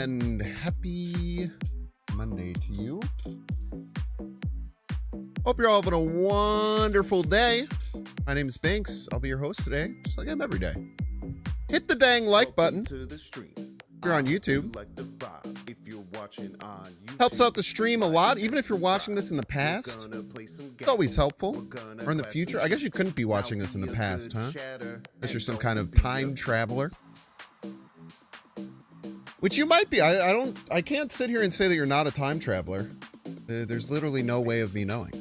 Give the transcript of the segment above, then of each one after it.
and happy Monday to you. Hope you're all having a wonderful day. My name is Banks. I'll be your host today, just like I am every day. Hit the dang like button if you're on YouTube. Helps out the stream a lot, even if you're watching this in the past. It's always helpful. Or in the future. I guess you couldn't be watching this in the past, huh? Unless you're some kind of time traveler. Which you might be. I can't sit here and say that you're not a time traveler. There's literally no way of me knowing.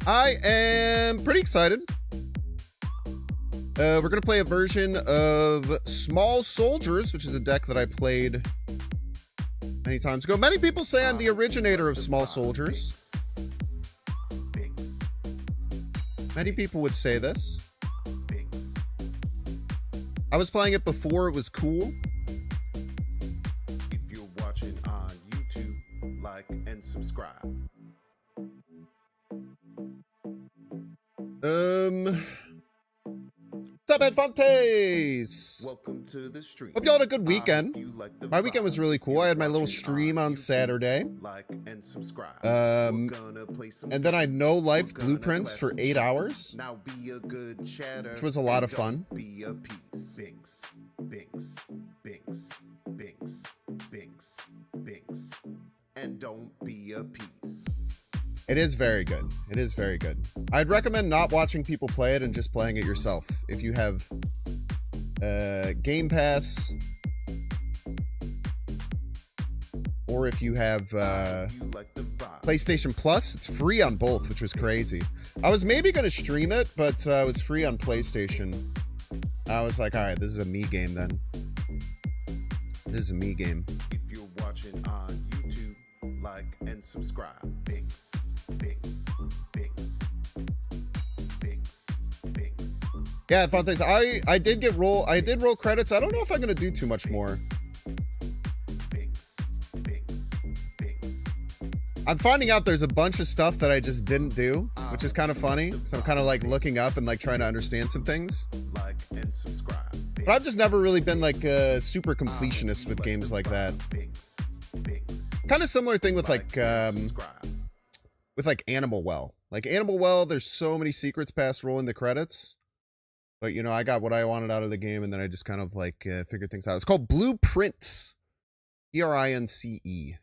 I am pretty excited. We're going to play a version of Small Soldiers, which is a deck that I played many times ago. Many people say I'm the originator of Small Soldiers. Many people would say this. I was playing it before it was cool. If you're watching on YouTube, like and subscribe. What's up, Advantes? Welcome to the stream. Hope y'all had a good weekend. My weekend was really cool. I had my little stream on Saturday. Like and subscribe. And then I no-life blueprints for 8 hours. Now be a good chatter, which was a lot of fun. Be a piece. Binks, binks, binks, binks, binks, binks. And don't be a piece. It is very good. It is very good. I'd recommend not watching people play it and just playing it yourself. If you have Game Pass, or if you have PlayStation Plus, it's free on both, which was crazy. I was maybe going to stream it, but it was free on PlayStation. I was like, all right, this is a me game then. This is a me game. If you're watching on YouTube, like and subscribe. Binks. Binks, binks, binks, binks. Yeah, fun things. I did roll credits. I don't know if I'm gonna do too much more. Binks, binks, binks. I'm finding out there's a bunch of stuff that I just didn't do, which is kind of funny. So I'm kind of like looking up and like trying to understand some things. Like and subscribe. But I've just never really been like a super completionist with games like that. Kind of similar thing with like Animal Well. Like Animal Well, there's so many secrets past rolling the credits. But, you know, I got what I wanted out of the game, and then I just kind of, like, figured things out. It's called Blueprints. Prince.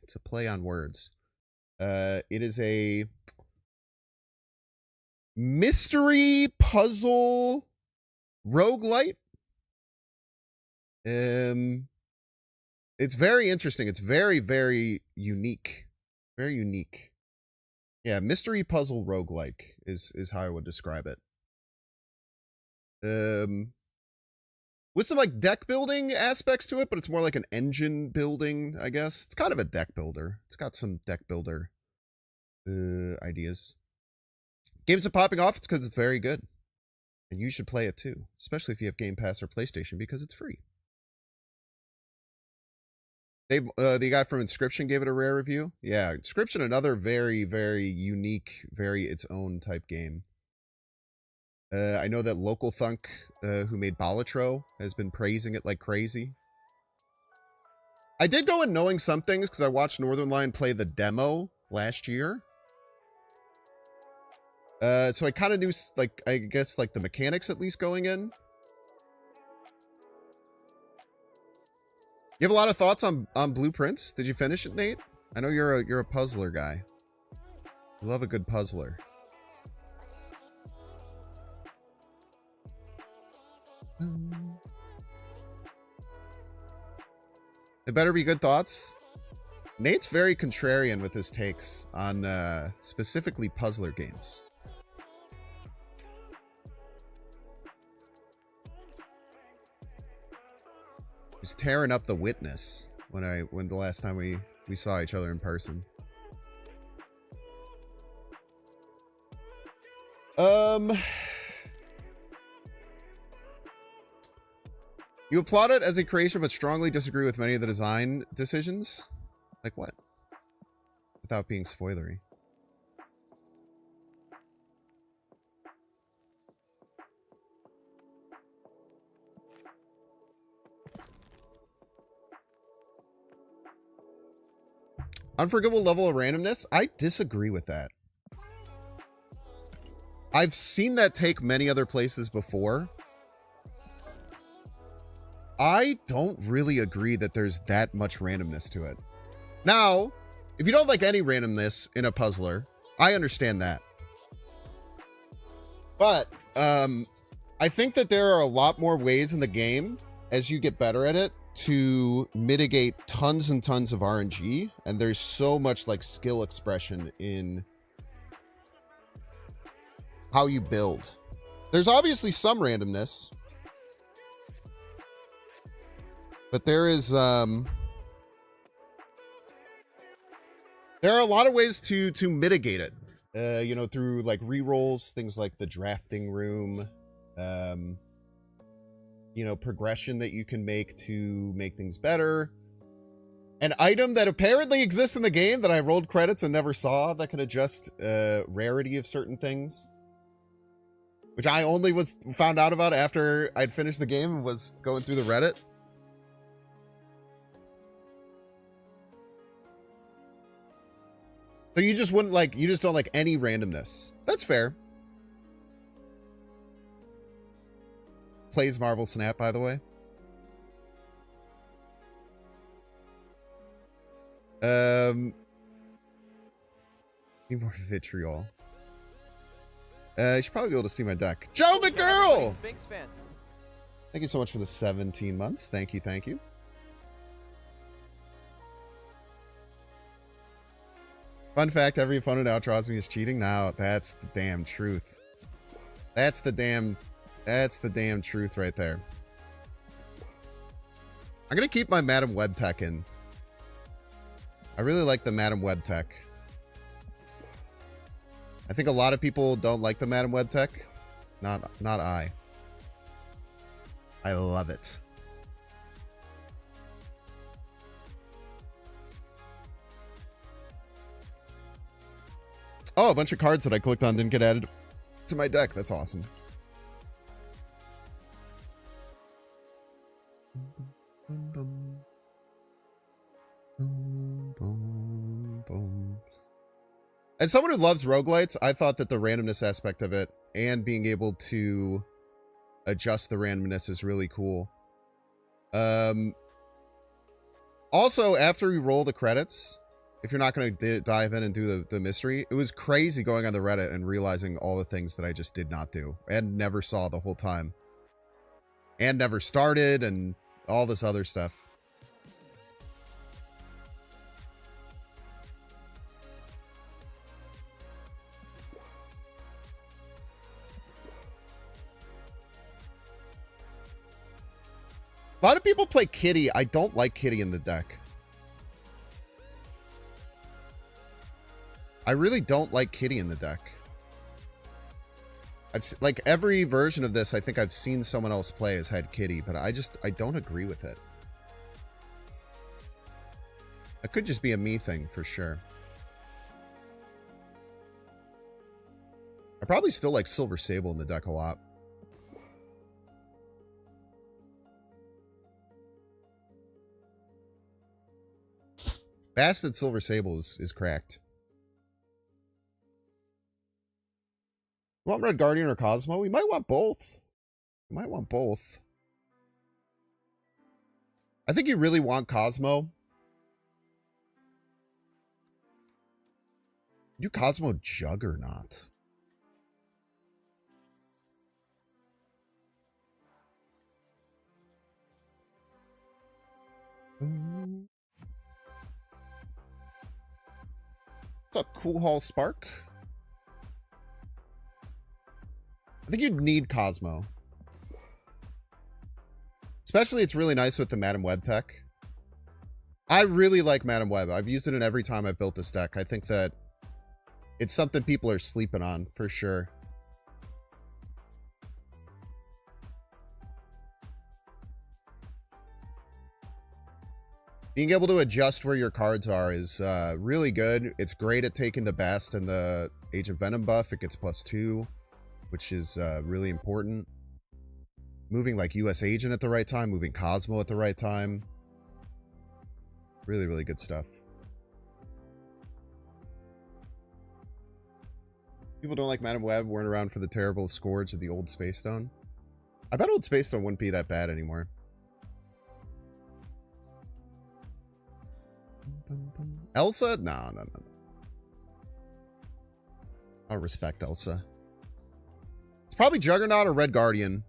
It's a play on words. It is a mystery puzzle roguelite. It's very interesting. It's very, very unique. Very unique. Yeah, mystery puzzle roguelike is how I would describe it. With some like deck building aspects to it, but it's more like an engine building, I guess. It's kind of a deck builder. It's got some deck builder ideas. Games are popping off. It's because it's very good. And you should play it too, especially if you have Game Pass or PlayStation, because it's free. The guy from Inscription gave it a rare review. Yeah, Inscription, another very, very unique, very its own type game. I know that Local Thunk, who made Balatro, has been praising it like crazy. I did go in knowing some things because I watched Northern Lion play the demo last year. So I kind of knew, like, I guess, like the mechanics at least going in. You have a lot of thoughts on Blueprints? Did you finish it, Nate? I know you're a puzzler guy. You love a good puzzler. It better be good thoughts. Nate's very contrarian with his takes on specifically puzzler games. He's tearing up The Witness when the last time we saw each other in person. You applaud it as a creation, but strongly disagree with many of the design decisions. Like what? Without being spoilery. Unforgivable level of randomness? I disagree with that. I've seen that take many other places before. I don't really agree that there's that much randomness to it. Now, if you don't like any randomness in a puzzler, I understand that. But I think that there are a lot more ways in the game, as you get better at it, to mitigate tons and tons of RNG. And there's so much like skill expression in how you build. There's obviously some randomness, but there is there are a lot of ways to mitigate it. You know, through like rerolls, things like the drafting room, you know, progression that you can make to make things better. An item that apparently exists in the game that I rolled credits and never saw that can adjust rarity of certain things, which I only found out about after I'd finished the game and was going through the Reddit. So you just wouldn't like, you just don't like any randomness. That's fair. Plays Marvel Snap, by the way. Need more vitriol. You should probably be able to see my deck. Joe McGirl! Binks fan. Thank you so much for the 17 months. Thank you, thank you. Fun fact, every opponent outdraws me is cheating. Now, that's the damn truth. That's the damn truth right there. I'm gonna keep my Madam Web tech in. I really like the Madam Web tech. I think a lot of people don't like the Madam Web tech. Not I. I love it. Oh, a bunch of cards that I clicked on didn't get added to my deck. That's awesome. As someone who loves roguelites, I thought that the randomness aspect of it and being able to adjust the randomness is really cool. Also, after we roll the credits, if you're not going to dive in and do the mystery, it was crazy going on the Reddit and realizing all the things that I just did not do and never saw the whole time. And never started and all this other stuff. A lot of people play Kitty. I don't like Kitty in the deck. I really don't like Kitty in the deck. Like every version of this, I think I've seen someone else play has had Kitty, but I don't agree with it. It could just be a me thing for sure. I probably still like Silver Sable in the deck a lot. Bastard Silver Sable is cracked. You want Red Guardian or Cosmo? We might want both. We might want both. I think you really want Cosmo. You Cosmo Juggernaut. What's up, Cool Hall Spark? I think you'd need Cosmo. Especially, it's really nice with the Madam Web tech. I really like Madam Web. I've used it in every time I've built this deck. I think that it's something people are sleeping on, for sure. Being able to adjust where your cards are is really good. It's great at taking the best and the Age of Venom buff. It gets +2, which is really important. Moving like US Agent at the right time, moving Cosmo at the right time. Really, really good stuff. People don't like Madam Web weren't around for the terrible scourge of the old Space Stone. I bet old Space Stone wouldn't be that bad anymore. Elsa? No. I'll respect Elsa. It's probably Juggernaut or Red Guardian.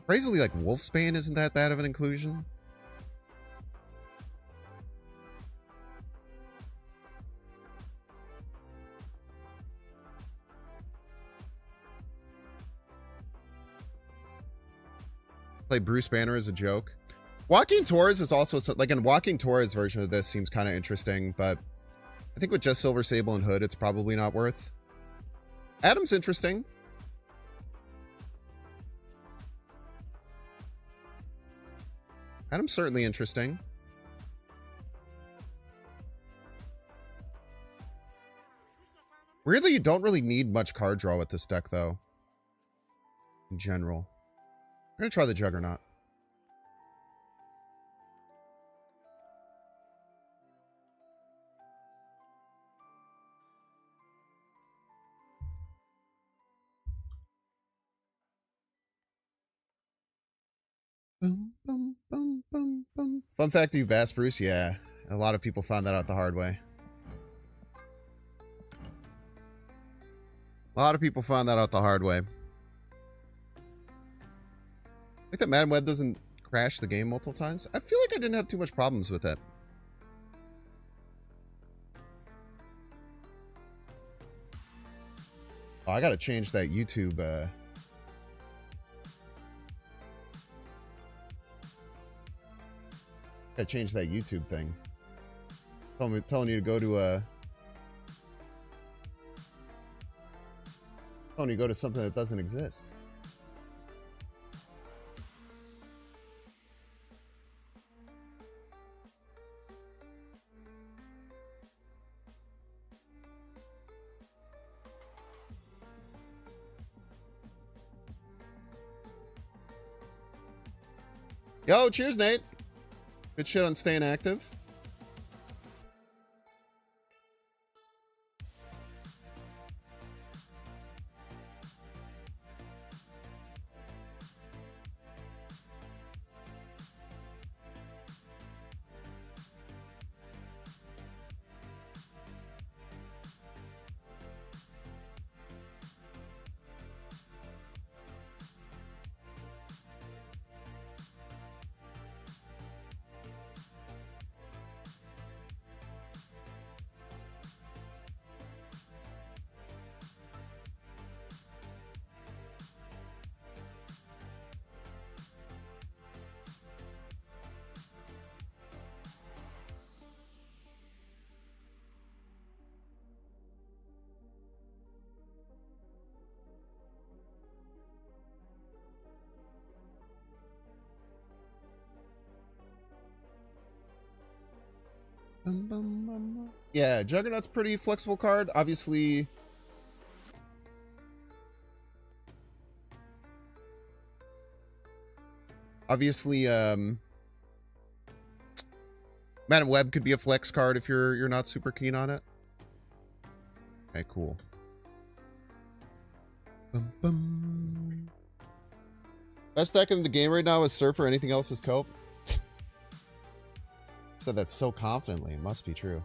Crazily, like, Wolfsbane isn't that bad of an inclusion. Play Bruce Banner as a joke. Joaquin Torres is also, like, in Joaquin Torres' version of this seems kind of interesting, but I think with just Silver Sable and Hood, it's probably not worth. Adam's interesting. Adam's certainly interesting. Weirdly, you don't really need much card draw with this deck, though. In general. I'm going to try the Juggernaut. Boom, boom, boom, boom, boom. Fun fact, you Bass Bruce? Yeah. A lot of people found that out the hard way. A lot of people found that out the hard way. I think that Madam Web doesn't crash the game multiple times. I feel like I didn't have too much problems with it. Oh, I gotta change that YouTube, gotta change that YouTube thing. Telling you to go to, telling you to go to something that doesn't exist. Yo, cheers, Nate. Good shit on staying active. Yeah, Juggernaut's pretty flexible card. Obviously, Madam Web could be a flex card if you're not super keen on it. Okay, cool. Best deck in the game right now is Surfer. Anything else is Cope. Said that so confidently. It must be true.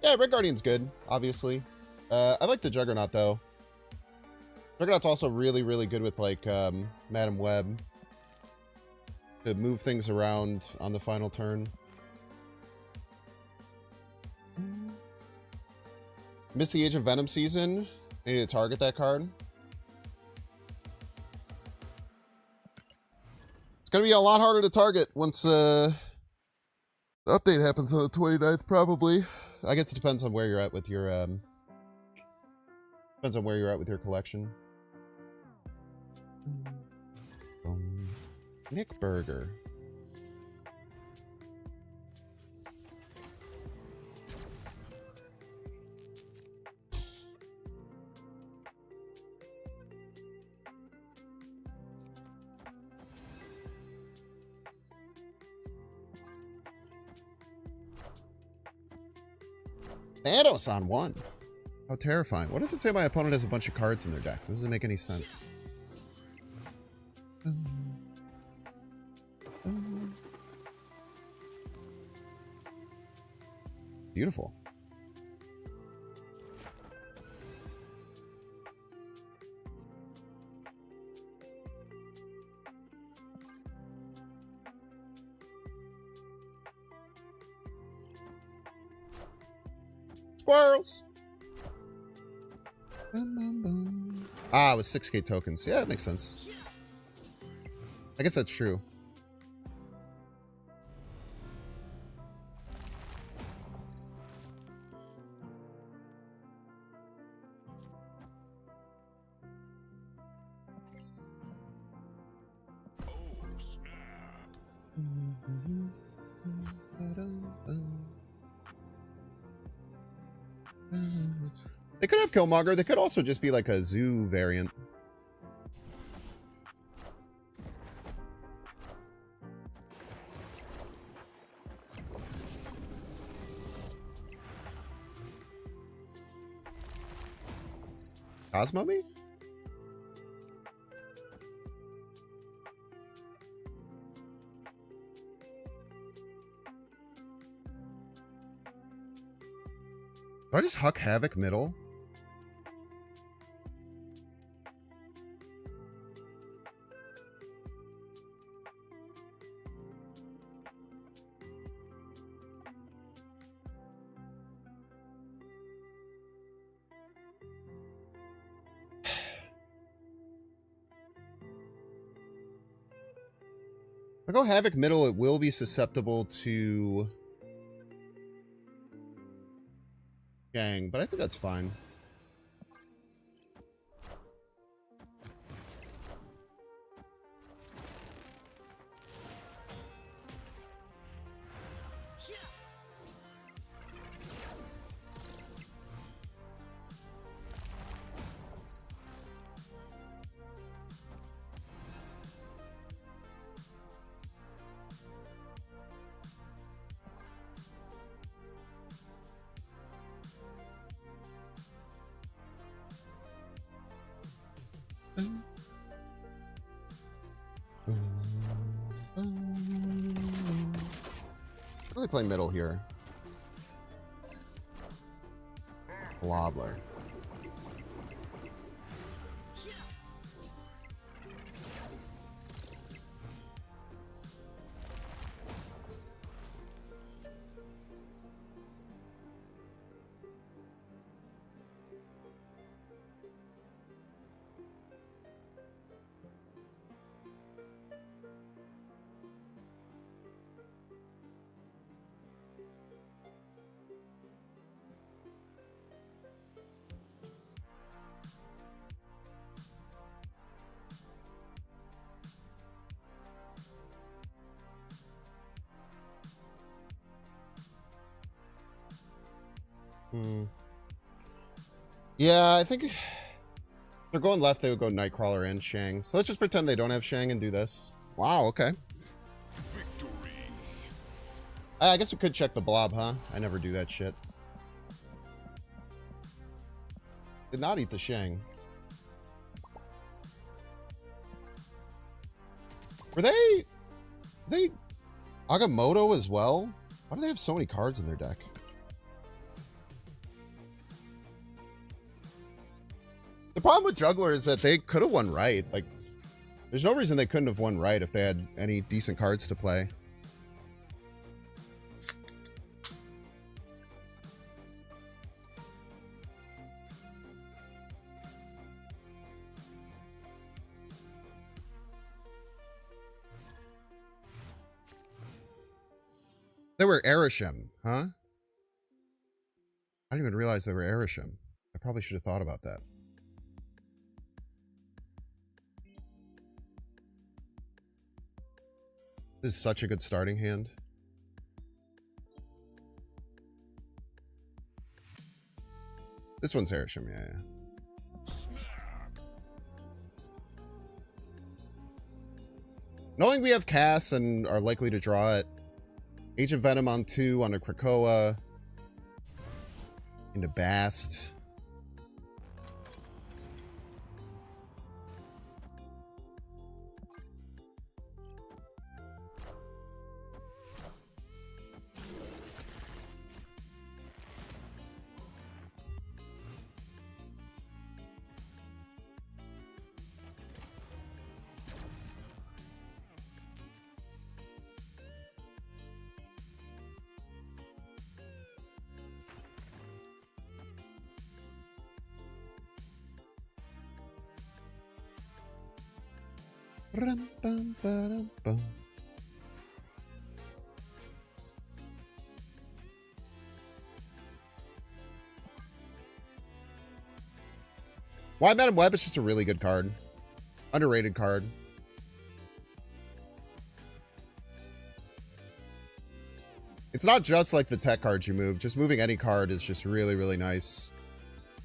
Yeah, Red Guardian's good, obviously. I like the Juggernaut, though. Juggernaut's also really, really good with, like, Madam Web. To move things around on the final turn. Missed the Age of Venom season. I need to target that card. It's going to be a lot harder to target once the update happens on the 29th, probably. I guess it depends on where you're at with your collection. Nick Berger. Thanos on 1. How terrifying. What does it say my opponent has a bunch of cards in their deck? This doesn't make any sense. Beautiful. Squirrels. Ah, it was 6k tokens. Yeah, that makes sense. I guess that's true. They could have Killmonger. They could also just be like a zoo variant. Cosmo me? Do I just huck Havoc middle? If I go Havoc middle, it will be susceptible to Gang, but I think that's fine. Really play middle here. Blobbler. Yeah, I think if they're going left, they would go Nightcrawler and Shang. So let's just pretend they don't have Shang and do this. Wow, okay. Victory. I guess we could check the blob, huh? I never do that shit. Did not eat the Shang. Were they Agamotto as well? Why do they have so many cards in their deck? The problem with Juggler is that they could have won right. Like, there's no reason they couldn't have won right if they had any decent cards to play. They were Arishem, huh? I didn't even realize they were Arishem. I probably should have thought about that. This is such a good starting hand. This one's Arishem, yeah. Knowing we have Cass and are likely to draw it, Agent Venom on 2 on a Krakoa. Into Bast. Rum, bum, ba-dum, bum. Why Madam Web is just a really good card. Underrated card. It's not just like the tech cards you move. Just moving any card is just really, really nice.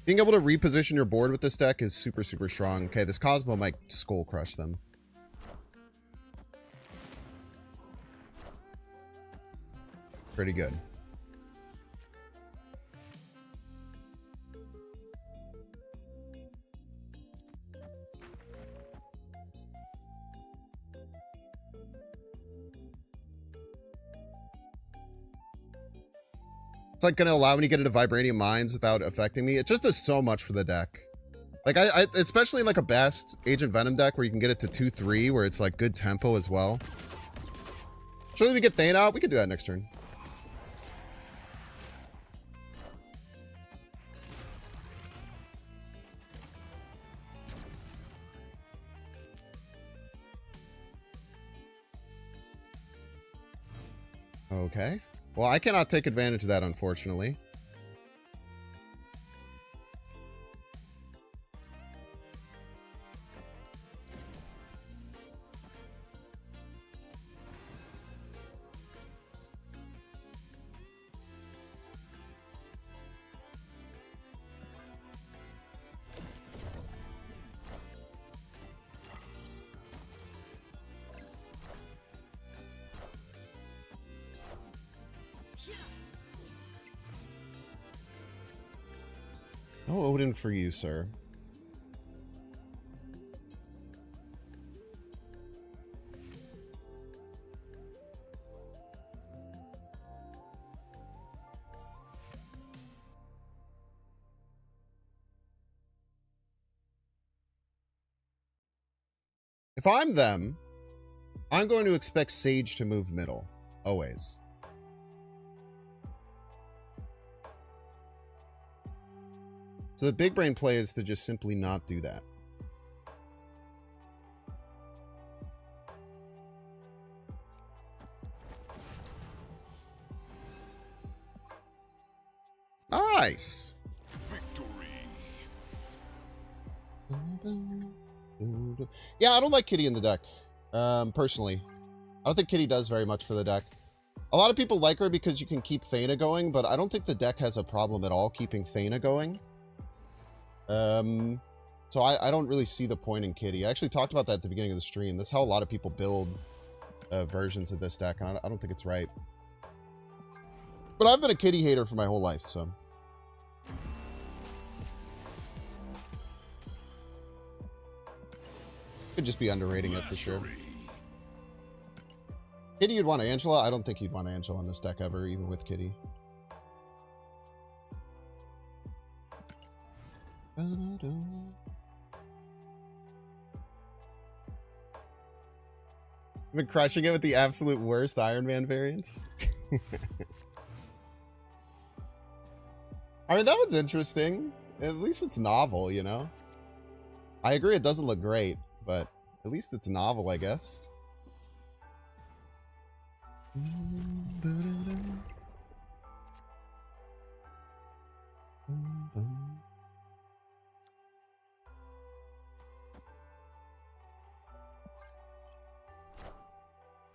Being able to reposition your board with this deck is super, super strong. Okay, this Cosmo might skull crush them. Pretty good. It's like going to allow me to get into Vibranium Mines without affecting me. It just does so much for the deck. Like, I especially in like a Bast Agent Venom deck where you can get it to 2-3, where it's like good tempo as well. Surely we get Thane out. We can do that next turn. Okay. Well, I cannot take advantage of that, unfortunately. No Odin for you, sir. If I'm them, I'm going to expect Sage to move middle. Always. So the big brain play is to just simply not do that. Nice. Victory. Yeah, I don't like Kitty in the deck. Personally. I don't think Kitty does very much for the deck. A lot of people like her because you can keep Thana going, but I don't think the deck has a problem at all keeping Thana going. So I don't really see the point in Kitty. I actually talked about that at the beginning of the stream. That's how a lot of people build versions of this deck, and I don't think it's right. But I've been a Kitty hater for my whole life, so. Could just be underrating it for sure. Kitty, you'd want Angela? I don't think you'd want Angela in this deck ever, even with Kitty. I've been crushing it with the absolute worst Iron Man variants. I mean, that one's interesting. At least it's novel, you know? I agree it doesn't look great, but at least it's novel, I guess.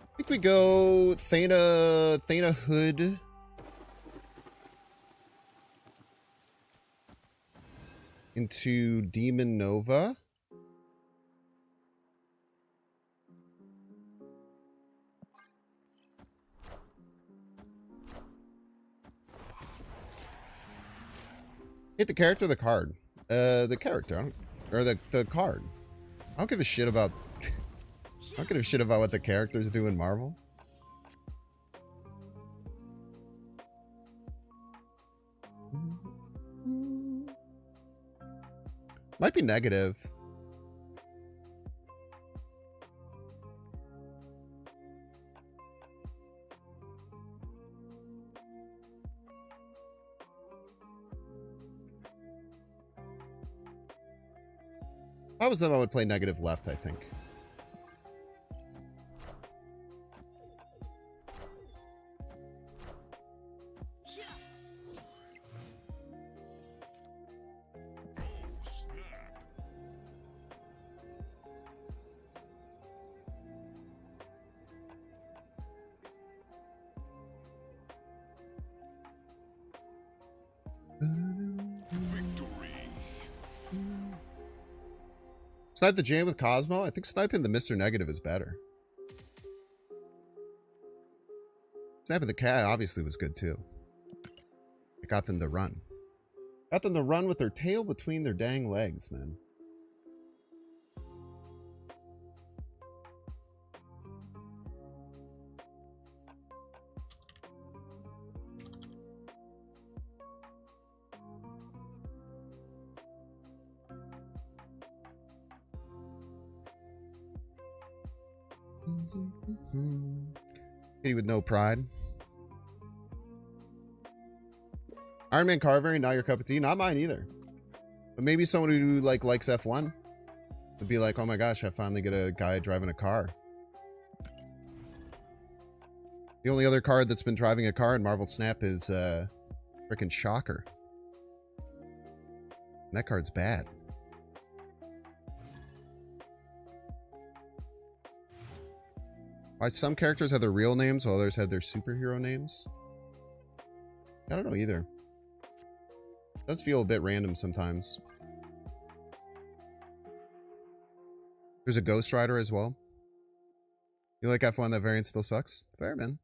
I think we go Thana Hood. Into Demon Nova. Hate the character or the card? The character. Or the card. I don't give a shit about... I don't give a shit about what the characters do in Marvel. Might be negative. If I was them, I would play negative left, I think. Snipe the Jane with Cosmo? I think sniping the Mr. Negative is better. Sniping the cat obviously was good too. It got them to run. Got them to run with their tail between their dang legs, man. Kitty with no pride. Iron Man Carvery, not your cup of tea. Not mine either. But maybe someone who likes F1 would be like, oh my gosh, I finally get a guy driving a car. The only other card that's been driving a car in Marvel Snap is frickin' Shocker. And that card's bad. Why some characters have their real names while others have their superhero names? I don't know either. It does feel a bit random sometimes. There's a Ghost Rider as well. You like F1, that variant still sucks? Fair, man.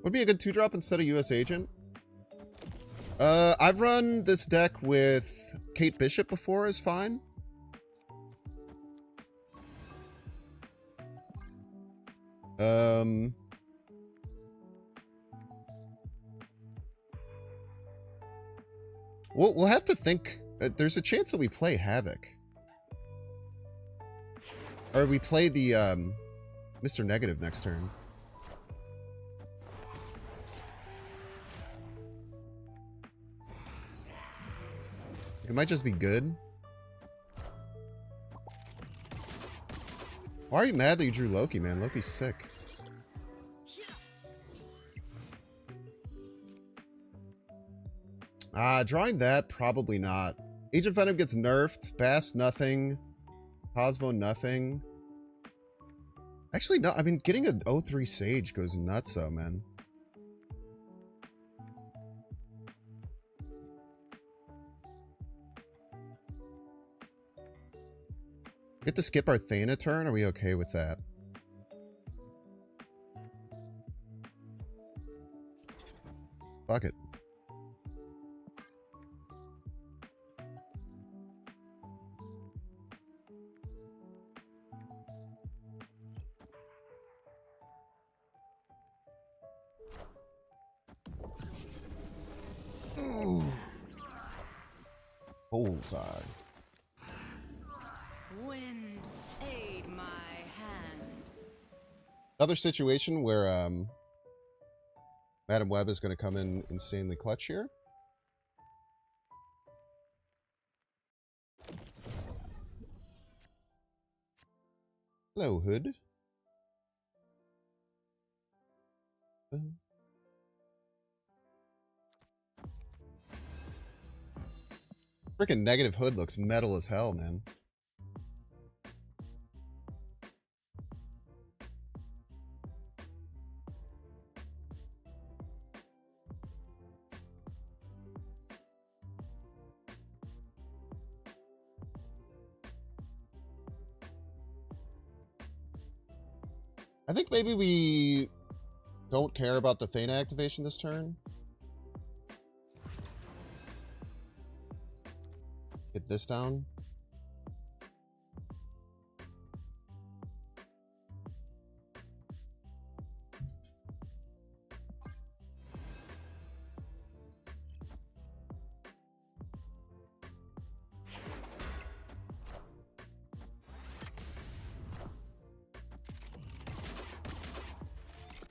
Would be a good 2-drop instead of US Agent. I've run this deck with Kate Bishop before, is fine. We'll have to think. There's a chance that we play Havoc. Or we play the Mr. Negative next turn. It might just be good. Why are you mad that you drew Loki, man? Loki's sick. Drawing that, probably not. Agent Venom gets nerfed. Bass, nothing. Cosmo, nothing. Actually, no. I mean, getting an 0-3 Sage goes nuts, though, man. Get to skip our Thana turn? Are we okay with that? Fuck it. Ooh. Bullseye. Wind, aid my hand. Another situation where Madam Web is going to come in insanely clutch here. Hello, Hood. Freaking negative hood looks metal as hell, man. I think maybe we don't care about the Thana activation this turn. Get this down.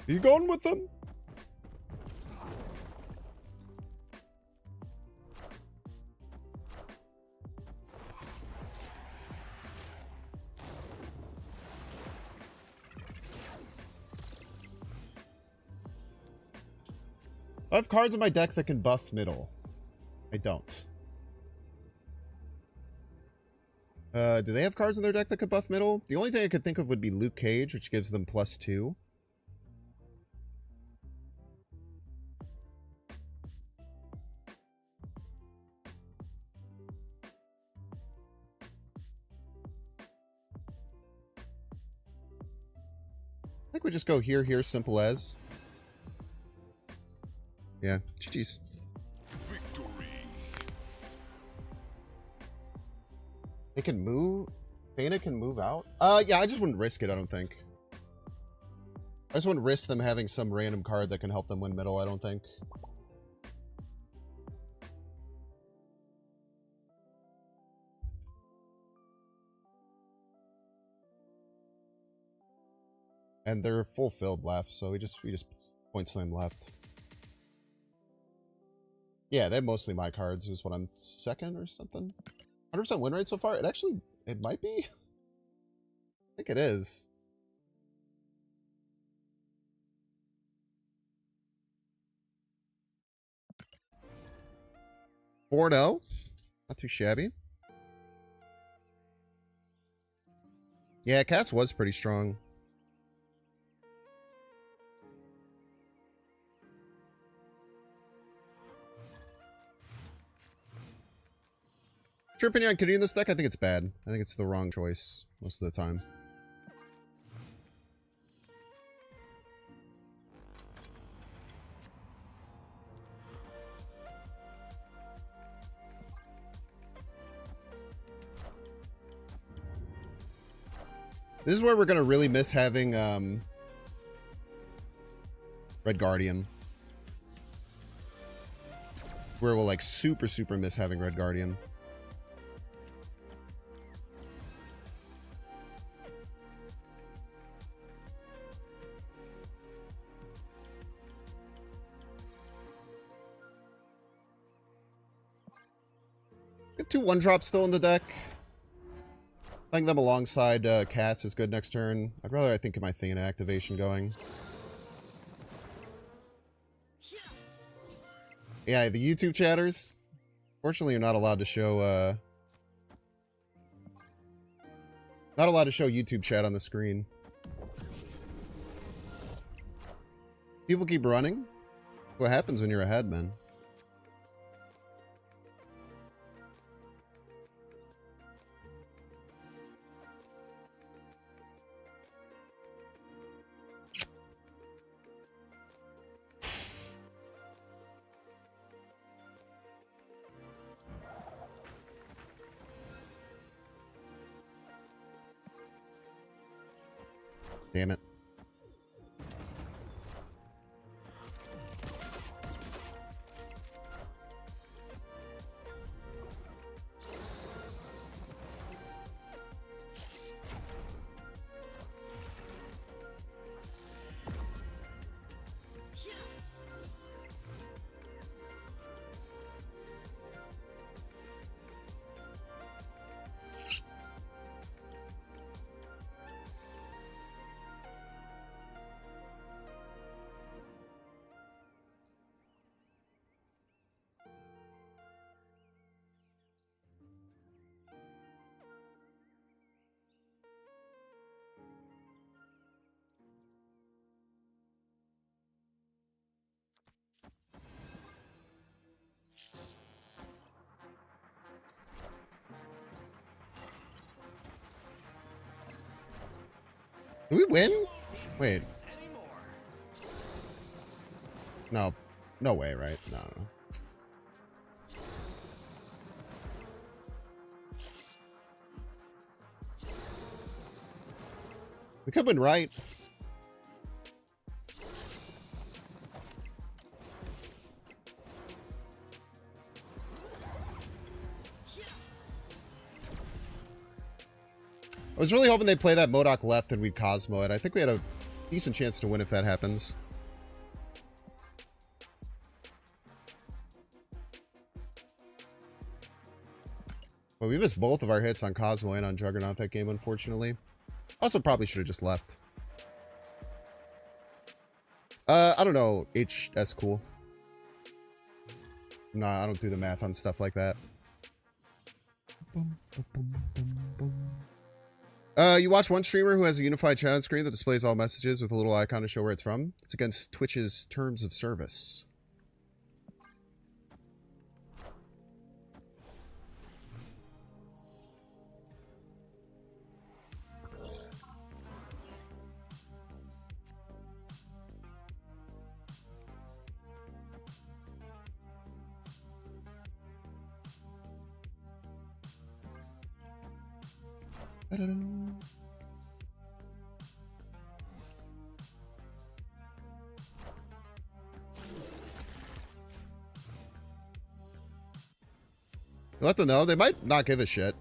You going with them? I have cards in my deck that can buff middle. I don't. Do they have cards in their deck that could buff middle? The only thing I could think of would be Luke Cage, which gives them +2. I think we just go here, here, simple as. Yeah, GG's. Victory. They can move. Thana can move out. Yeah, I just wouldn't risk it, I don't think. I just wouldn't risk them having some random card that can help them win middle, I don't think. And they're fulfilled left, so we just point slam left. Yeah, they're mostly my cards. It was what, I'm second or something? 100% win rate so far? It might be? I think it is. $4-0. Not too shabby. Yeah, Cass was pretty strong. Your opinion on Kitty in this deck? I think it's bad. I think it's the wrong choice most of the time. This is where we're gonna really miss having Red Guardian. Where we'll like super miss having Red Guardian. Got 2 1-drops still in the deck. Playing them alongside Cass is good next turn. I'd rather, I think, get my Thana activation going. Yeah, the YouTube chatters. Fortunately, you're not allowed to show YouTube chat on the screen. People keep running. What happens when you're ahead, man? Damn it. Did we win? Wait. No. No way, right? No. We could have been right. I was really hoping they'd play that Modok left and we'd Cosmo it. I think we had a decent chance to win if that happens. But we missed both of our hits on Cosmo and on Juggernaut that game, unfortunately. Also, probably should have just left. I don't know. HS cool. No, I don't do the math on stuff like that. You watch one streamer who has a unified chat on screen that displays all messages with a little icon to show where it's from. It's against Twitch's terms of service. Let them know. They might not give a shit,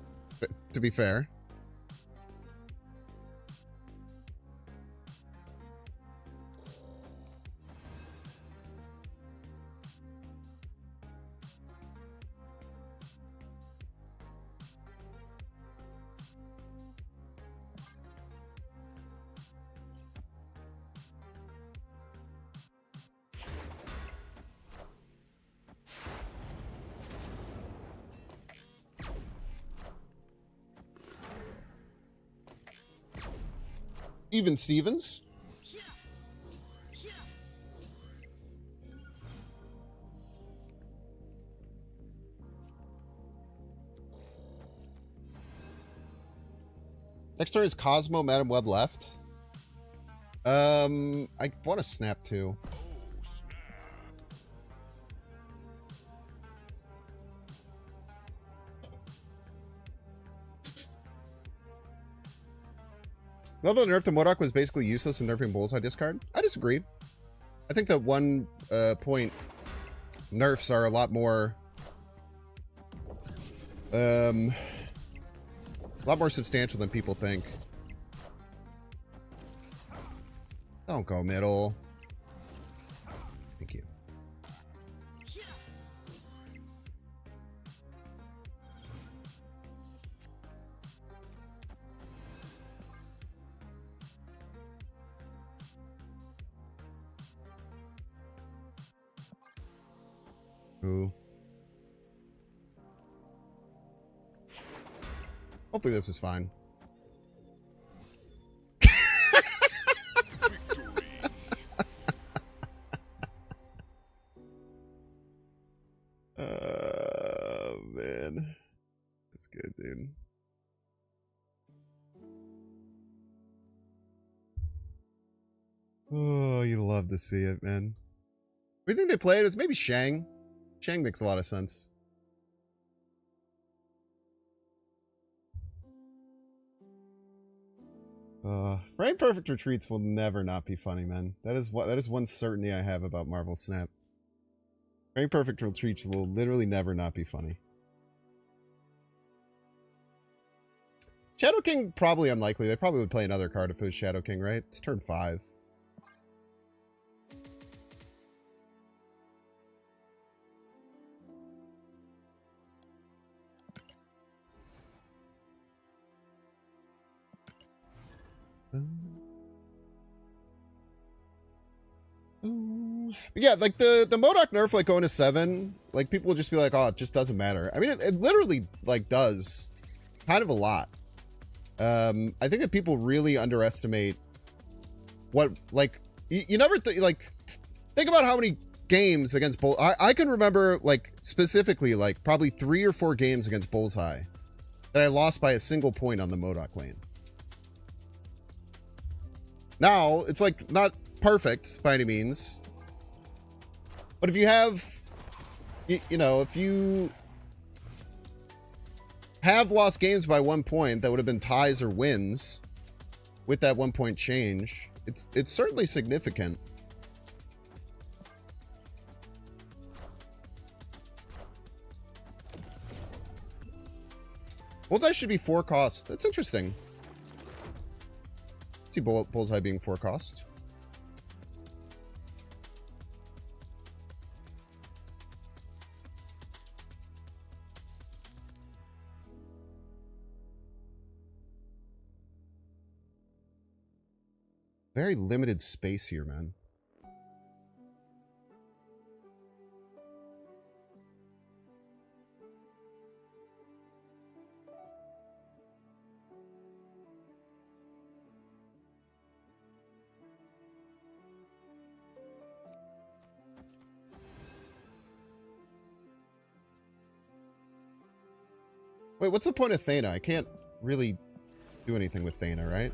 to be fair. Even Stevens. Next turn is Cosmo, Madam Web left. I want to snap too. Though the nerf to Modok was basically useless in nerfing Bullseye discard, I disagree. I think that one point nerfs are a lot more substantial than people think. Don't go middle. Thank you. Ooh. Hopefully this is fine. Man. That's good, dude. Oh, you love to see it, man. What do you think they played? It was maybe Shang. Shang makes a lot of sense. Frame perfect retreats will never not be funny, man. That is one certainty I have about Marvel Snap. Frame perfect retreats will literally never not be funny. Shadow King, probably unlikely. They probably would play another card if it was Shadow King, right? It's turn 5. But yeah, like the Modok nerf, like going to 7, like people will just be like, oh, it just doesn't matter. I mean, it literally like does kind of a lot. I think that people really underestimate what, like, you never like think about how many games against Bull. I can remember like specifically like probably 3 or 4 games against Bullseye that I lost by a single point on the Modok lane. Now, it's like not perfect by any means. But if you have, you know, if you have lost games by 1 point that would have been ties or wins with that 1 point change, it's certainly significant. Bullseye should be 4 cost. That's interesting. See Bullseye being 4 cost. Very limited space here, man. Wait, what's the point of Thana? I can't really do anything with Thana, right?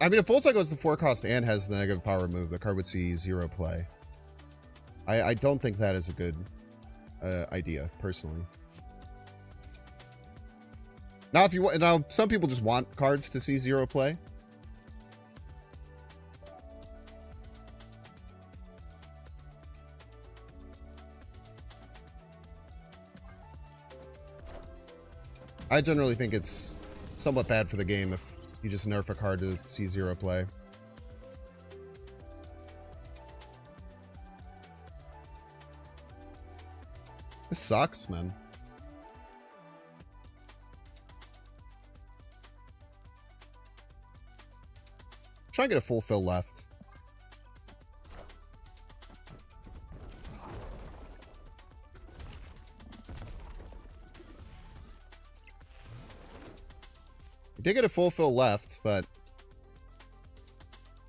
I mean, if Bullseye goes to 4 cost and has the negative power move, the card would see 0 play. I don't think that is a good idea, personally. Now, if you want, now some people just want cards to see 0 play. I generally think it's somewhat bad for the game if you just nerf a card to see 0 play. This sucks, man. Try and get a full fill left. We did get a full fill left, but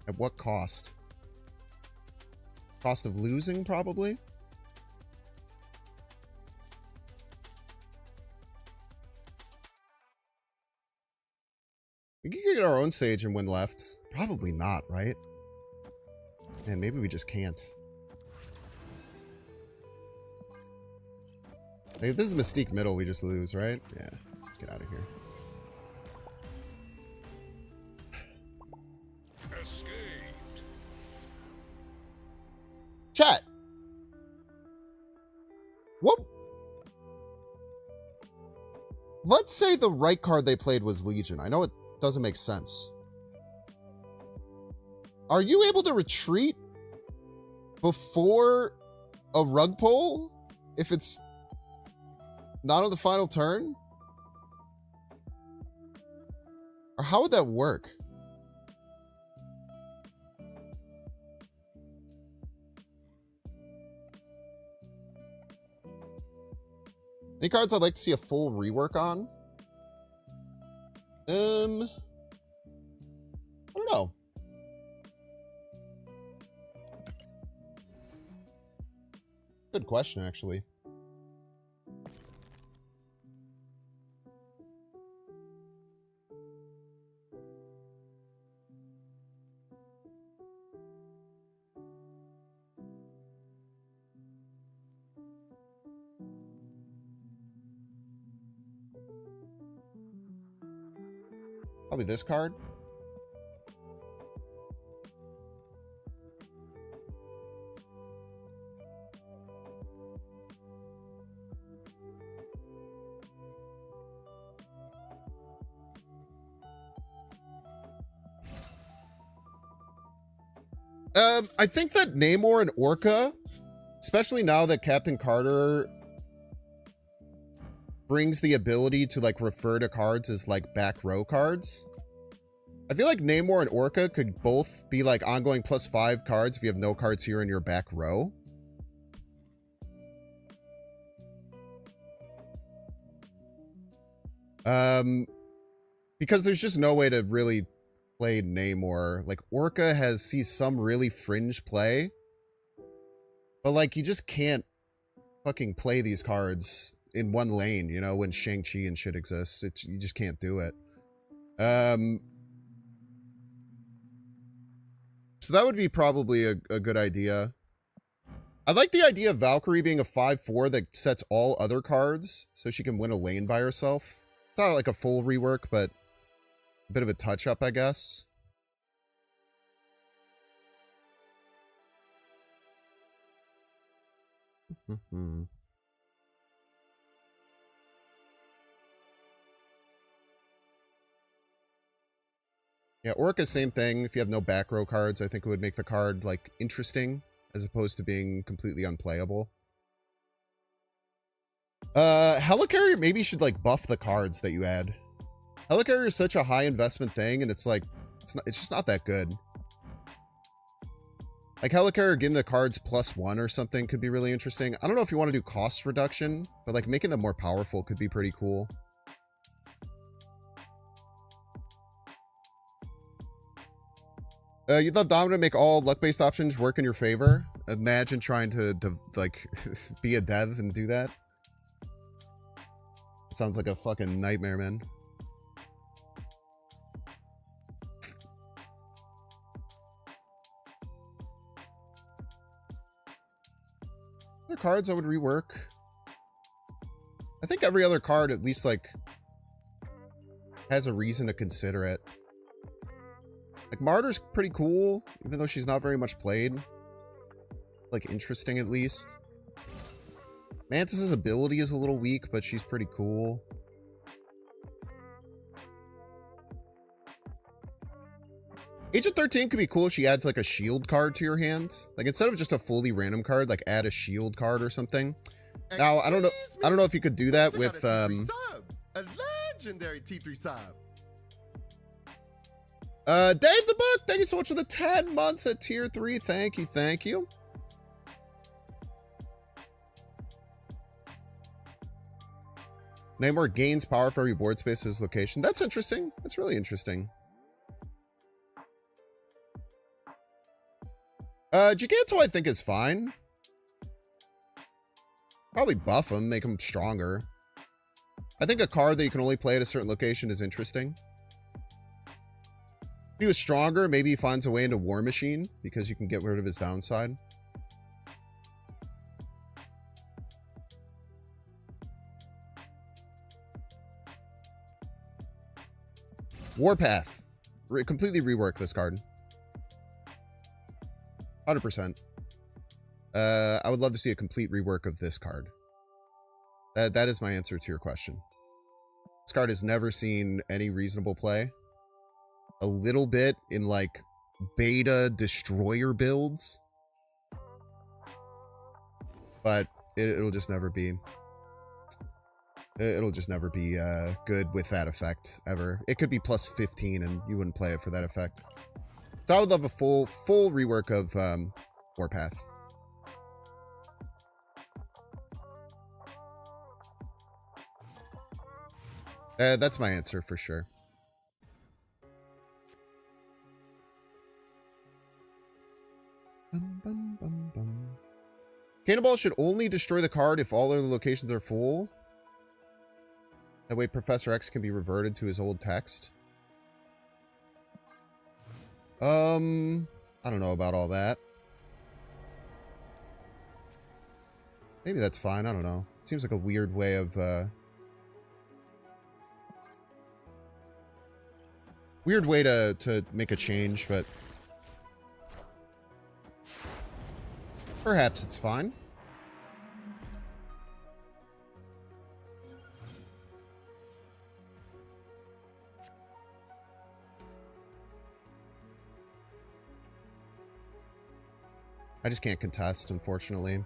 at what cost? Cost of losing, probably? We could get our own Sage and win left. Probably not, right? Man, maybe we just can't. Hey, if this is Mystique middle, we just lose, right? Yeah, let's get out of here. Escaped. Chat! What? Let's say the right card they played was Legion. I know it doesn't make sense. Are you able to retreat before a rug pull if it's not on the final turn? Or how would that work? Any cards I'd like to see a full rework on? I don't know. Good question, actually. Probably this card. I think that Namor and Orca, especially now that Captain Carter brings the ability to like refer to cards as like back row cards, I feel like Namor and Orca could both be like ongoing +5 cards if you have no cards here in your back row. Because there's just no way to really play Namor. Like, Orca sees some really fringe play. But, like, you just can't fucking play these cards in one lane, you know, when Shang-Chi and shit exists. You just can't do it. So that would be probably a good idea. I like the idea of Valkyrie being a 5/4 that sets all other cards so she can win a lane by herself. It's not like a full rework, but a bit of a touch-up, I guess. Yeah, Orca, same thing. If you have no back row cards, I think it would make the card, like, interesting, as opposed to being completely unplayable. Helicarrier maybe should, like, buff the cards that you add. Helicarrier is such a high investment thing, and it's like, it's just not that good. Like, Helicarrier getting the cards +1 or something could be really interesting. I don't know if you want to do cost reduction, but, like, making them more powerful could be pretty cool. You'd love Domino to make all luck-based options work in your favor. Imagine trying to like, be a dev and do that. It sounds like a fucking nightmare, man. Other cards I would rework. I think every other card at least, like, has a reason to consider it. Like, Martyr's pretty cool, even though she's not very much played. Like, interesting at least. Mantis's ability is a little weak, but she's pretty cool. Agent 13 could be cool if she adds, like, a shield card to your hand. Like, instead of just a fully random card, like, add a shield card or something. Now, I don't know if you could do that with, A legendary T3 sub. Dave the Book, thank you so much for the 10 months at tier 3. Thank you, thank you. Namor gains power for every board space as location. That's interesting. That's really interesting. Giganto I think is fine. Probably buff him, make him stronger. I think a card that you can only play at a certain location is interesting. If he was stronger, maybe he finds a way into War Machine, because you can get rid of his downside. Warpath. Completely rework this card. 100%. I would love to see a complete rework of this card. That is my answer to your question. This card has never seen any reasonable play. A little bit in, like, beta destroyer builds. But it'll just never be... It'll just never be good with that effect, ever. It could be +15 and you wouldn't play it for that effect. So I would love a full rework of Warpath. That's my answer for sure. Cannonball should only destroy the card if all other locations are full. That way Professor X can be reverted to his old text. I don't know about all that. Maybe that's fine, I don't know. It seems like a weird way of, weird way to make a change, but... perhaps it's fine. I just can't contest, unfortunately.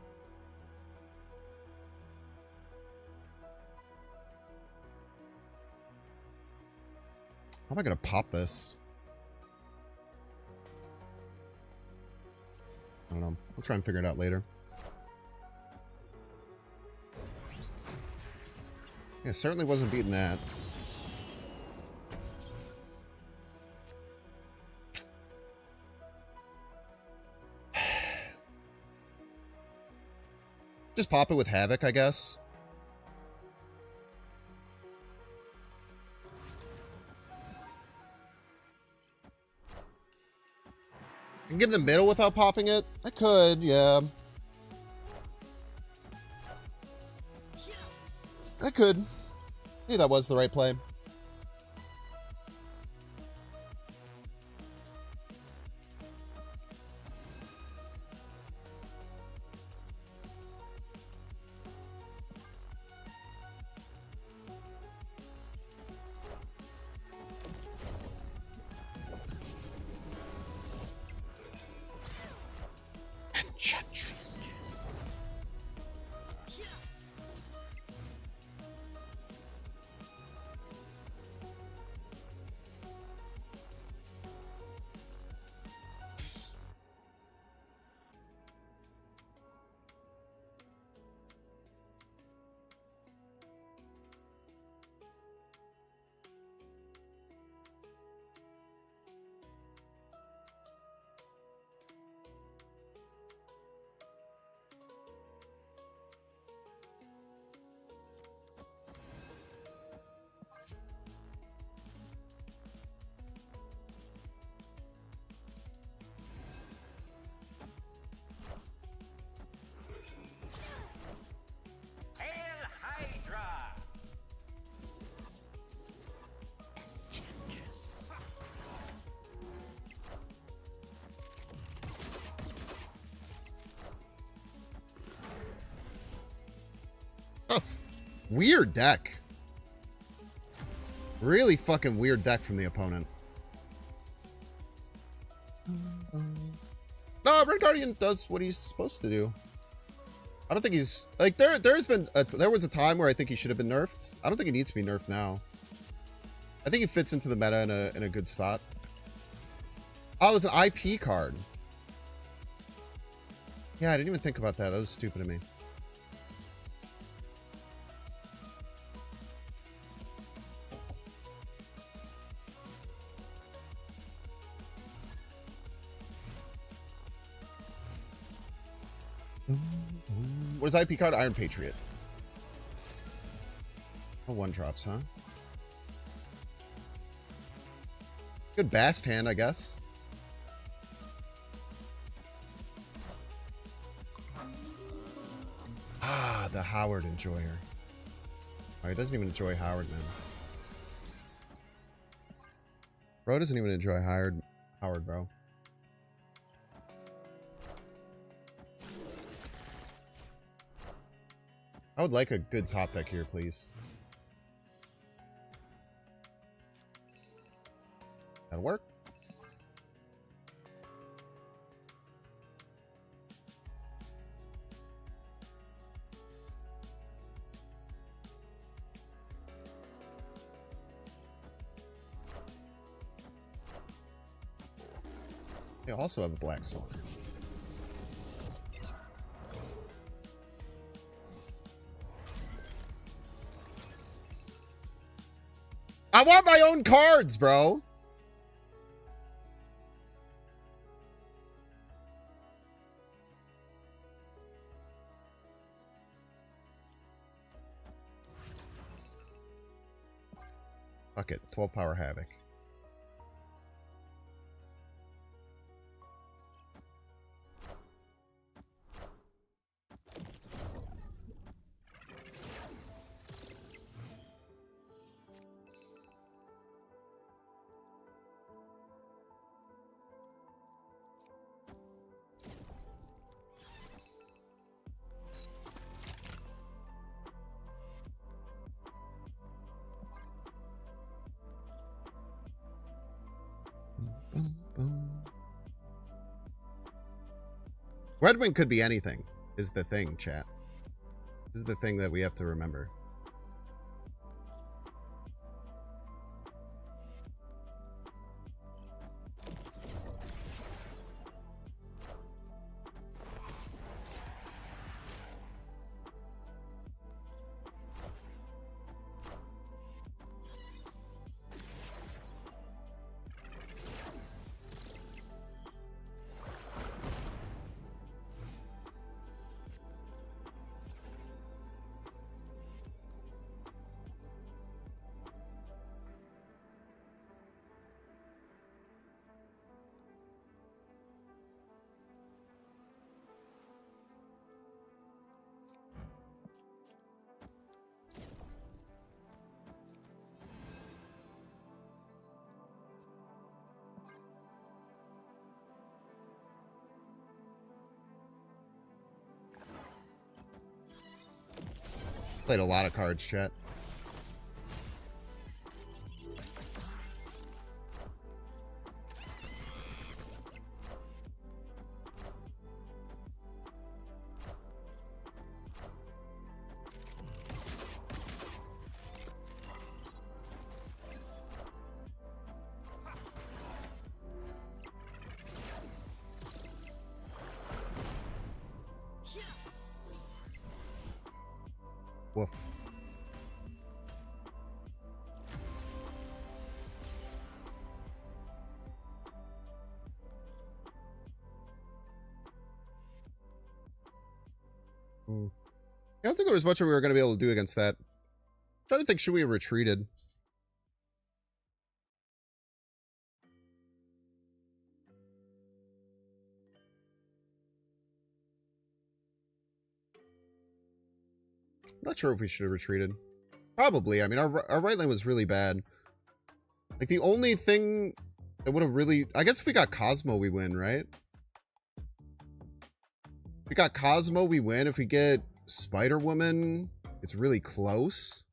How am I going to pop this? don't know. We'll try and figure it out later. Yeah, certainly wasn't beating that. Just pop it with Havoc, I guess. I can get in the middle without popping it? I could, yeah. I could. Maybe that was the right play. Oh, weird deck. Really fucking weird deck from the opponent. No, Red Guardian does what he's supposed to do. I don't think he's like there was a time where I think he should have been nerfed. I don't think he needs to be nerfed now. I think he fits into the meta in a good spot. Oh, it's an IP card. Yeah, I didn't even think about that. That was stupid of me. What is IP card? Iron Patriot. Oh, one drops, huh? Good Bast hand, I guess. Ah, the Howard enjoyer. Oh, he doesn't even enjoy Howard, man. Bro doesn't even enjoy Howard, bro. I would like a good top deck here, please. That'll work. They also have a black sword. I want my own cards, bro. Fuck it. 12 power Havoc. Redwing could be anything, is the thing, chat. This is the thing that we have to remember. Played a lot of cards, chat. Woof. I don't think there was much we were going to be able to do against that. I'm trying to think, should we have retreated? I'm not sure if we should have retreated. Probably. I mean, our right lane was really bad. Like, the only thing that would have really... I guess if we got Cosmo, we win, right? If we got Cosmo, we win. If we get Spider-Woman, it's really close.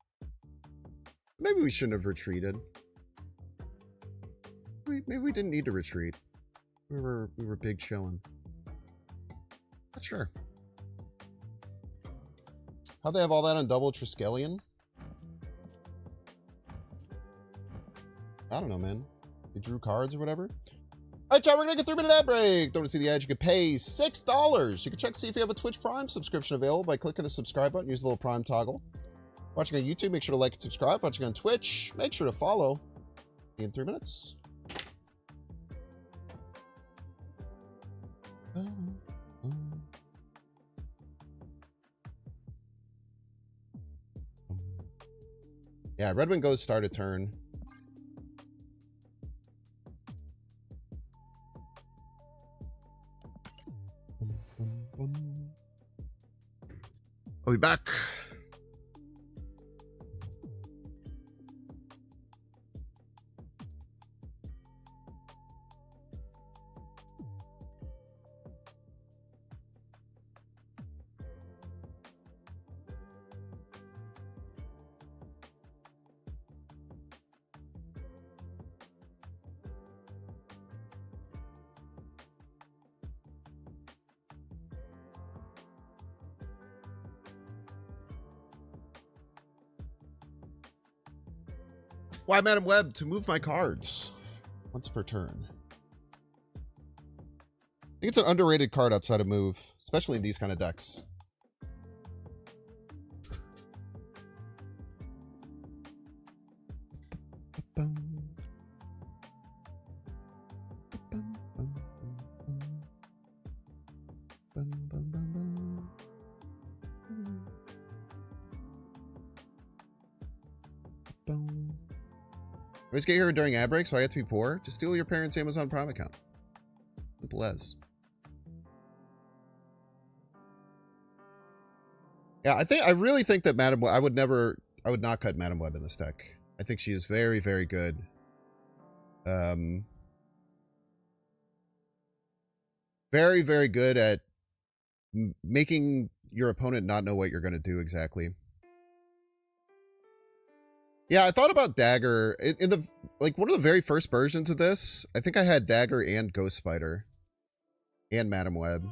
Maybe we shouldn't have retreated. Maybe we didn't need to retreat. We were big chilling. Not sure. How'd they have all that on double Triskelion? I don't know, man. They drew cards or whatever. All right, chat, we're going to get a 3-minute ad break. Don't want to see the ad? You can pay $6. You can check to see if you have a Twitch Prime subscription available by clicking the subscribe button. Use the little Prime toggle. Watching on YouTube, make sure to like and subscribe. Watching on Twitch, make sure to follow. See you in 3 minutes. Yeah, Red Wing goes start a turn. I'll be back. Why, Madam Web? To move my cards once per turn. I think it's an underrated card outside of move, especially in these kind of decks. Always get here during ad break, so I have to be poor. Just steal your parents' Amazon Prime account. Simple as. Yeah, I really think that Madam Web, I would not cut Madam Web in this deck. I think she is very, very good. Very, very good at making your opponent not know what you're going to do exactly. Yeah, I thought about Dagger in the one of the very first versions of this. I think I had Dagger and Ghost Spider and Madam Web,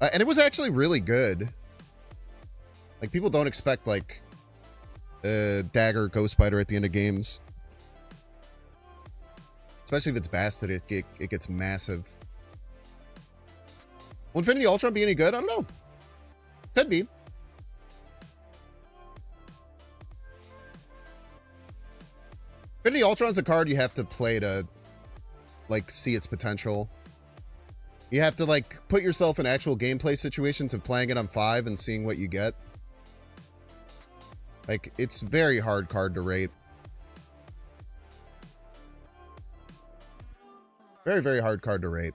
and it was actually really good. Like, people don't expect like Dagger, Ghost Spider at the end of games, especially if it's Bastard. It gets massive. Will Infinity Ultron be any good? I don't know. Could be. Infinity Ultron's a card you have to play to, like, see its potential. You have to, like, put yourself in actual gameplay situations of playing it on 5 and seeing what you get. Like, it's very hard card to rate. Very, very hard card to rate.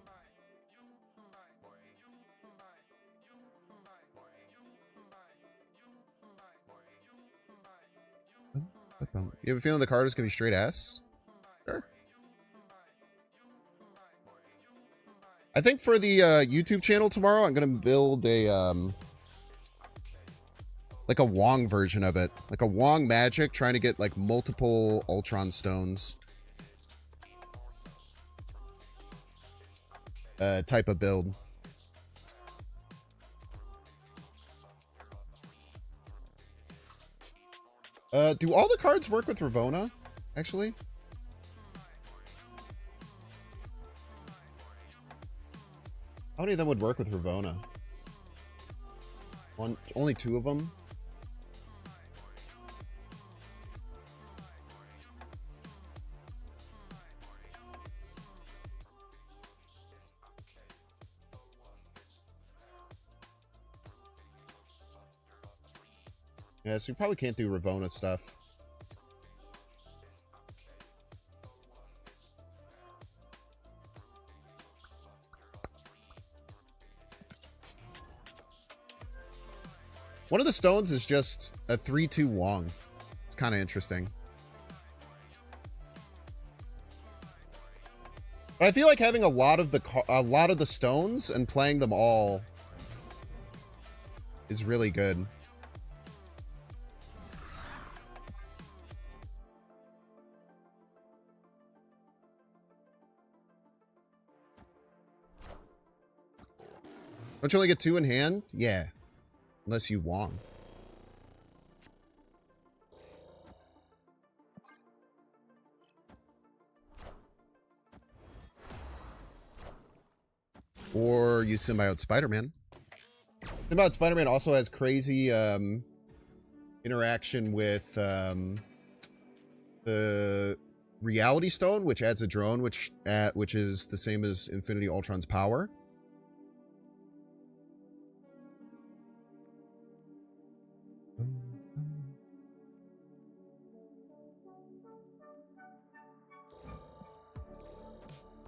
You have a feeling the card is going to be straight ass? Sure. I think for the YouTube channel tomorrow, I'm going to build a Like a Wong version of it. Like a Wong magic trying to get like multiple Ultron stones. Type of build. Do all the cards work with Ravonna, actually? How many of them would work with Ravonna? Only 2 of them? Yeah, so you probably can't do Ravonna stuff. One of the stones is just a 3/2 Wong. It's kind of interesting. But I feel like having a lot of the stones and playing them all is really good. Don't you only get 2 in hand? Yeah. Unless you Wong. Or you Symbiote Spider-Man. Symbiote Spider-Man also has crazy interaction with the Reality Stone, which adds a drone, which is the same as Infinity Ultron's power.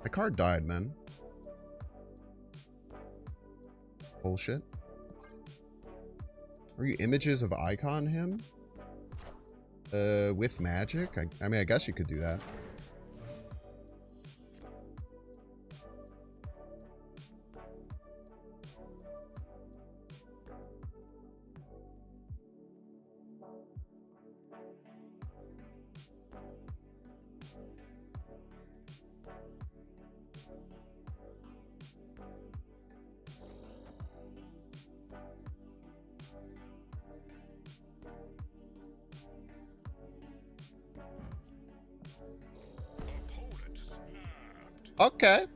My card died, man. Bullshit. Are you images of Icon him? With magic? I mean, I guess you could do that. Okay.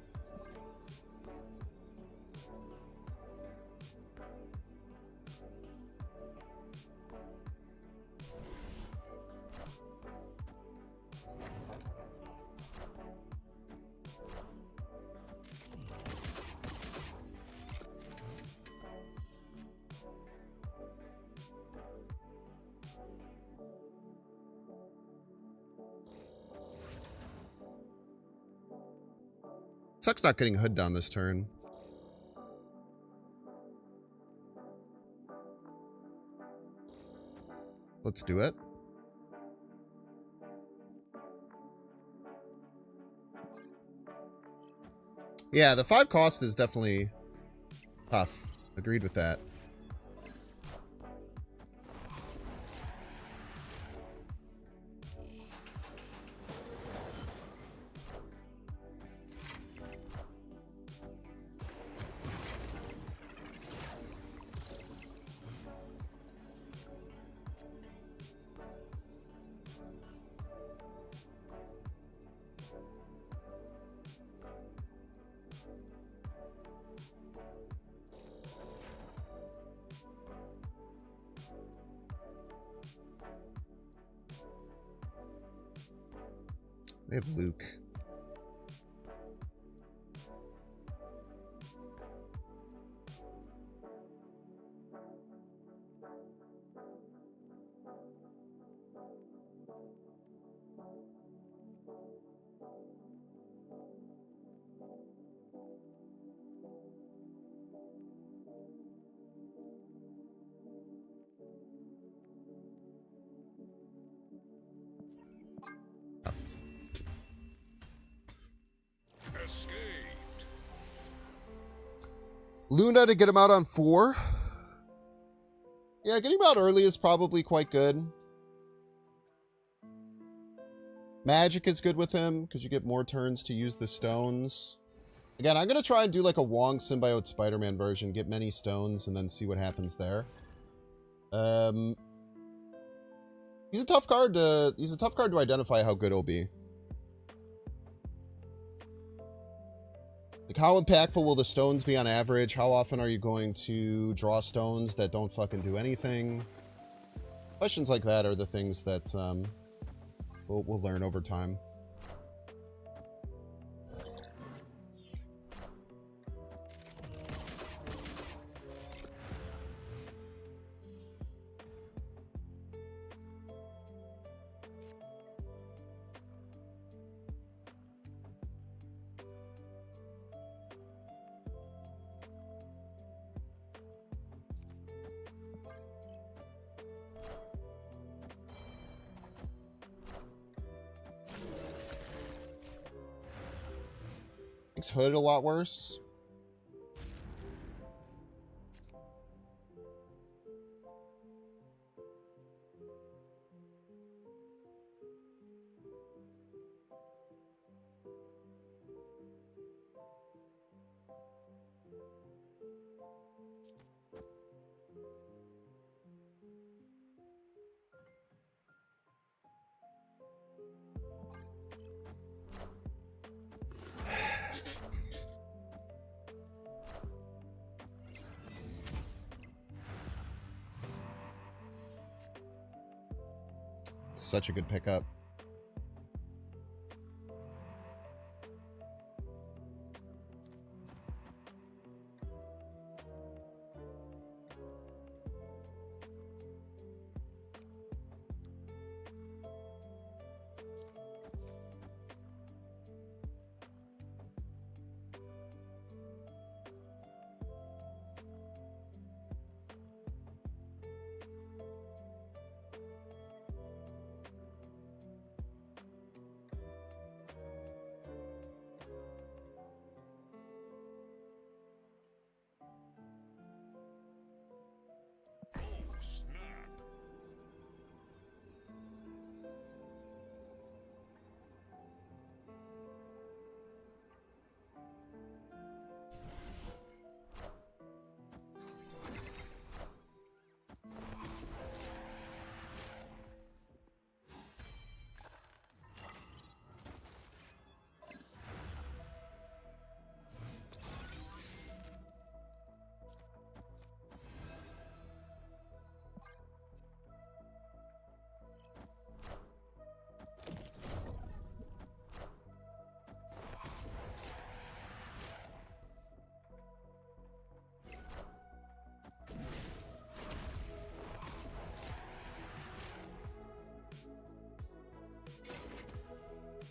Sucks not getting Hood down this turn. Let's do it. Yeah, the 5 cost is definitely tough. Agreed with that. They have Luke. Luna to get him out on 4. Yeah, getting him out early is probably quite good. Magic is good with him, because you get more turns to use the stones. Again, I'm going to try and do like a Wong Symbiote Spider-Man version, get many stones, and then see what happens there. He's a tough card to identify how good he'll be. Like, how impactful will the stones be on average? How often are you going to draw stones that don't fucking do anything? Questions like that are the things that we'll learn over time. Makes Hood a lot worse. Such a good pickup.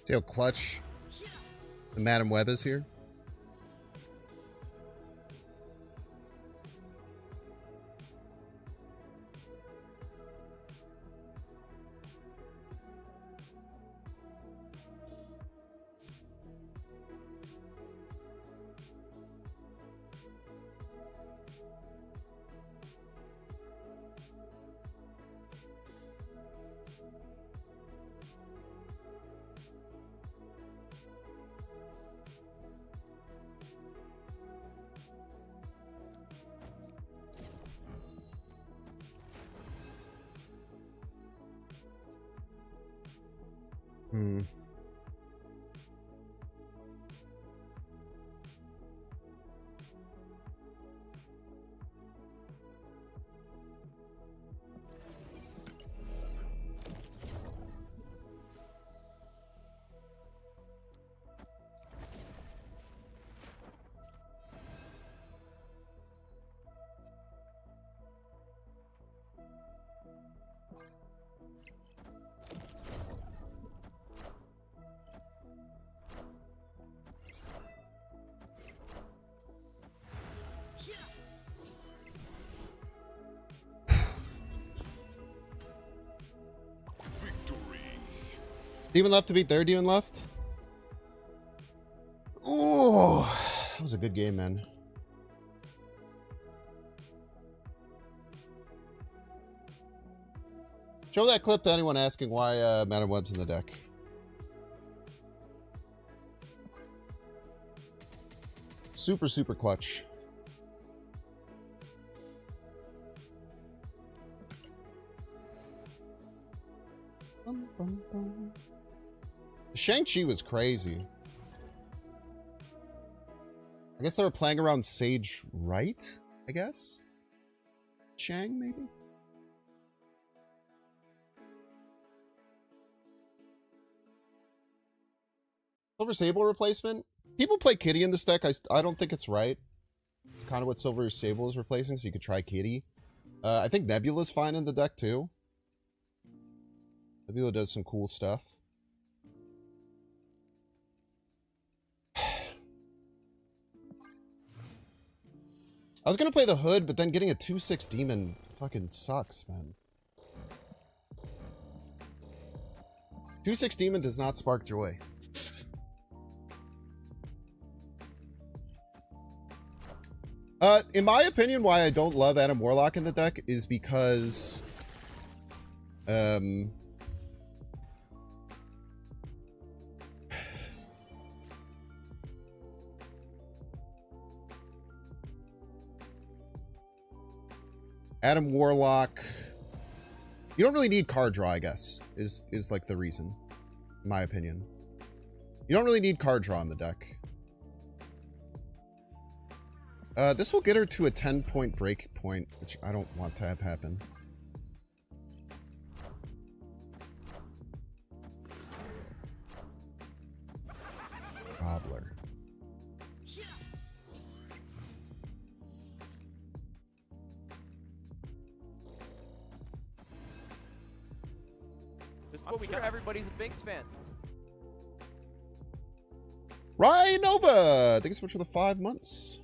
See how clutch the Madam Web is here? Demon left to beat their demon left? Oh, that was a good game, man. Show that clip to anyone asking why Madam Web's in the deck. Super, super clutch. Shang-Chi was crazy. I guess they were playing around Sage Right, I guess? Shang, maybe? Silver Sable replacement? People play Kitty in this deck. I don't think it's right. It's kind of what Silver Sable is replacing, so you could try Kitty. I think Nebula's fine in the deck, too. Nebula does some cool stuff. I was gonna play the Hood, but then getting a 2/6 Demon fucking sucks, man. 2/6 Demon does not spark joy. In my opinion, why I don't love Adam Warlock in the deck is because... Adam Warlock... You don't really need card draw, I guess, is like the reason, in my opinion. You don't really need card draw in the deck. This will get her to a 10-point break point, which I don't want to have happen. Gobbler. This is what we got. Everybody's a Binks fan. Ryan Nova! Thank you so much for the 5 months.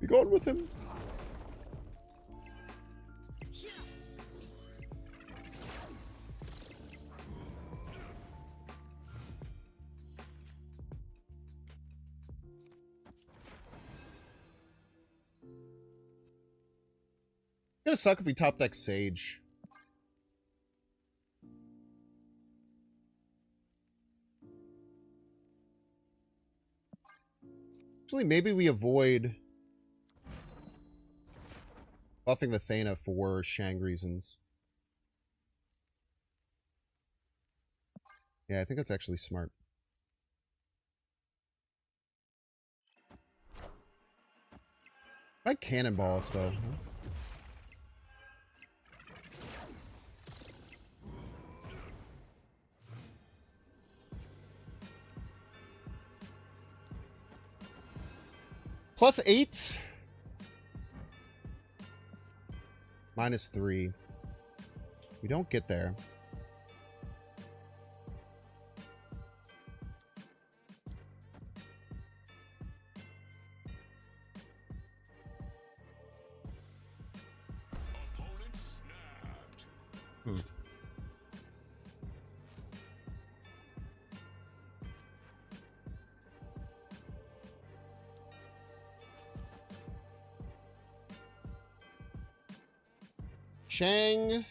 You going with him? It's gonna suck if we top deck Sage. Actually, maybe we avoid buffing the Thana for Shang reasons. Yeah, I think that's actually smart. I like cannonballs, though. +8. -3. We don't get there. Shang.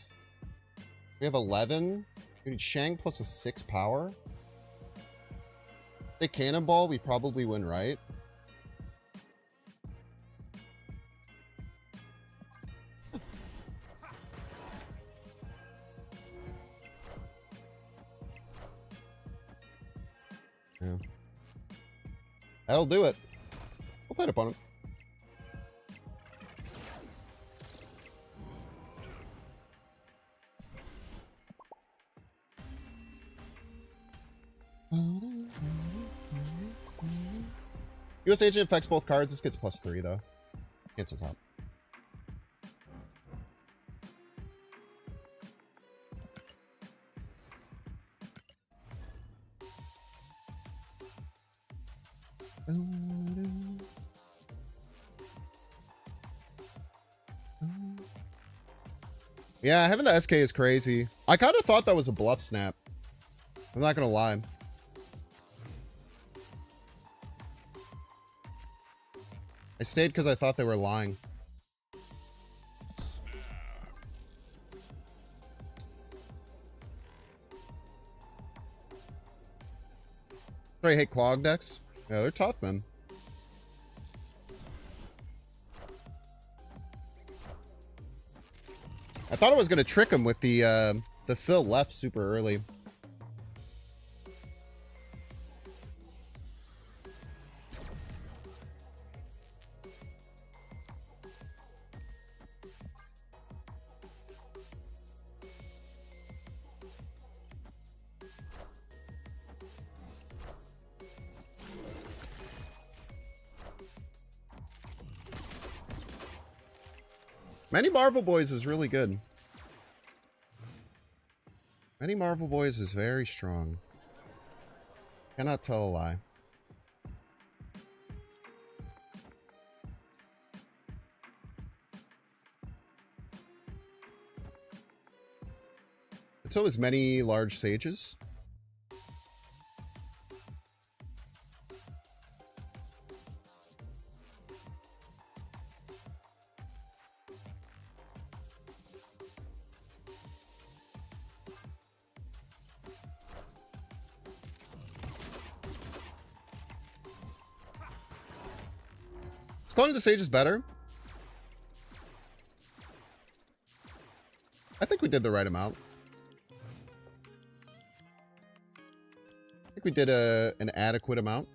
We have 11. We need Shang plus a 6 power. The cannonball, we probably win, right? Yeah. That'll do it. We'll play it opponent. US agent affects both cards. This gets +3 though. Cancel top. Yeah, having the SK is crazy. I kind of thought that was a bluff snap. I'm not gonna lie. I stayed because I thought they were lying. Sorry, hate clog decks. Yeah, they're tough, man. I thought I was gonna trick him with the fill left super early. Many Marvel Boys is really good. Many Marvel Boys is very strong. Cannot tell a lie. So is many large sages. Calling the stage is better. I think we did the right amount. I think we did an adequate amount.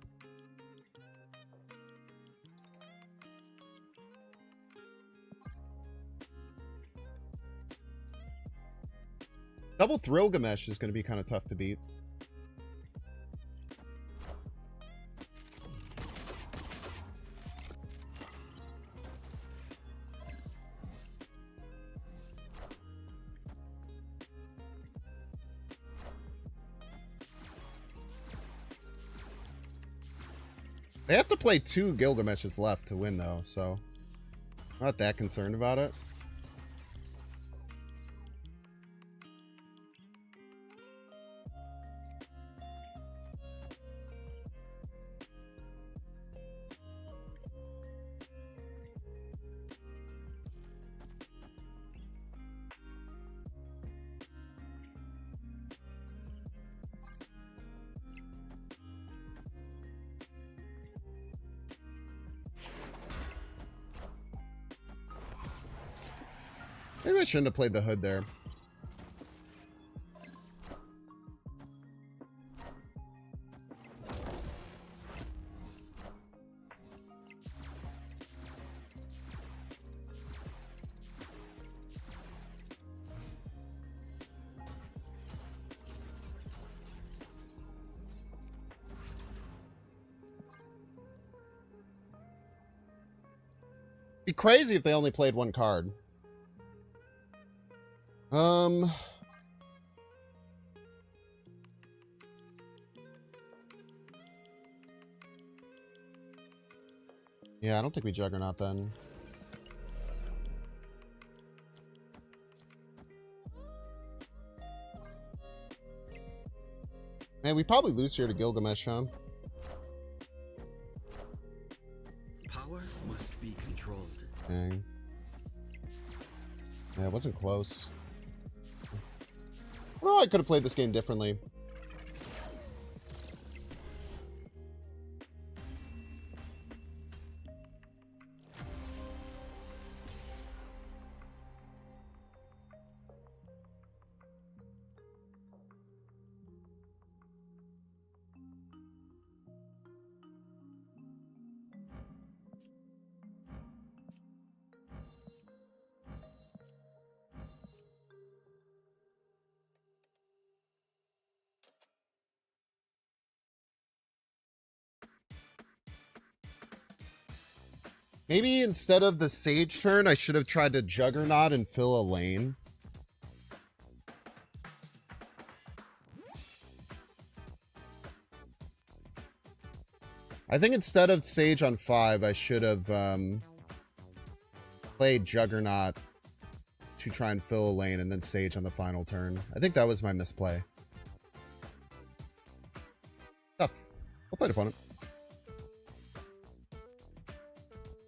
Double Gilgamesh is going to be kind of tough to beat. They have to play 2 Gilgameshes left to win, though, so I'm not that concerned about it. Maybe I shouldn't have played the hood there. Be crazy if they only played 1 card. Yeah, I don't think we Juggernaut then. Man, we probably lose here to Gilgamesh, huh? Power must be controlled. Dang. Yeah, it wasn't close. Well, I could have played this game differently. Maybe instead of the Sage turn, I should have tried to Juggernaut and fill a lane. I think instead of Sage on 5, I should have played Juggernaut to try and fill a lane and then Sage on the final turn. I think that was my misplay. Tough. I'll play it opponent.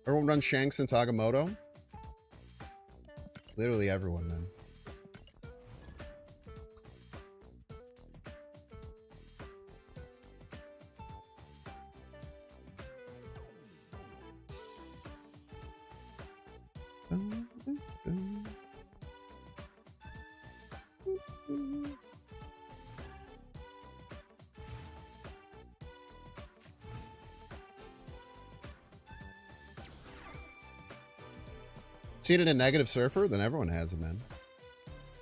Everyone runs Shanks since Agamotto? Literally everyone, man. Seen it in Negative Surfer? Then everyone has it, man.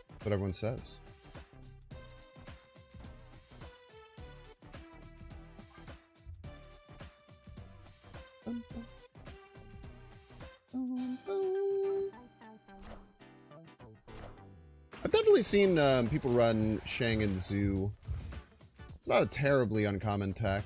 That's what everyone says. I've definitely seen people run Shang and Zhu. It's not a terribly uncommon tech.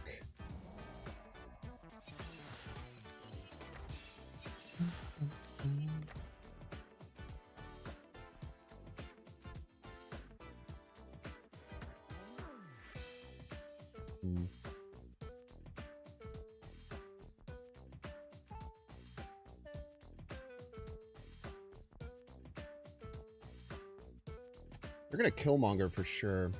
They're gonna Killmonger for sure.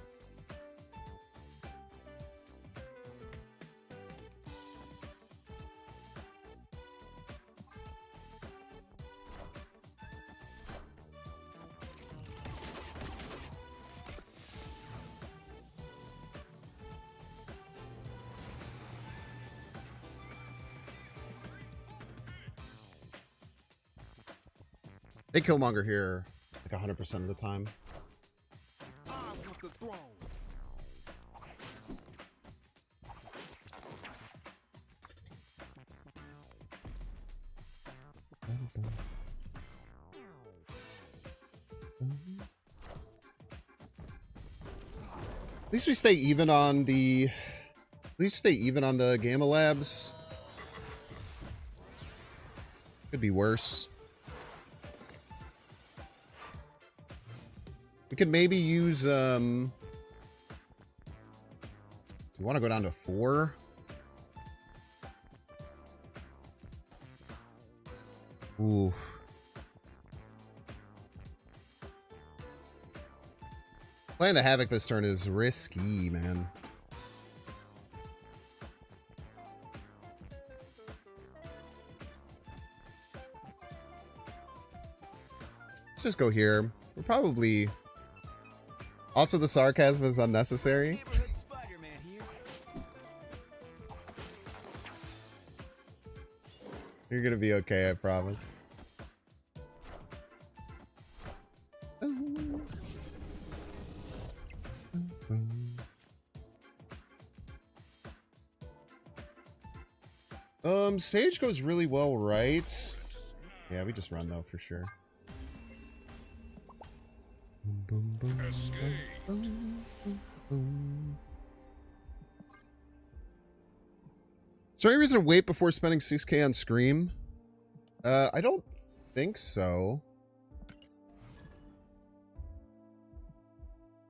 They Killmonger here like 100% of the time. At least we stay even on the Gamma Labs. Could be worse. We could maybe use do you want to go down to 4? Ooh. Playing the Havoc this turn is risky, man. Let's just go here. We're probably... Also, the sarcasm is unnecessary. You're gonna be okay, I promise. Sage goes really well, right? Yeah, we just run though for sure. Is there any reason to wait before spending 6K on Scream? I don't think so.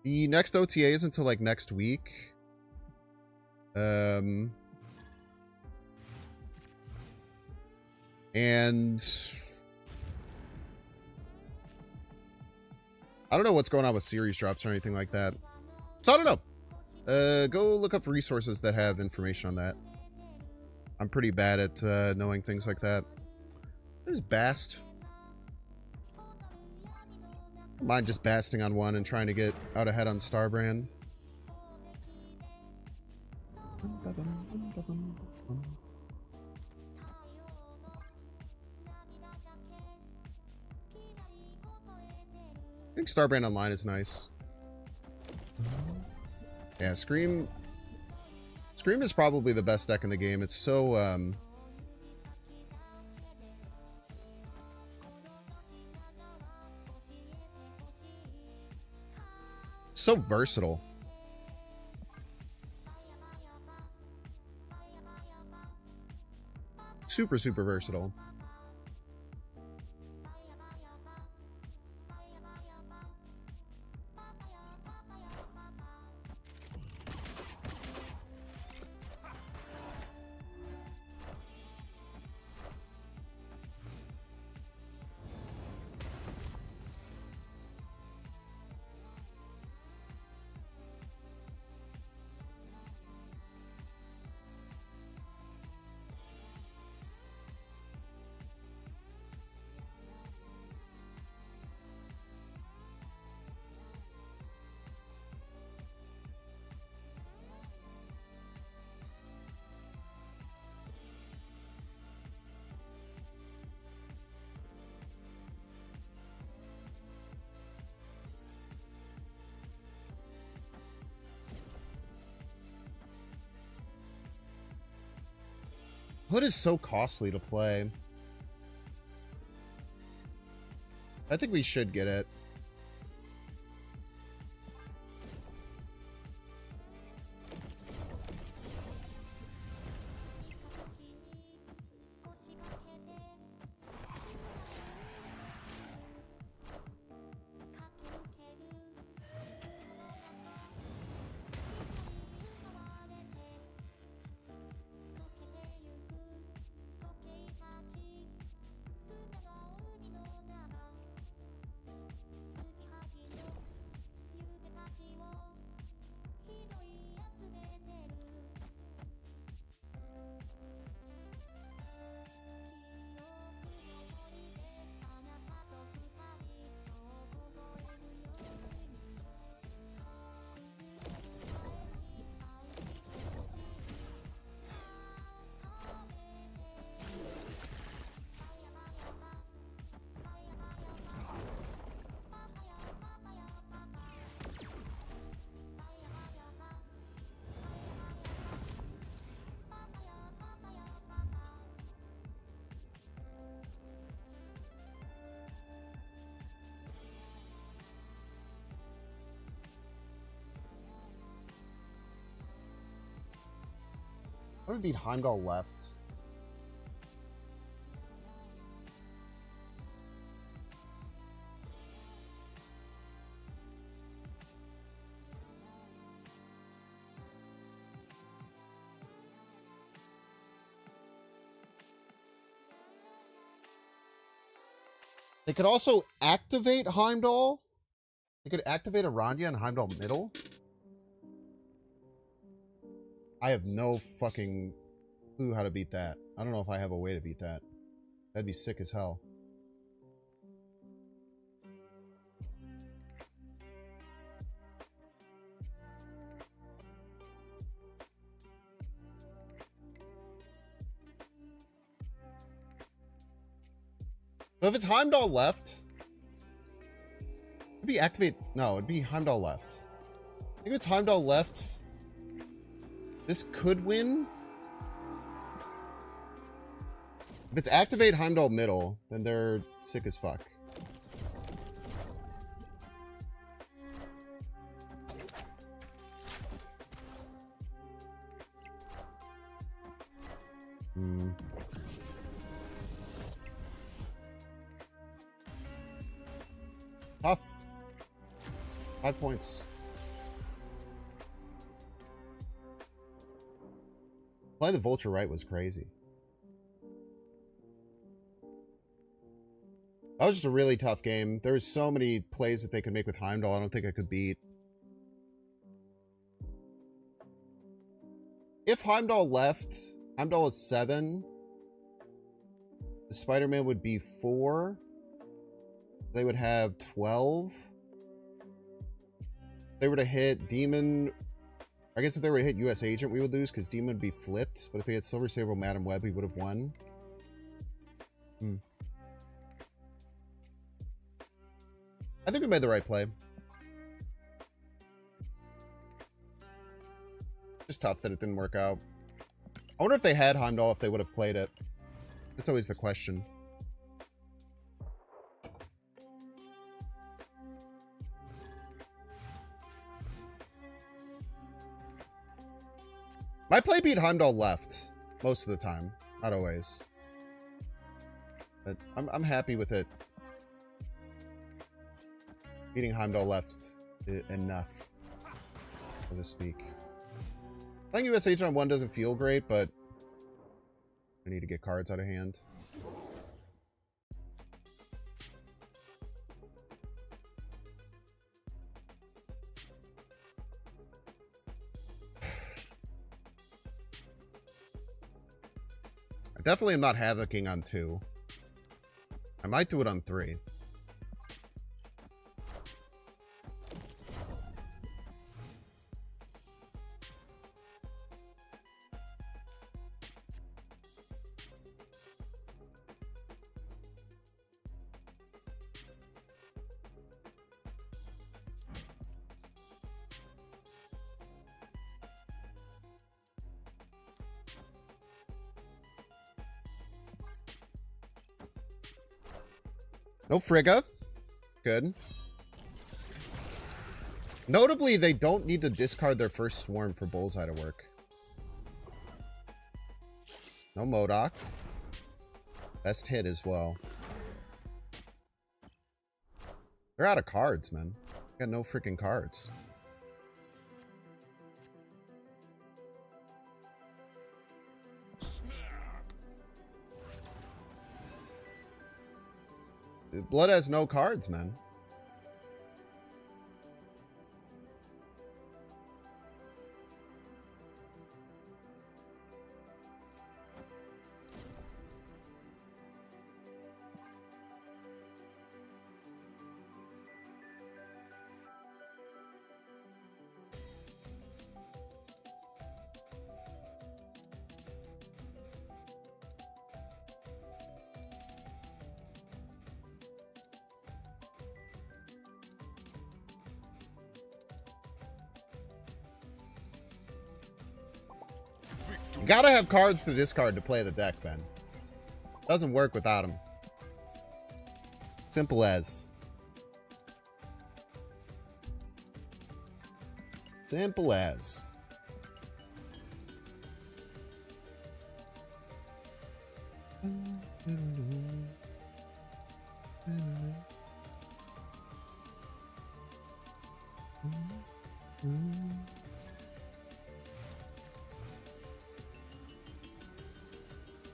The next OTA is until like next week. And I don't know what's going on with series drops or anything like that. So I don't know. Go look up resources that have information on that. I'm pretty bad at knowing things like that. There's Bast. Don't mind just basting on one and trying to get out ahead on Starbrand. I think Starbrand Online is nice. Yeah, Scream is probably the best deck in the game. It's so So versatile. Super, super versatile. Hood is so costly to play. I think we should get it. I would beat Heimdall left. They could also activate Heimdall. They could activate Arandia and Heimdall middle. I have no fucking clue how to beat that. I don't know if I have a way to beat that. That'd be sick as hell. So if it's Heimdall left, it'd be activate. No, it'd be Heimdall left. I think if it's Heimdall left, this could win. If it's activate Heimdall middle, then they're sick as fuck. Tough. 5 points. Playing the Vulture right was crazy. That was just a really tough game. There was so many plays that they could make with Heimdall I don't think I could beat. If Heimdall left, Heimdall is 7. The Spider-Man would be 4. They would have 12. If they were to hit Demon... I guess if they were to hit US Agent, we would lose because Demon would be flipped. But if they had Silver Sable, Madam Web, we would have won. I think we made the right play. Just tough that it didn't work out. I wonder if they had Heimdall, if they would have played it. That's always the question. My play beat Heimdall left most of the time, not always. But I'm happy with it. Beating Heimdall left enough, so to speak. Playing US Agent on 1 doesn't feel great, but I need to get cards out of hand. I definitely am not havocing on 2. I might do it on 3. No Frigga. Good. Notably, they don't need to discard their first swarm for Bullseye to work. No Modok. Best hit as well. They're out of cards, man. Got no freaking cards. Blood has no cards, man. You gotta have cards to discard to play the deck, Ben. Doesn't work without them. Simple as. Simple as.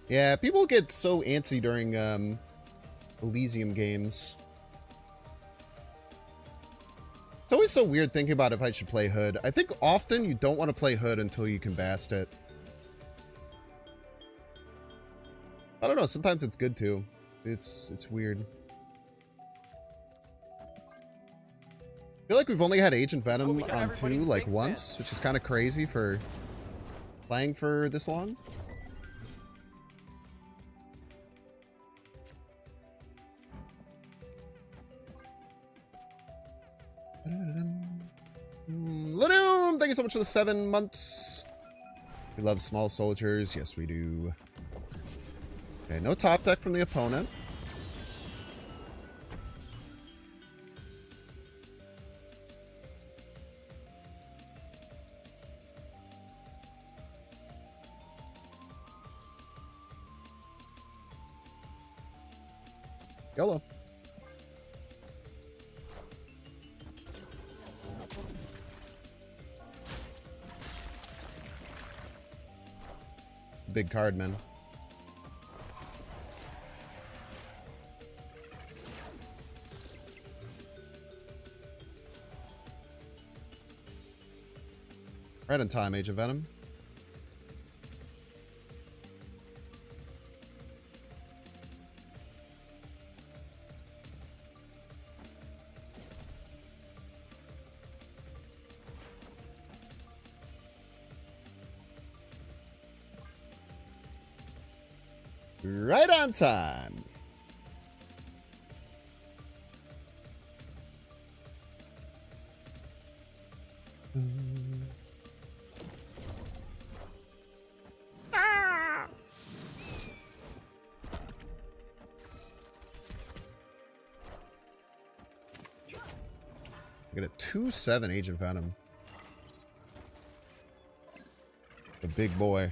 Yeah, people get so antsy during Elysium games. It's always so weird thinking about if I should play Hood. I think often you don't want to play Hood until you can bast it. I don't know, sometimes it's good too. It's weird. I feel like we've only had Agent Venom on 2 like once, which is kind of crazy for playing for this long. Ladoom, thank you so much for the 7 months. We love small soldiers. Yes, we do. Okay, no top deck from the opponent. YOLO. Big card, man. Right on time, Age of Venom. Right on time. Get a 2/7 Agent Venom. The big boy.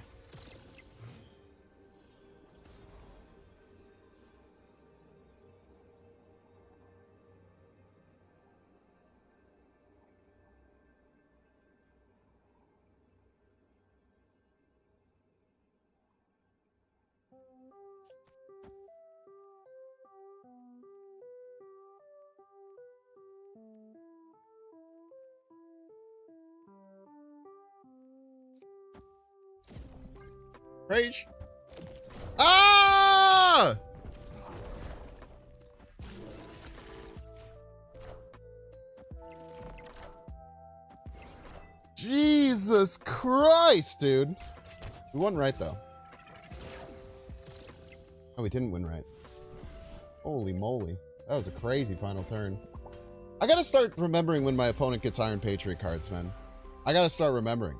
Rage. Ah! Jesus Christ, dude. We won right, though. Oh, we didn't win right. Holy moly. That was a crazy final turn. I gotta start remembering when my opponent gets Iron Patriot cards, man. I gotta start remembering.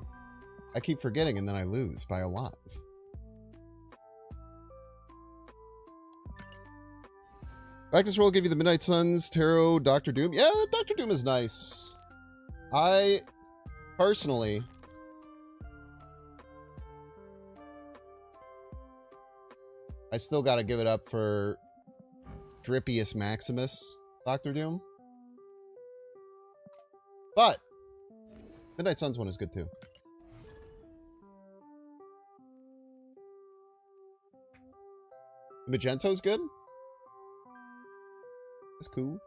I keep forgetting and then I lose by a lot. Practice roll give you the Midnight Suns, Tarot, Doctor Doom. Yeah, Doctor Doom is nice. I personally still gotta give it up for Drippius Maximus Doctor Doom. But Midnight Suns one is good too. Magento's good. That's cool.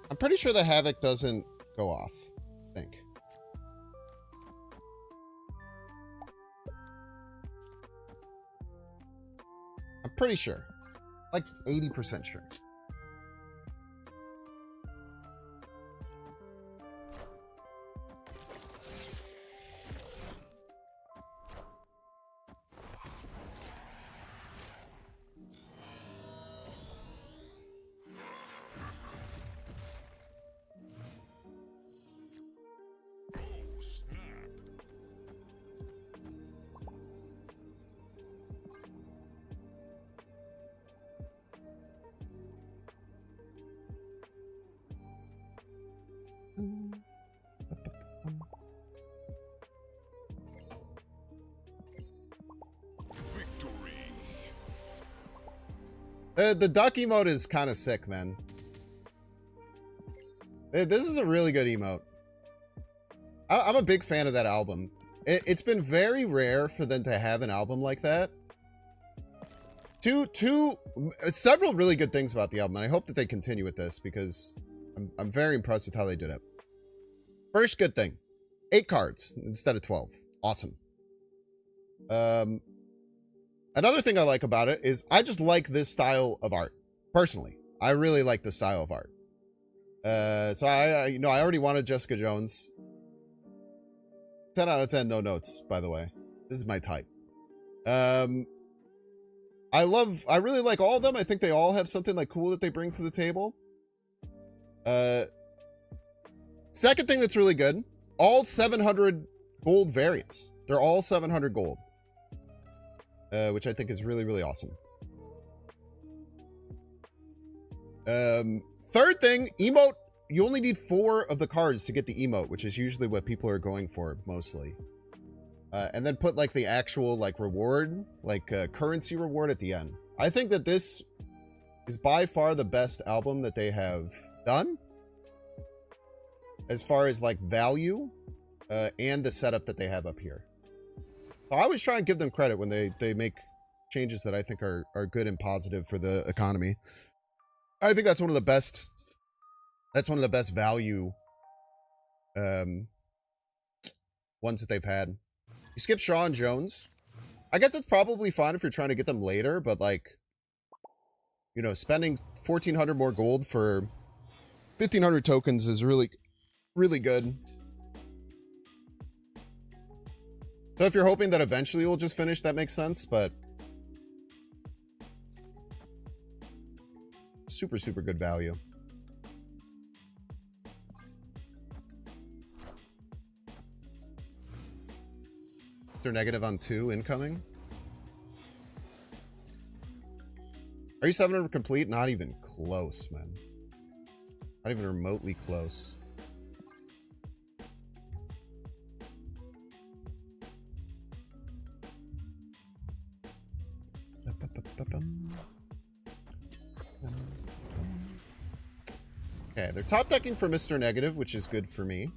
I'm pretty sure the Havoc doesn't go off, I think. I'm pretty sure. Like 80% sure. The duck emote is kind of sick, man. This is a really good emote. I'm a big fan of that album. It's been very rare for them to have an album like that. Several really good things about the album, and I hope that they continue with this because I'm very impressed with how they did it. First good thing, 8 cards instead of 12. Awesome. Another thing I like about it is I just like this style of art. Personally, I really like this style of art. So I already wanted Jessica Jones. 10 out of 10, no notes, by the way. This is my type. I really like all of them. I think they all have something like cool that they bring to the table. Second thing that's really good, all 700 gold variants. They're all 700 gold. Which I think is really, really awesome. Third thing, emote. You only need 4 of the cards to get the emote, which is usually what people are going for mostly. And then put like the actual like reward, like currency reward at the end. I think that this is by far the best album that they have done. As far as like value and the setup that they have up here. So I always try and give them credit when they make changes that I think are good and positive for the economy. I think that's one of the best. That's one of the best value ones that they've had. You skip Shaw and Jones. I guess it's probably fine if you're trying to get them later, but like, you know, spending 1,400 more gold for 1,500 tokens is really, really good. So if you're hoping that eventually we'll just finish, that makes sense, but super, super good value. They're negative on 2 incoming. Are you 700 complete? Not even close, man. Not even remotely close. Okay, they're top decking for Mr. Negative, which is good for me.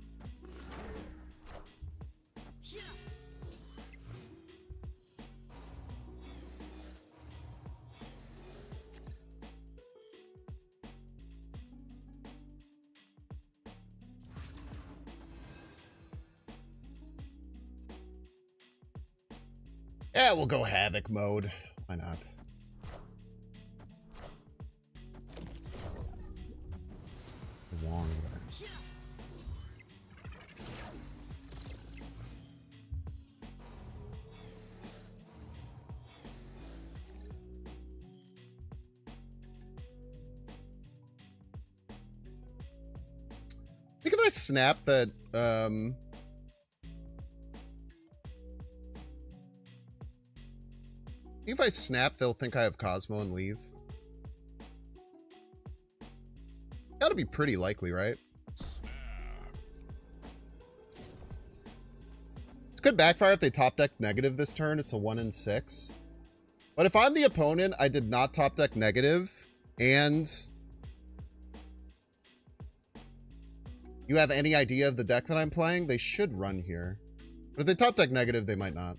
Yeah, we'll go Havoc mode. Why not? Long there. I think if I snap that, if I snap, they'll think I have Cosmo and leave. Gotta be pretty likely, right? It's good backfire if they top deck negative this turn. It's a 1 in 6. But if I'm the opponent, I did not top deck negative, and you have any idea of the deck that I'm playing, they should run here. But if they top deck negative, they might not.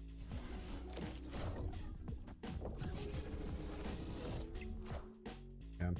Yeah.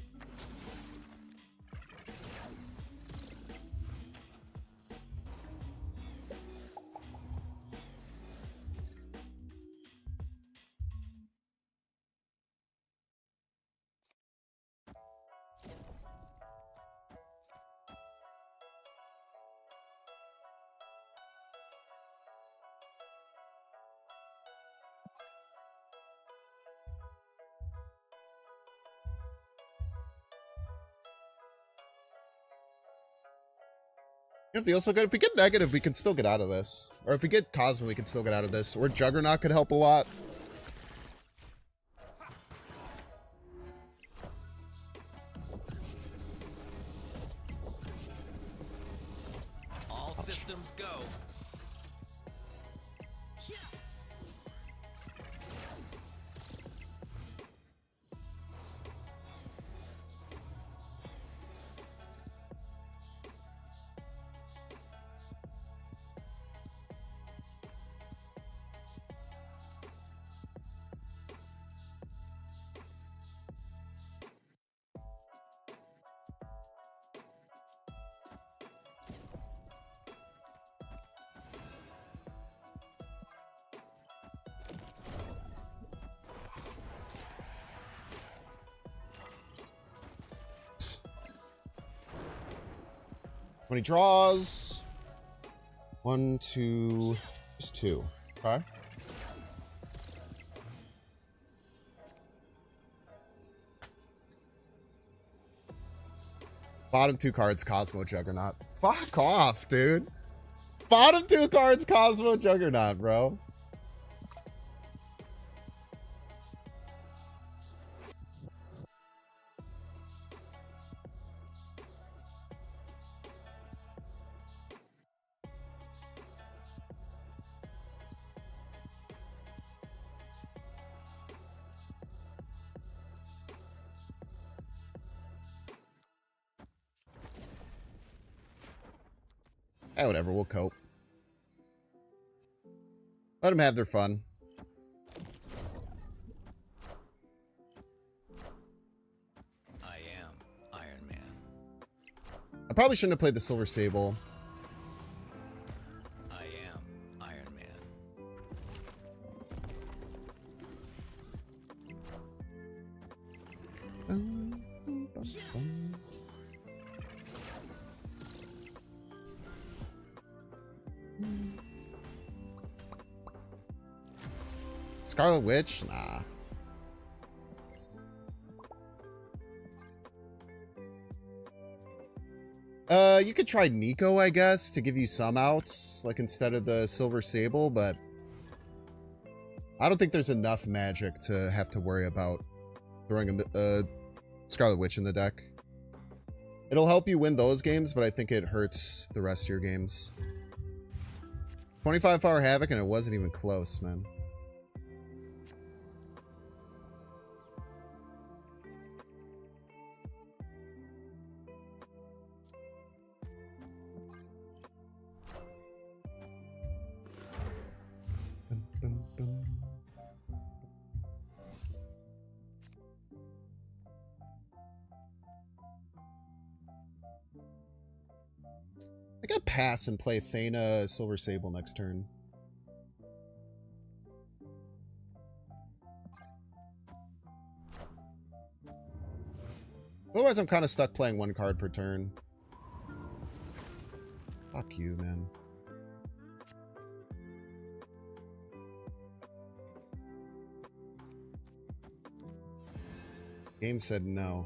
It feels so good. If we get negative, we can still get out of this. Or if we get Cosmo, we can still get out of this. Or Juggernaut could help a lot. All systems go. When he draws 1, 2, just 2. Okay. Bottom 2 cards, Cosmo Juggernaut. Fuck off, dude. Bottom 2 cards, Cosmo Juggernaut, bro. Eh, whatever, we'll cope. Let them have their fun. I am Iron Man. I probably shouldn't have played the Silver Sable. I am Iron Man. Scarlet Witch? Nah. You could try Nico, I guess, to give you some outs, like instead of the Silver Sable, but I don't think there's enough magic to have to worry about throwing a Scarlet Witch in the deck. It'll help you win those games, but I think it hurts the rest of your games. 25-hour Havoc, and it wasn't even close, man. I gotta pass and play Thana Silver Sable next turn. Otherwise, I'm kind of stuck playing one card per turn. Fuck you, man. Game said no.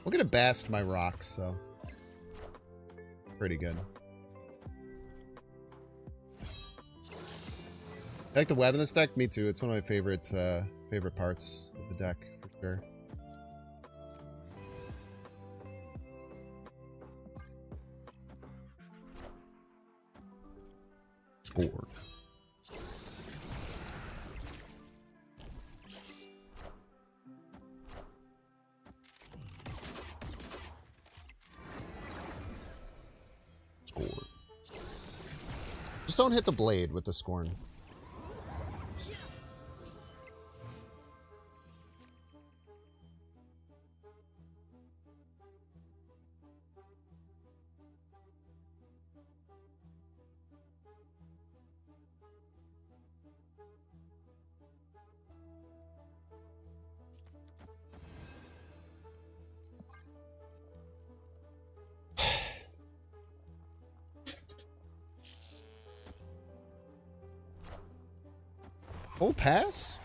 We'll get a bast my rocks, so pretty good. I like the web in this deck. Me too. It's one of my favorite favorite parts of the deck for sure. Scored. Just don't hit the blade with the Scorn. Full pass?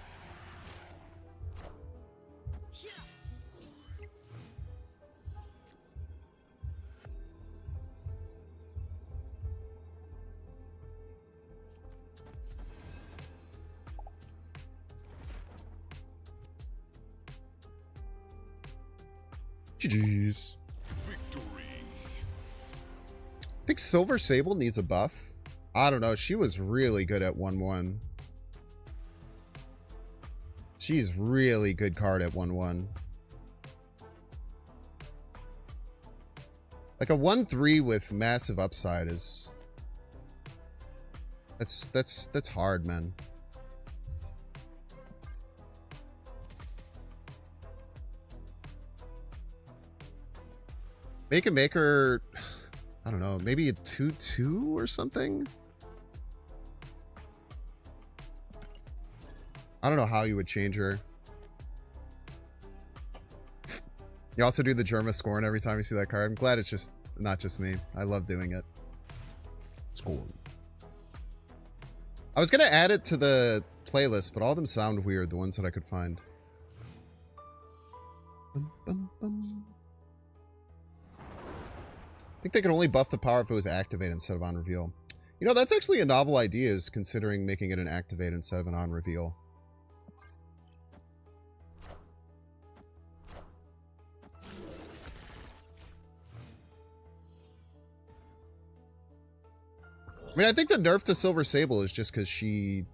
GG's. Victory. I think Silver Sable needs a buff. I don't know. She was really good at 1/1. She's really good card at 1/1. Like a 1/3 with massive upside is that's hard, man. Make her, I don't know, maybe a 2/2 or something. I don't know how you would change her. You also do the Germa Scorn every time you see that card. I'm glad it's just not just me. I love doing it. Scorn. I was going to add it to the playlist, but all of them sound weird, the ones that I could find. Bum, bum, bum. I think they could only buff the power if it was activate instead of on reveal. You know, that's actually a novel idea, is considering making it an activate instead of an on reveal. I mean, I think the nerf to Silver Sable is just because she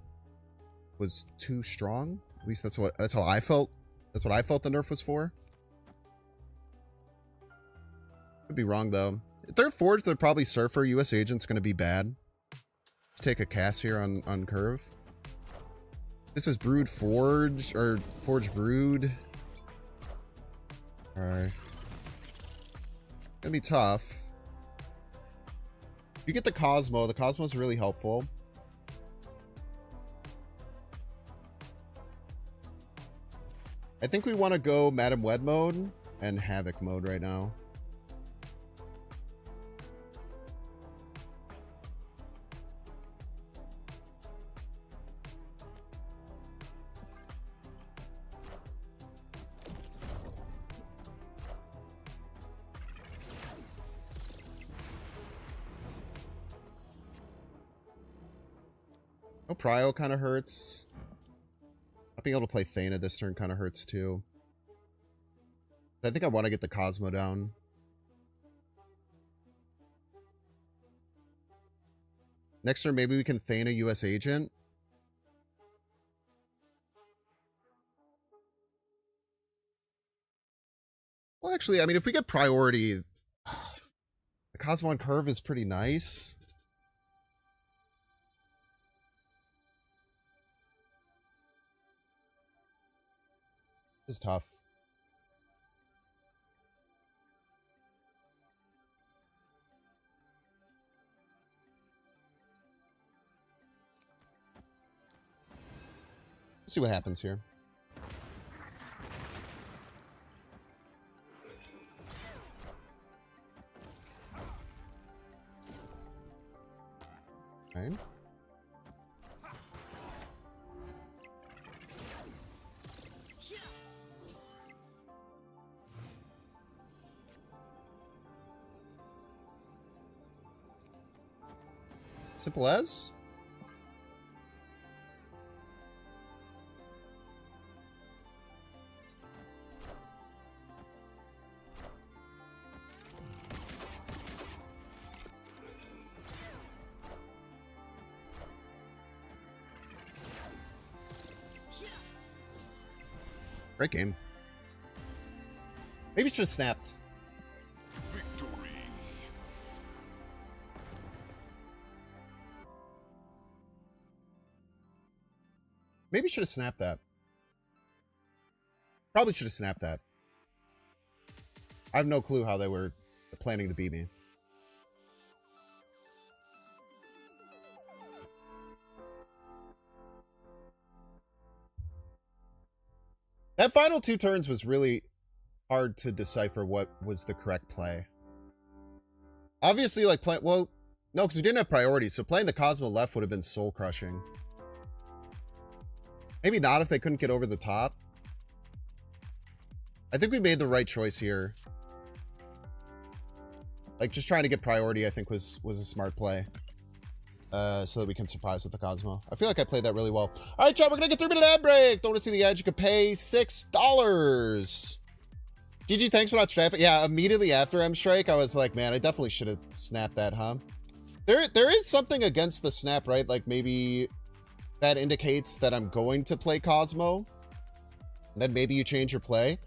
was too strong. At least that's how I felt. That's what I felt the nerf was for. Could be wrong though. If they're forged, they're probably Surfer. US Agent's going to be bad. Let's take a cast here on curve. This is Brood Forge or Forge Brood. All right. Gonna be tough. You get the Cosmo. The Cosmo's really helpful. I think we want to go Madam Web mode and Havoc mode right now. Oh, Prio kind of hurts. Not being able to play Thana this turn kind of hurts too. I think I want to get the Cosmo down. Next turn, maybe we can Thana US Agent. Well, actually, I mean, if we get priority, the Cosmo on curve is pretty nice. This is tough. Let's see what happens here. Okay. Simple as. Great game. Maybe it should have snapped. Maybe should have snapped that. Probably should have snapped that. I have no clue how they were planning to beat me. That final 2 turns was really hard to decipher what was the correct play. Obviously, like, well, no, because we didn't have priority, so playing the Cosmo left would have been soul-crushing. Maybe not if they couldn't get over the top. I think we made the right choice here. Like, just trying to get priority, I think, was a smart play. So that we can surprise with the Cosmo. I feel like I played that really well. All right, chat, we're going to get 3-minute ad break. Don't want to see the ad? You can pay $6. GG, thanks for not snapping. Yeah, immediately after M Strike, I was like, man, I definitely should have snapped that, huh? There is something against the snap, right? Like, maybe that indicates that I'm going to play Cosmo. Then maybe you change your play.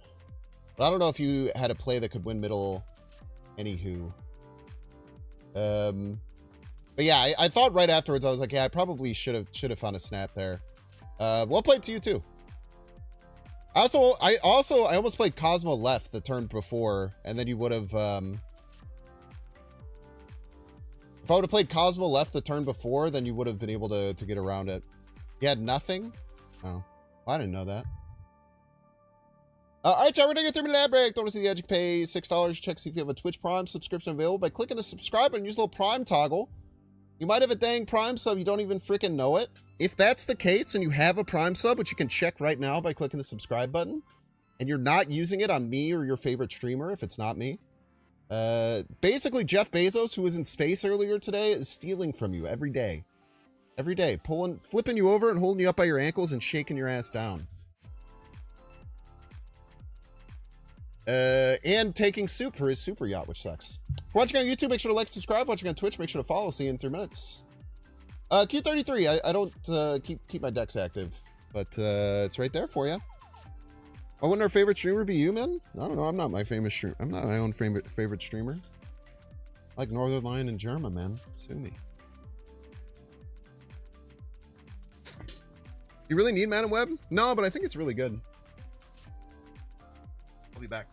But I don't know if you had a play that could win middle. Anywho. But yeah, I thought right afterwards, I was like, yeah, I probably should have found a snap there. Well played to you too. I almost played Cosmo left the turn before, and then you would have, if I would have played Cosmo left the turn before, then you would have been able to get around it. You had nothing? Oh, well, I didn't know that. All right, chat, we're going to get 3-minute ad break. Don't want to see the edge. You pay $6. Check see if you have a Twitch Prime subscription available by clicking the subscribe button. Use the little Prime toggle. You might have a dang Prime sub. You don't even freaking know it. If that's the case and you have a Prime sub, which you can check right now by clicking the subscribe button, and you're not using it on me or your favorite streamer, if it's not me, basically Jeff Bezos, who was in space earlier today, is stealing from you every day. Every day. Flipping you over and holding you up by your ankles and shaking your ass down. And taking soup for his super yacht, which sucks. For watching on YouTube, make sure to like, subscribe. Watching on Twitch, make sure to follow. See you in 3 minutes. Q33, I don't keep my decks active, but it's right there for you. Oh, wouldn't our favorite streamer be you, man? I don't know. I'm not my famous streamer. I'm not my own favorite streamer. I like Northern Lion and Germa, man. Sue me. You really need Man and Web? No, but I think it's really good. I'll be back.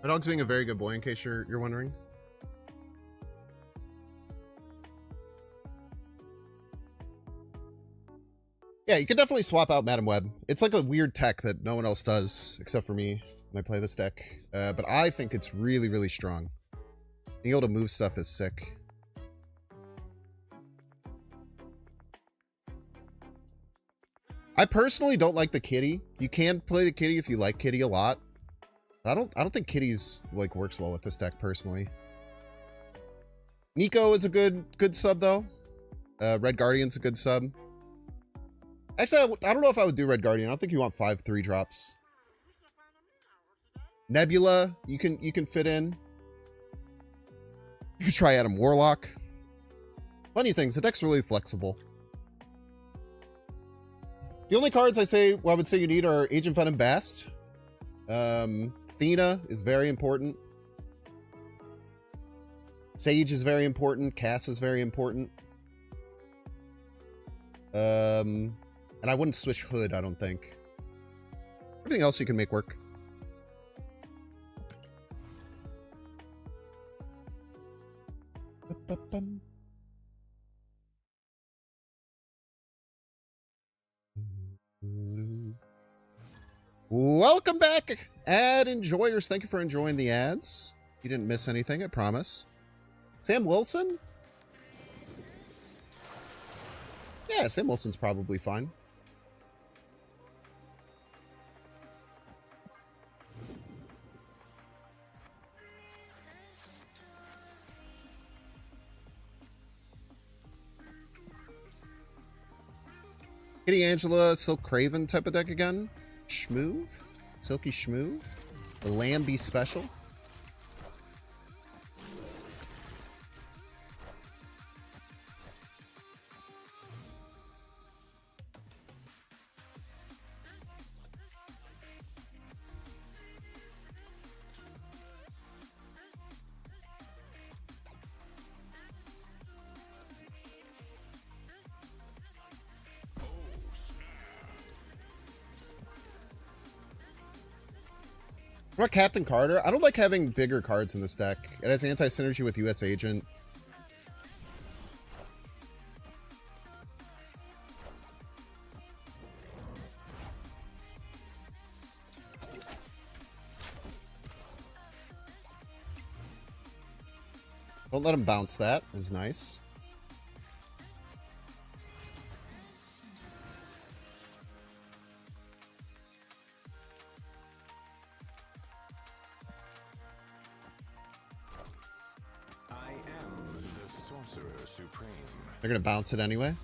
My dog's being a very good boy, in case you're wondering. Yeah, you can definitely swap out Madam Web. It's like a weird tech that no one else does, except for me when I play this deck. But I think it's really, really strong. Being able to move stuff is sick. I personally don't like the kitty. You can play the kitty if you like kitty a lot. I don't think kitty's like works well with this deck personally. Nico is a good sub though. Red Guardian's a good sub. Actually, I don't know if I would do Red Guardian. I don't think you want 5 3-drops. Nebula, you can fit in. You could try Adam Warlock. Plenty of things. The deck's really flexible. The only cards I would say you need are Agent Venom Bast. Athena is very important. Sage is very important. Cass is very important. And I wouldn't switch Hood, I don't think. Everything else you can make work. Welcome back, ad enjoyers. Thank you for enjoying the ads. You didn't miss anything, I promise. Sam Wilson? Yeah, Sam Wilson's probably fine. Kitty Angela, Silk Craven type of deck again. Schmoove. Silky Schmoove. The Lambie special. What about Captain Carter? I don't like having bigger cards in this deck. It has anti-synergy with US Agent. Don't let him bounce that. Is nice. They're gonna bounce it anyway.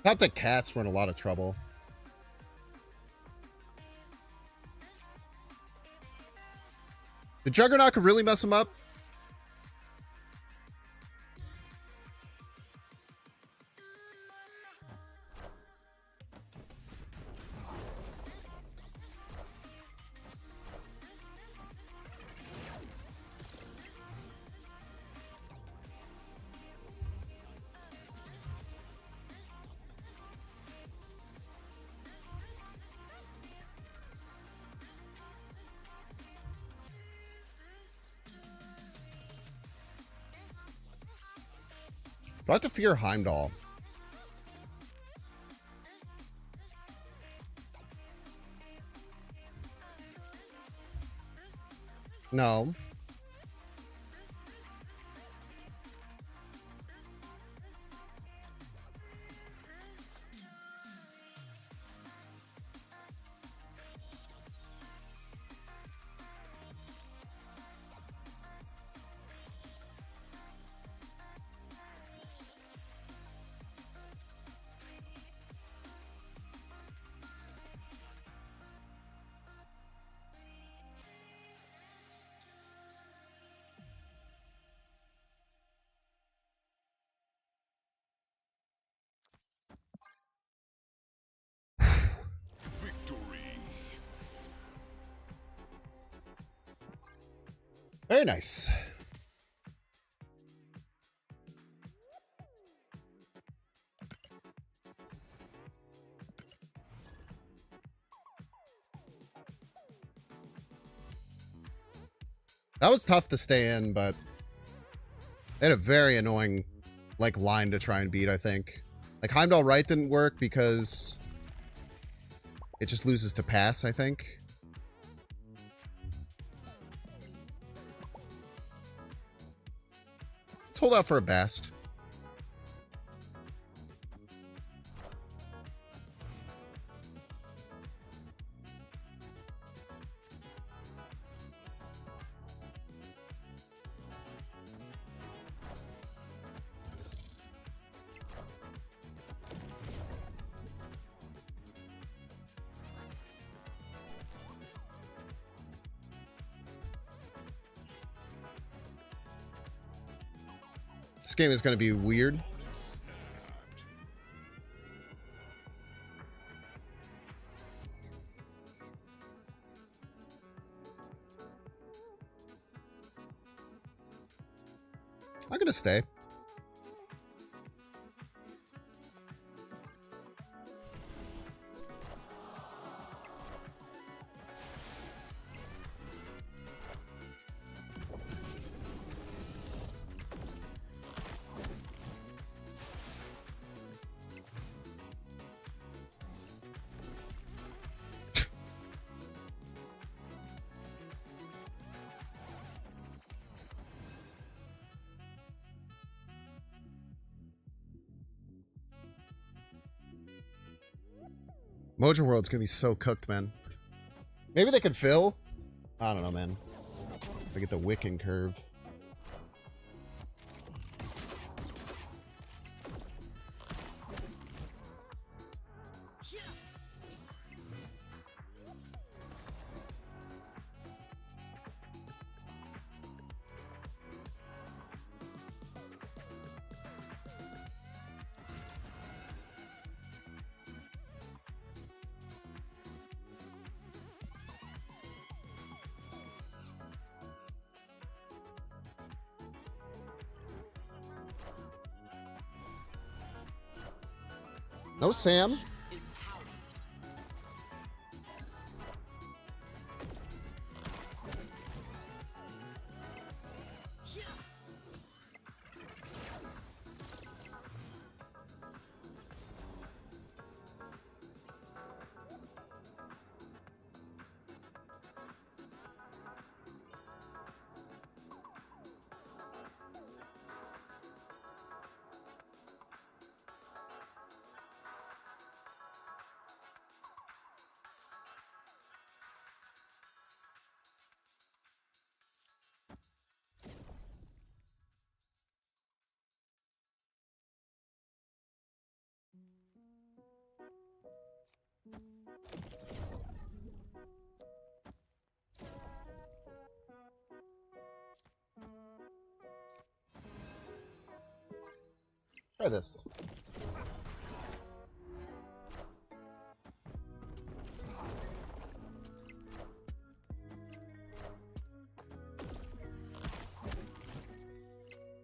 Thought the cats were in a lot of trouble. The Juggernaut could really mess him up. Do I have to fear Heimdall? No. Very nice. That was tough to stay in, but they had a very annoying like line to try and beat, I think. Like Heimdall right didn't work because it just loses to pass, I think. Let's hold out for a Bast. This game is going to be weird. I'm going to stay. Mojo World's gonna be so cooked, man. Maybe they could fill. I don't know, man. I get the Wiccan curve. No Sam. Try this.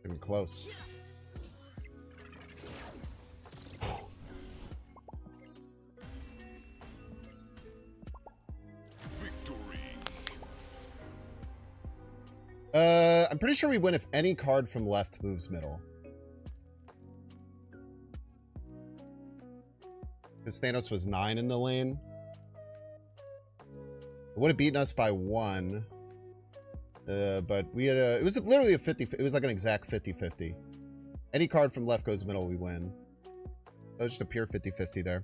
Getting close. I'm pretty sure we win if any card from left moves middle. Because Thanos was 9 in the lane. It would have beaten us by 1. But we had a... It was literally a 50... It was like an exact 50-50. Any card from left goes middle, we win. That was just a pure 50-50 there.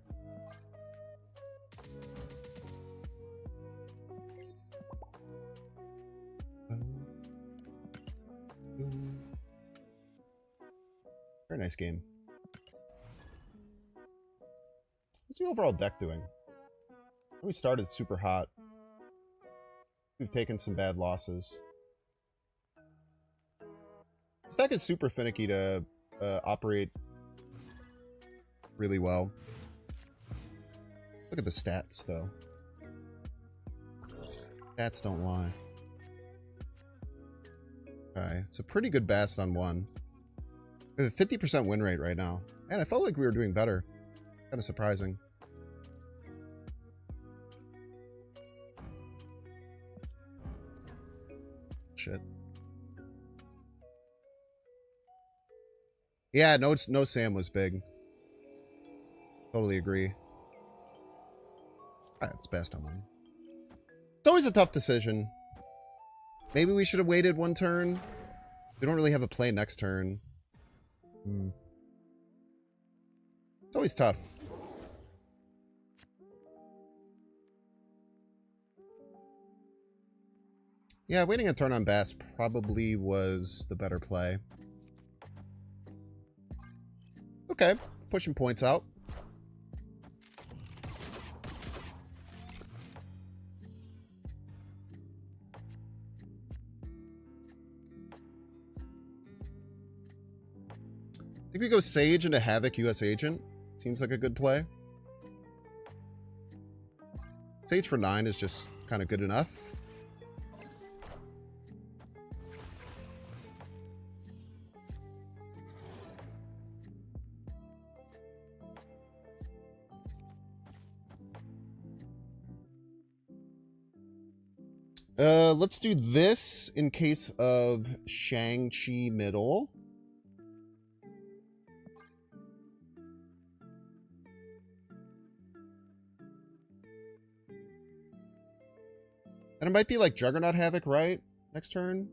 Very nice game. What's the overall deck doing? We started super hot. We've taken some bad losses. This deck is super finicky to operate really well. Look at the stats, though. Stats don't lie. Okay, it's a pretty good bast on 1. We have a 50% win rate right now. Man, I felt like we were doing better. Kind of surprising. Shit. Yeah, no Sam was big. Totally agree. Alright, it's best on 1. It's always a tough decision. Maybe we should have waited 1 turn. We don't really have a play next turn. It's always tough. Yeah, waiting a turn on Bass probably was the better play. Okay, pushing points out. I think we go Sage into Havoc US Agent. Seems like a good play. Sage for 9 is just kind of good enough. Let's do this in case of Shang-Chi middle. And it might be like Juggernaut Havoc, right? Next turn.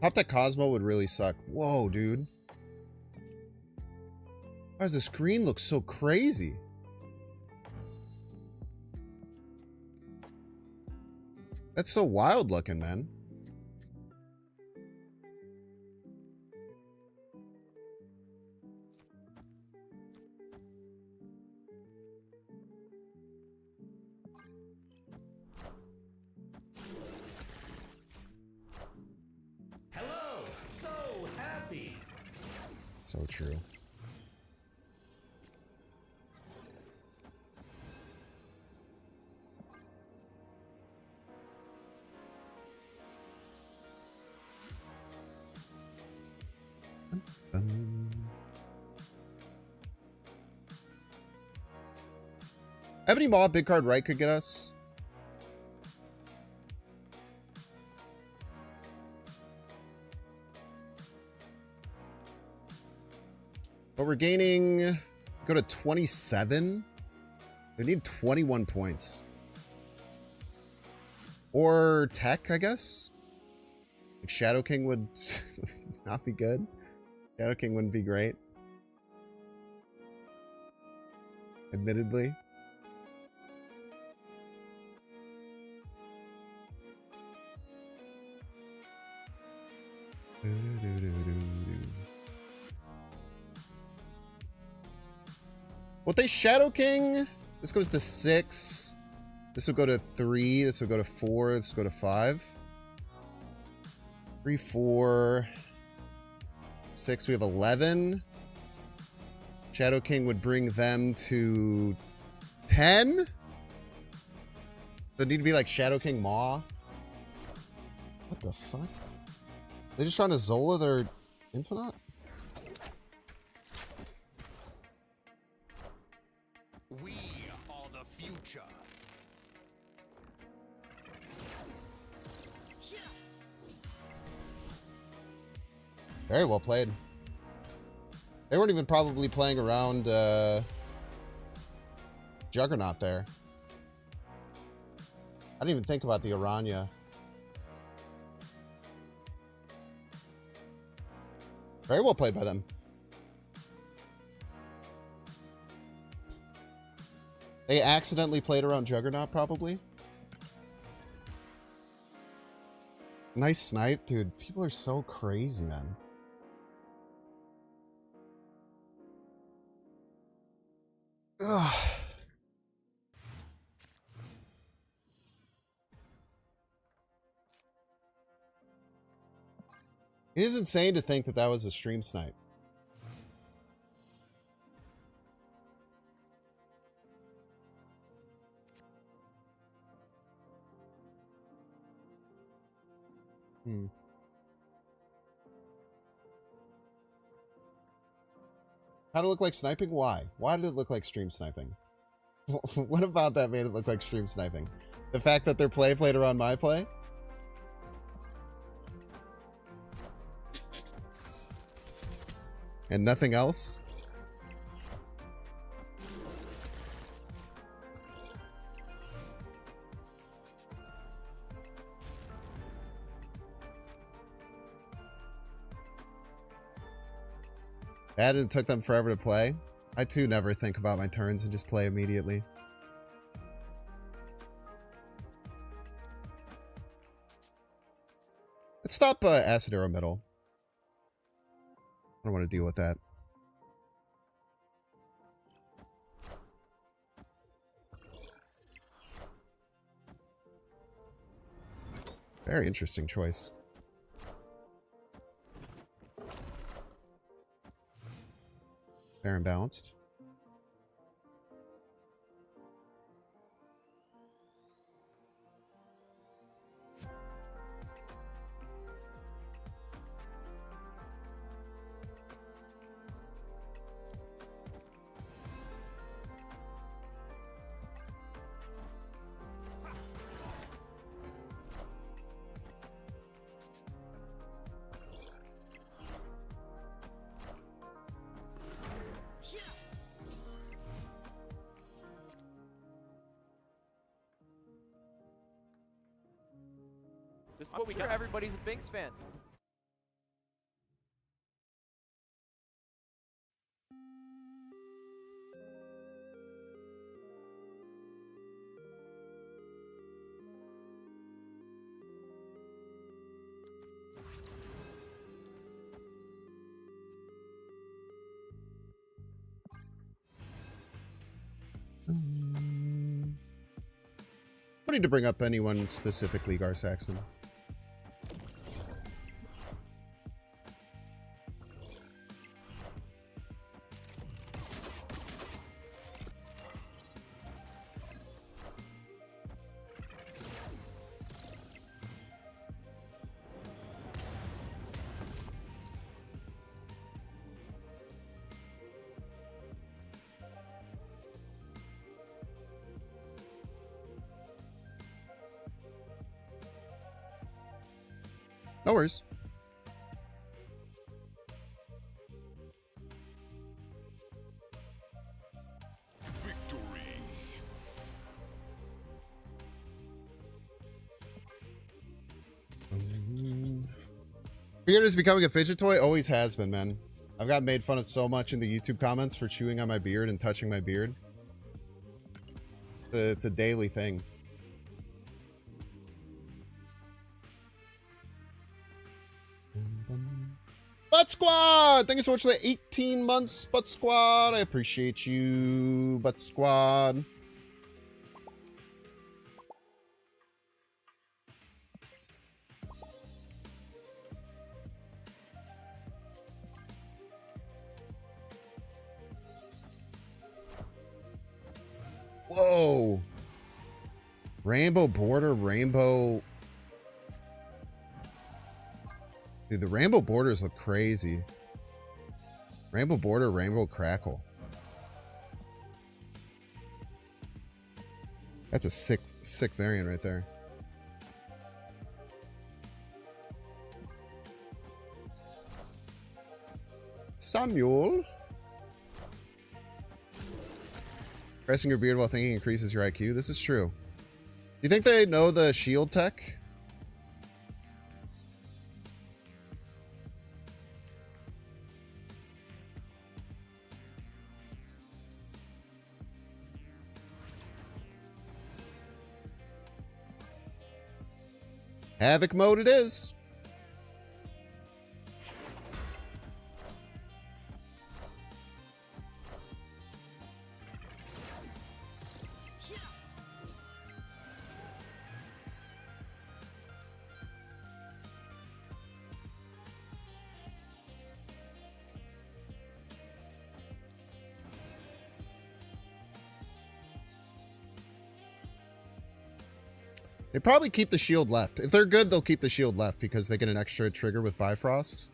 Top Deck Cosmo would really suck. Whoa, dude. Why does the screen look so crazy? That's so wild looking, man. So true. Ebony Maw, big card right could get us. But we're gaining, go to 27. We need 21 points. Or Tech, I guess. Like Shadow King would not be good. Shadow King wouldn't be great. Admittedly. Well, they Shadow King. This goes to 6. This will go to 3. This will go to 4. This will go to 5. 3, 4, 6. We have 11. Shadow King would bring them to 10. They need to be like Shadow King Maw. What the fuck? They're just trying to Zola their Infinite? We are the future. Very well played. They weren't even probably playing around Juggernaut there. I didn't even think about the Aranya. Very well played by them. They accidentally played around Juggernaut, probably. Nice snipe, dude. People are so crazy, man. Ugh. It is insane to think that that was a stream snipe. How did it look like sniping? Why? Why did it look like stream sniping? What about that made it look like stream sniping? The fact that their play played around my play? And nothing else? That and it took them forever to play. I too never think about my turns and just play immediately. Let's stop acid arrow middle. I don't want to deal with that. Very interesting choice. Fair and balanced. This is what we got. Everybody's a Binks fan. I don't need to bring up anyone specifically, Gar Saxon. No worries. Victory. Beard is becoming a fidget toy? Always has been, man. I've got made fun of so much in the YouTube comments for chewing on my beard and touching my beard. It's a daily thing. Butt Squad! Thank you so much for the 18 months, Butt Squad. I appreciate you, Butt Squad. Whoa. Rainbow border, rainbow... Dude, the rainbow borders look crazy. Rainbow border, rainbow crackle. That's a sick variant right there. Samuel. Pressing your beard while thinking increases your IQ. This is true. Do you think they know the shield tech? Havoc mode it is. They probably keep the shield left. If they're good, they'll keep the shield left because they get an extra trigger with Bifrost.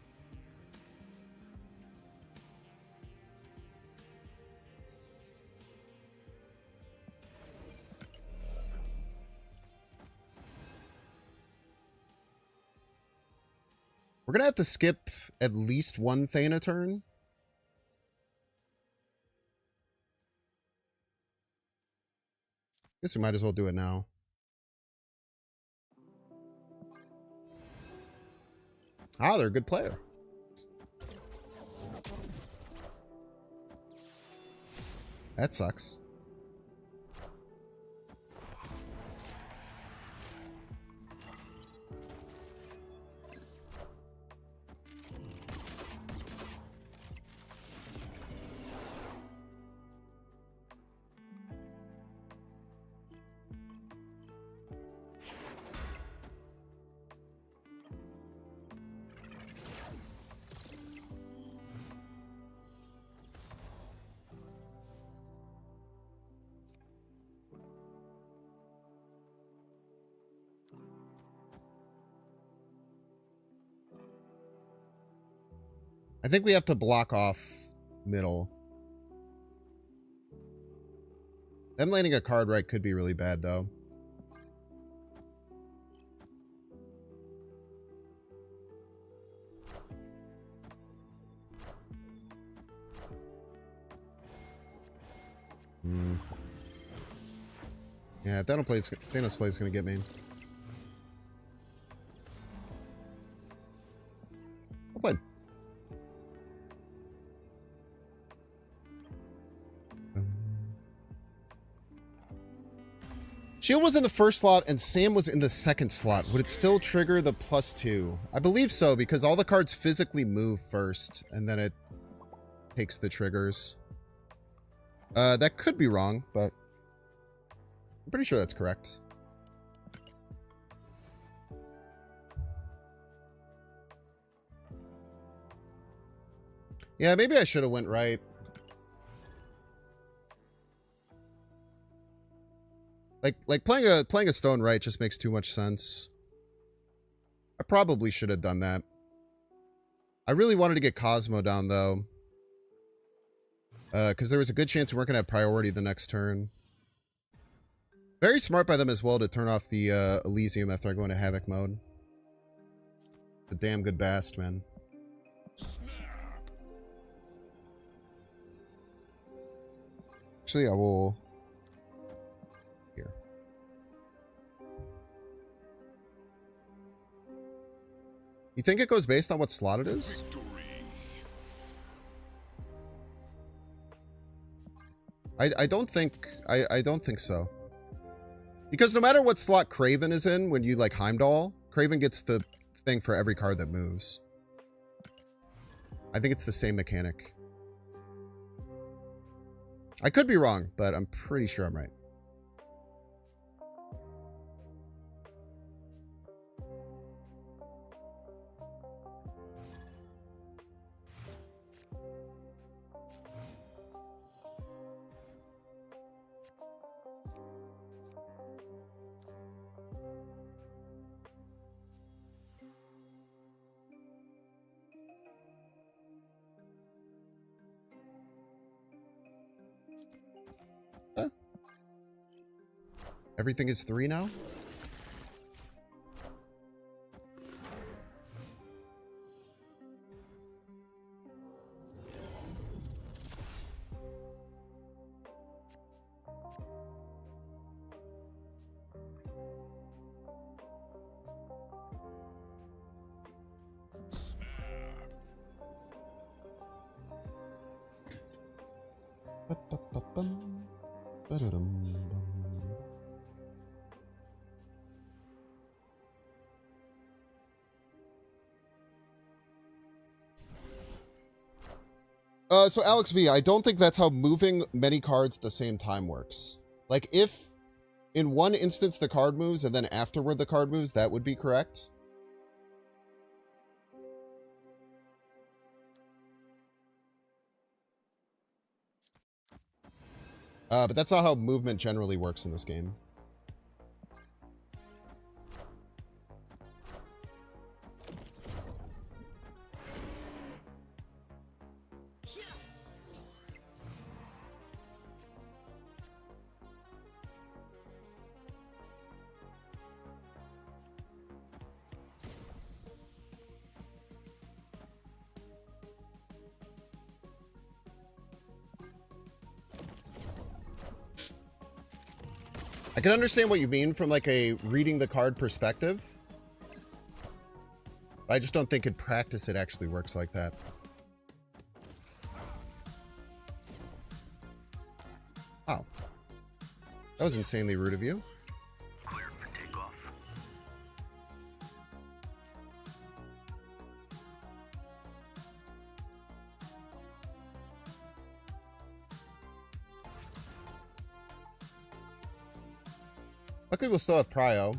We're going to have to skip at least one Thana turn. Guess we might as well do it now. Ah, they're a good player. That sucks. I think we have to block off middle. Them landing a card right could be really bad, though. Yeah, if Thanos plays going to get me. I'll play. Shield was in the first slot and Sam was in the second slot. Would it still trigger the +2? I believe so, because all the cards physically move first, and then it takes the triggers. That could be wrong, but I'm pretty sure that's correct. Yeah, maybe I should have went right. Like playing a stone right just makes too much sense. I probably should have done that. I really wanted to get Cosmo down though. Because there was a good chance we weren't going to have priority the next turn. Very smart by them as well to turn off the Elysium after I go into Havoc mode. A damn good bast, man. Actually, I will... Here. You think it goes based on what slot it is? I don't think... I don't think so. Because no matter what slot Kraven is in, when you like Heimdall, Kraven gets the thing for every card that moves. I think it's the same mechanic. I could be wrong, but I'm pretty sure I'm right. Everything is 3 now? So Alex V, I don't think that's how moving many cards at the same time works. Like, if in one instance the card moves and then afterward the card moves, that would be correct. But that's not how movement generally works in this game. I can understand what you mean from like a reading the card perspective. But I just don't think in practice it actually works like that. Wow. That was insanely rude of you. Clear for takeoff. Luckily we'll still have prio.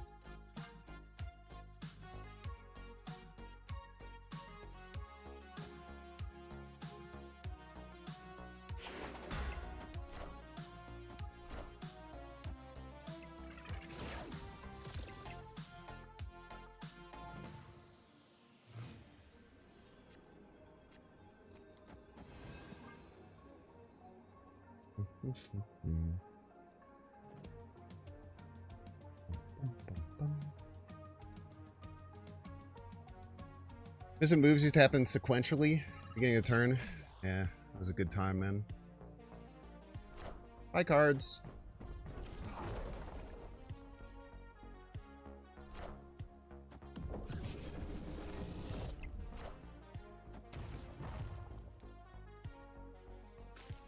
Isn't moves used to happen sequentially? Beginning of the turn? Yeah, it was a good time, man. Bye, cards.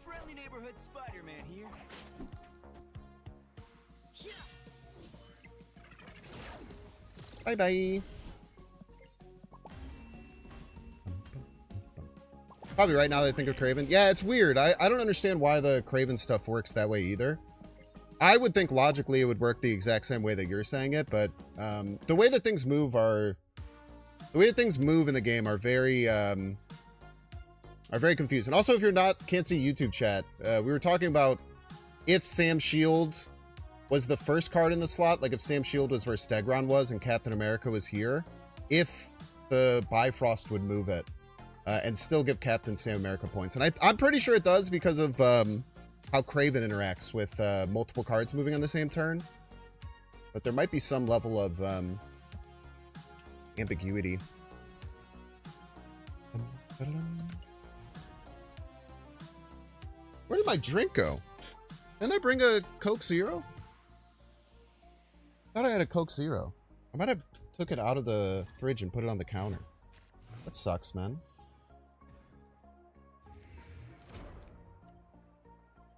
Friendly neighborhood Spider-Man here. Bye-bye. Probably right now that I think of Kraven. Yeah, it's weird. I don't understand why the Kraven stuff works that way either. I would think logically it would work the exact same way that you're saying it, but the way that things move are... The way that things move in the game are very confused. And also, if you're can't see YouTube chat, we were talking about if Sam Shield was the first card in the slot, like if Sam Shield was where Stegron was and Captain America was here, if the Bifrost would move it. And still give Captain Sam America points. And I'm pretty sure it does because of how Kraven interacts with multiple cards moving on the same turn. But there might be some level of ambiguity. Where did my drink go? Didn't I bring a Coke Zero? I thought I had a Coke Zero. I might have took it out of the fridge and put it on the counter. That sucks, man.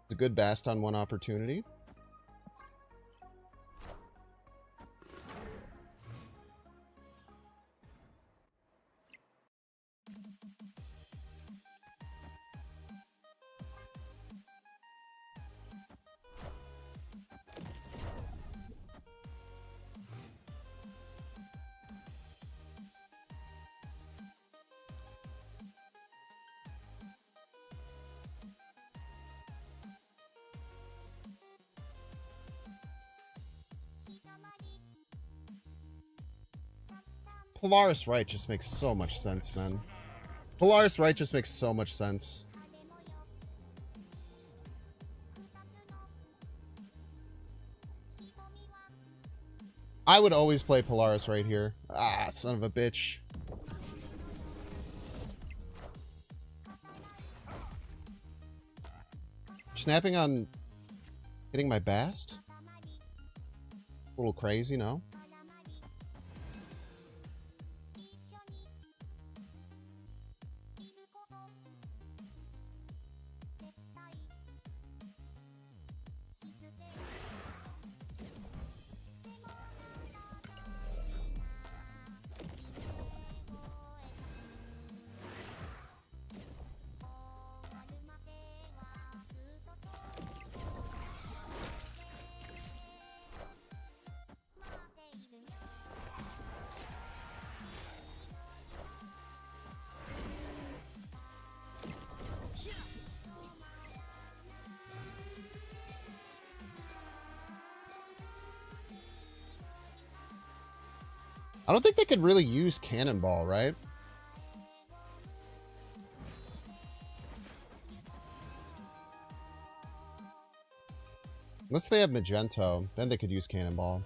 It's a good bast on one opportunity. Polaris Right just makes so much sense, man. Polaris Right just makes so much sense. I would always play Polaris right here. Ah, son of a bitch. Snapping on hitting my bast? A little crazy, no? I don't think they could really use Cannonball, right? Unless they have Magento, then they could use Cannonball.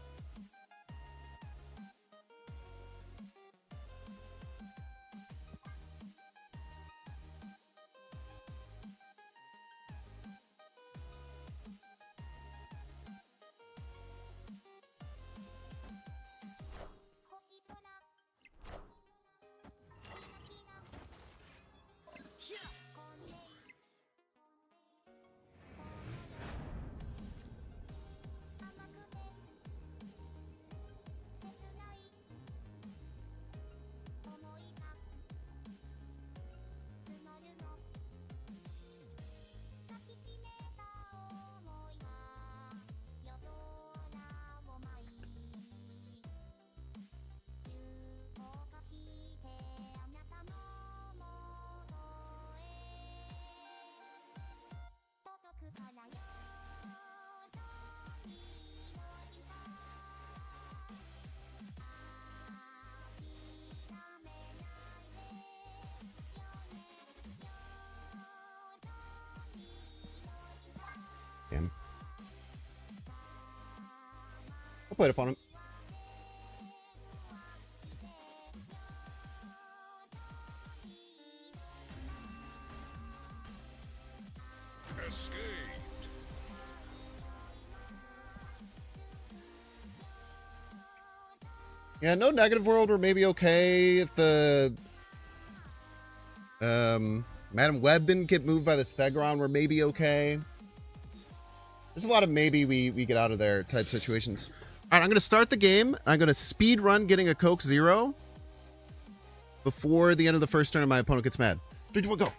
Damn. I'll play it upon him. Yeah, no negative world were maybe okay if the Madam Web didn't get moved by the Stegron, we're maybe okay. There's a lot of maybe we get out of there type situations. All right, I'm going to start the game. I'm going to speed run getting a Coke Zero before the end of the first turn and my opponent gets mad. 3, 2, 1, go.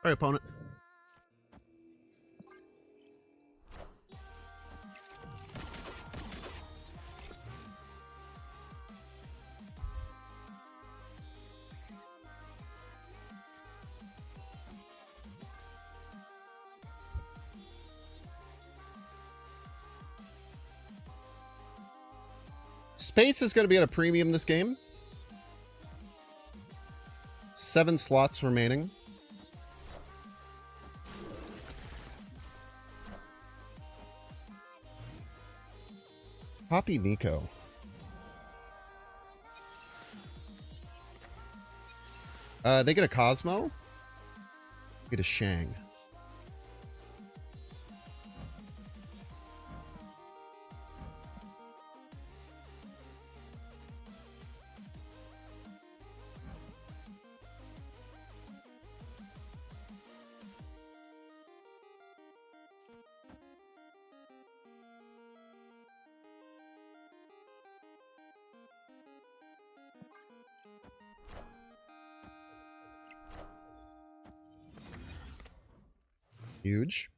All right, opponent. Space is going to be at a premium this game. 7 slots remaining. Copy Nico. They get a Cosmo. Get a Shang. Huge.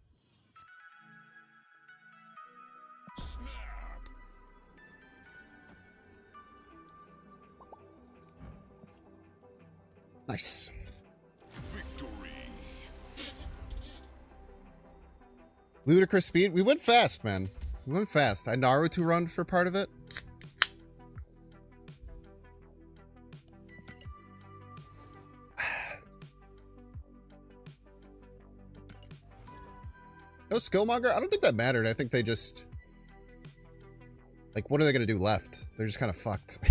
Nice. Victory. Ludicrous speed. We went fast, man. We went fast. I Naruto run for part of it. No skillmonger? I don't think that mattered. I think they just... Like, what are they going to do left? They're just kind of fucked.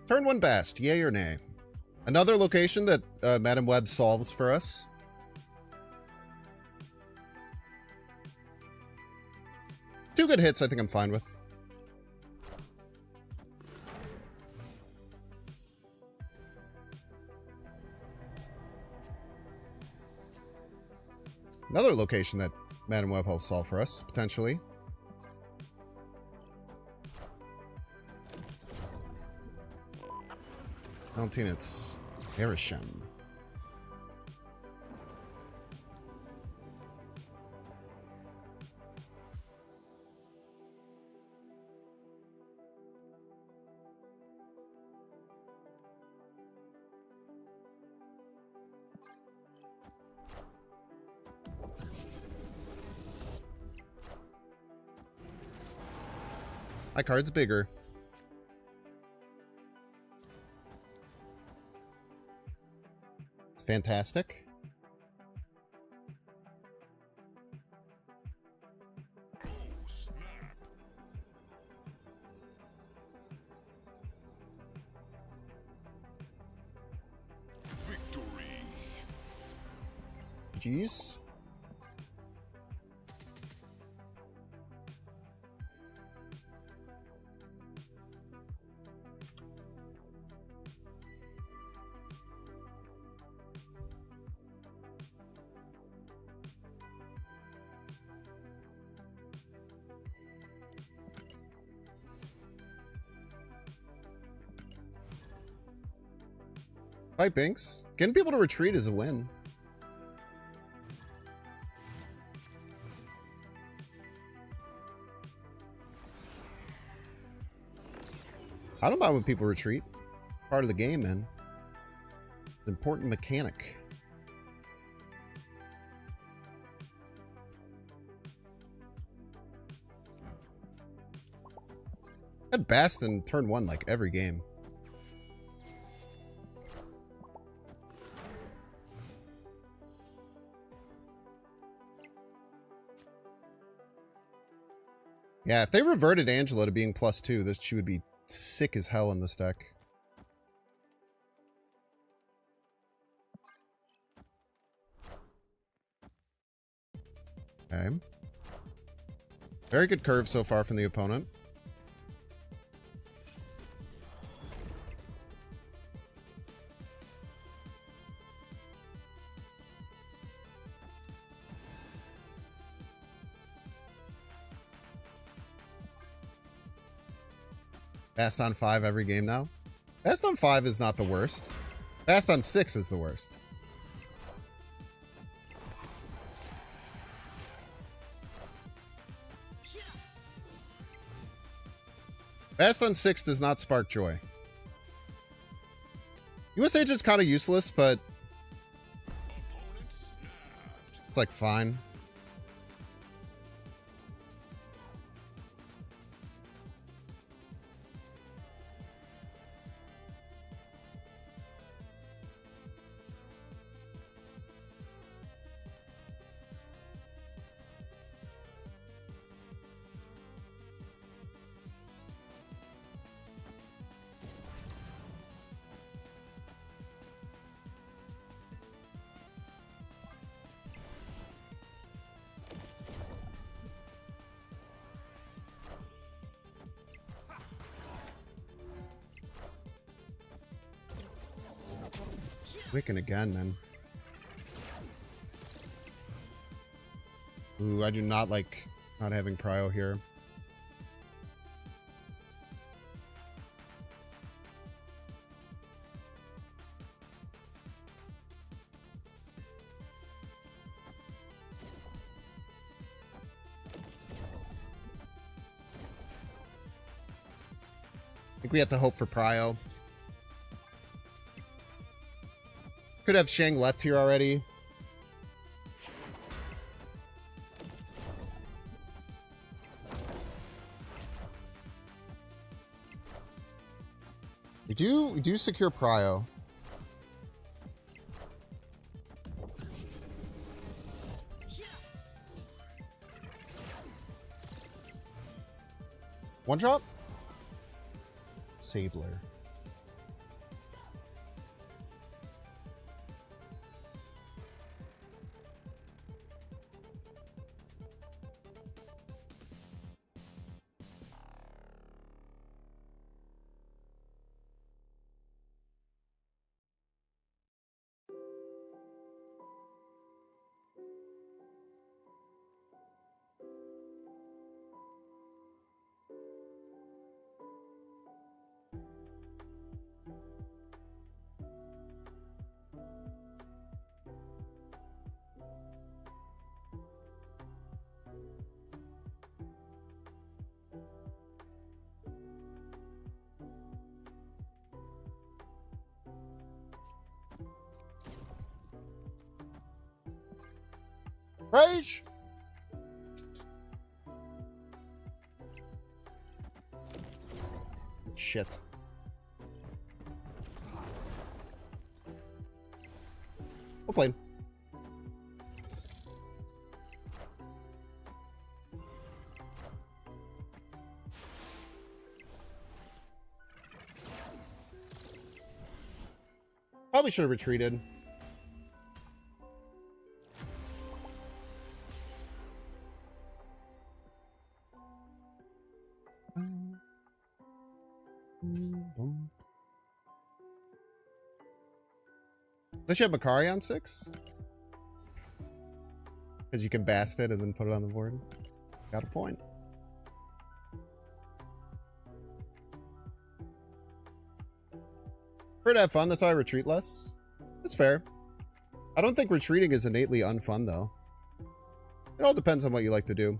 Turn 1 Bast, yay or nay? Another location that Madam Web solves for us. Two good hits I think I'm fine with. Another location that Madam Web helps solve for us, potentially. Valentina, it's Arishem. My card's bigger. It's fantastic. Victory. GG's. Bye, Binks. Getting people to retreat is a win. I don't mind when people retreat. Part of the game, man. It's an important mechanic. I had Bastion turn 1 like every game. Yeah, if they reverted Angela to being +2, this she would be sick as hell in this deck. Okay. Very good curve so far from the opponent. Fast on 5 every game now. Fast on 5 is not the worst. Fast on 6 is the worst. Fast on 6 does not spark joy. US Agent's kind of useless, but it's like fine. Wicken again, then. Ooh, I do not like not having Prio here. I think we have to hope for Prio. Could have Shang left here already. We do secure Prio. One drop? Sabler. Rage! Shit. Well played. Probably should have retreated. Does you have Makari on 6? Because you can bast it and then put it on the board. Got a point. Prefer to have fun, that's why I retreat less. That's fair. I don't think retreating is innately unfun, though. It all depends on what you like to do.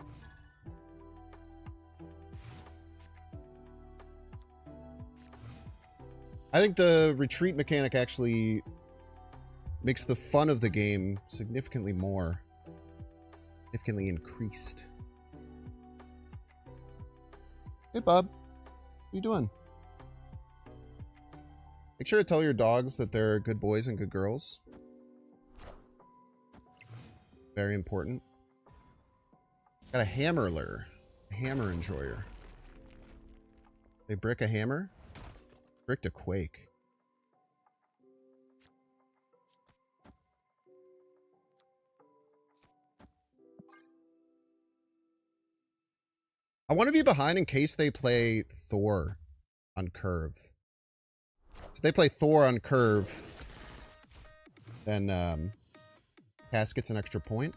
I think the retreat mechanic actually makes the fun of the game significantly increased. Hey, Bob. What are you doing? Make sure to tell your dogs that they're good boys and good girls. Very important. Got a hammerler. A hammer enjoyer. They brick a hammer? Bricked a quake. I want to be behind in case they play Thor on curve. If they play Thor on curve, then Cass gets an extra point.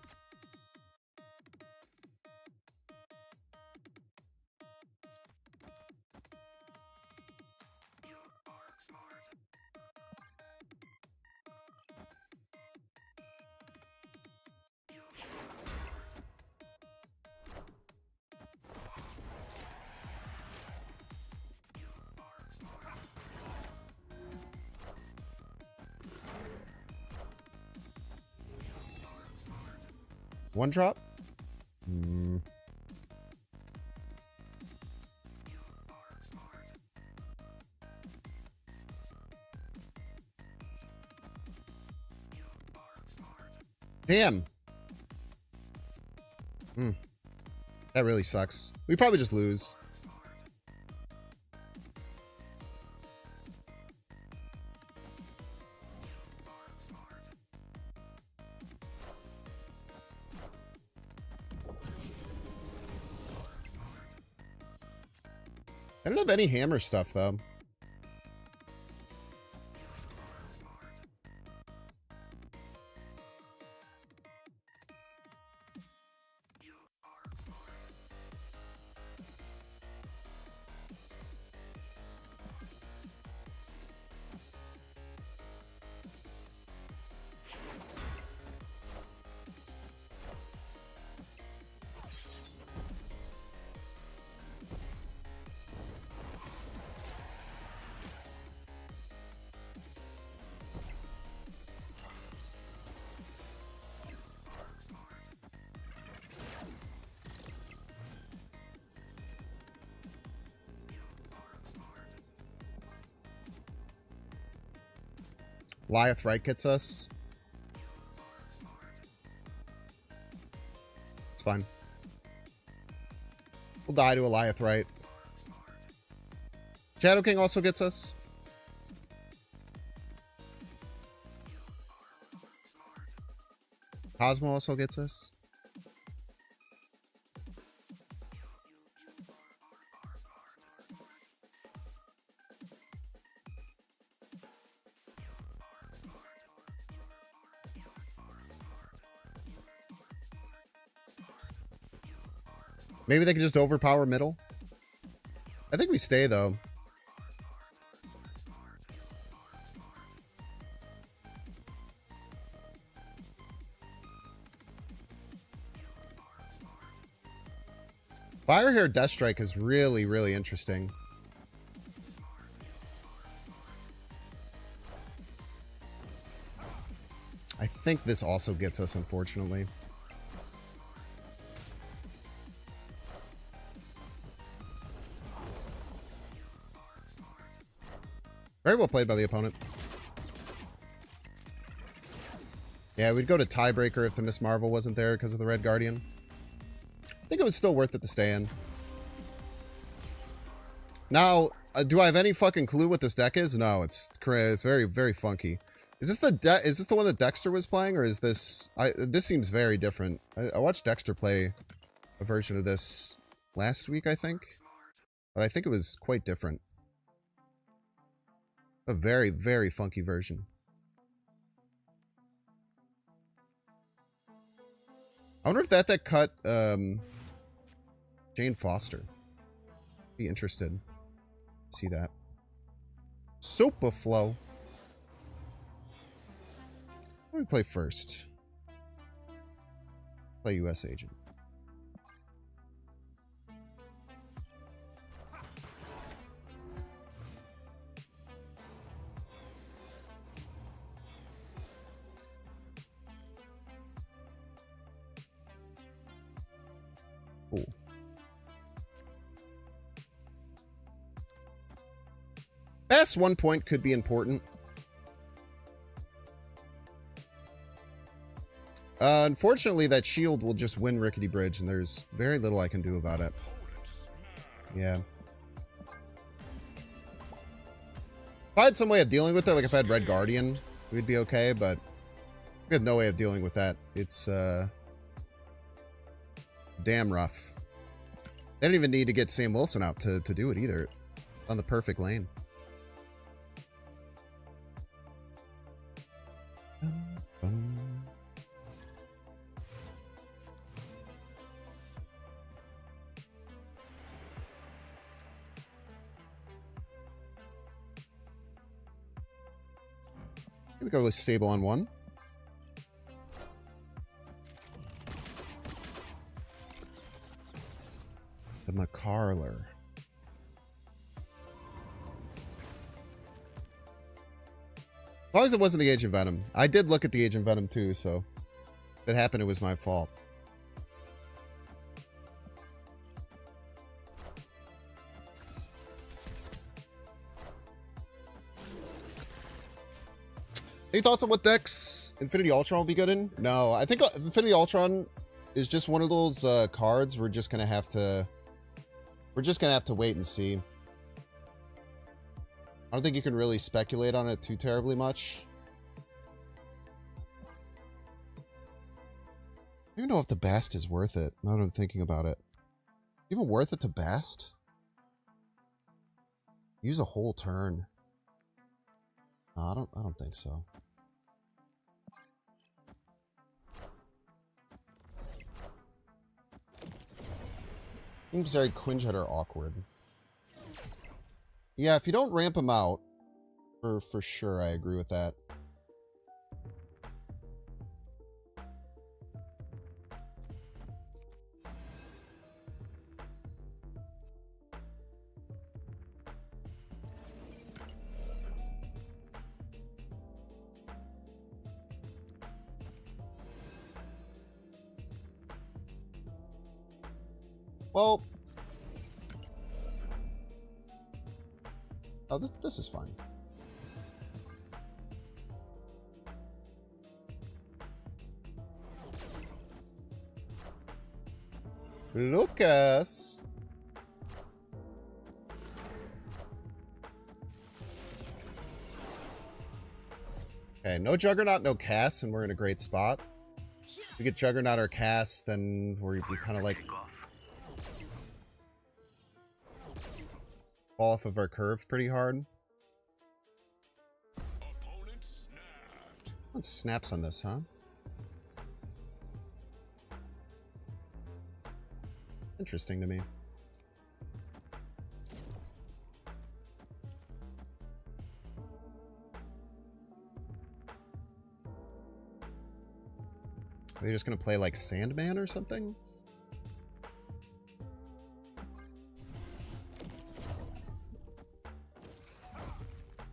One drop? Damn. That really sucks. We probably just lose. I don't have any hammer stuff, though. Goliath right gets us. It's fine. We'll die to Goliath right. Shadow King also gets us. Cosmo also gets us. Maybe they can just overpower middle. I think we stay, though. Firehair Deathstrike is really, really interesting. I think this also gets us, unfortunately. Very well played by the opponent. Yeah, we'd go to tiebreaker if the Miss Marvel wasn't there because of the Red Guardian. I think it was still worth it to stay in. Now, do I have any fucking clue what this deck is? No, it's very, very funky. Is this the one that Dexter was playing, or is this... this seems very different. I watched Dexter play a version of this last week, I think. But I think it was quite different. A very, very funky version. I wonder if that cut Jane Foster. Be interested. See that. Super Flow. What do we play first? Play US Agent. Cool. Past 1 point could be important. Unfortunately, that shield will just win Rickety Bridge, and there's very little I can do about it. Yeah. If I had some way of dealing with it, like if I had Red Guardian, we'd be okay, but we have no way of dealing with that. It's, damn rough. They didn't even need to get Sam Wilson out to do it either. On the perfect lane. Here we go with Sable on 1. The McCarler. As long as it wasn't the Agent Venom. I did look at the Agent Venom too, so if it happened, it was my fault. Any thoughts on what decks Infinity Ultron will be good in? No, I think Infinity Ultron is just one of those cards we're just gonna have to wait and see. I don't think you can really speculate on it too terribly much. I don't even know if the Bast is worth it, now that I'm thinking about it. Even worth it to Bast? Use a whole turn. No, I don't think so. Seems very Quinjet are awkward. Yeah, if you don't ramp them out, for sure, I agree with that. Well, oh, this is fine. Lucas. Okay, no Juggernaut, no Cass, and we're in a great spot. If we get Juggernaut or Cass, then we're kind of like fall off of our curve pretty hard. What snaps on this, huh? Interesting to me. Are they just gonna play like Sandman or something?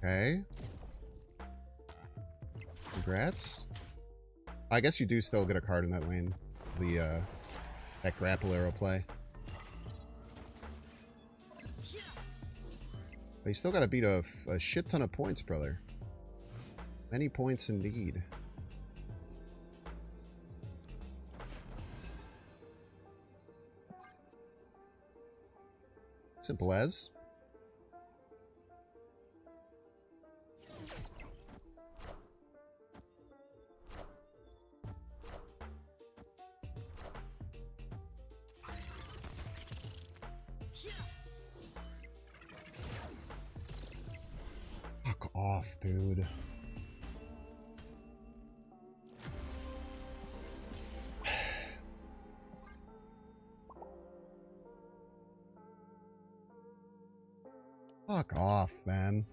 Okay. Congrats. I guess you do still get a card in that lane. The, that grapple arrow play. But you still got to beat a shit ton of points, brother. Many points indeed. Simple as. Fuck off, dude. Fuck off, man.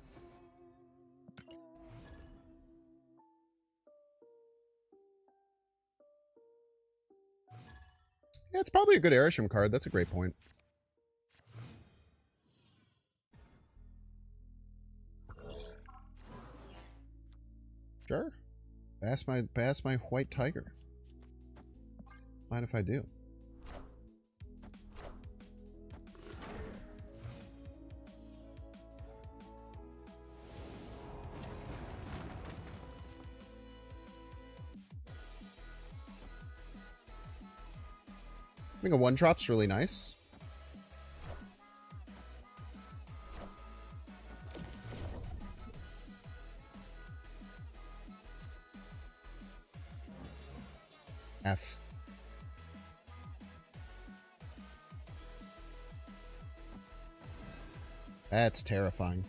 Yeah, it's probably a good Arishem card. That's a great point. Sure. Pass my white tiger. Mind if I do? I think a one-drop's really nice. F. That's terrifying.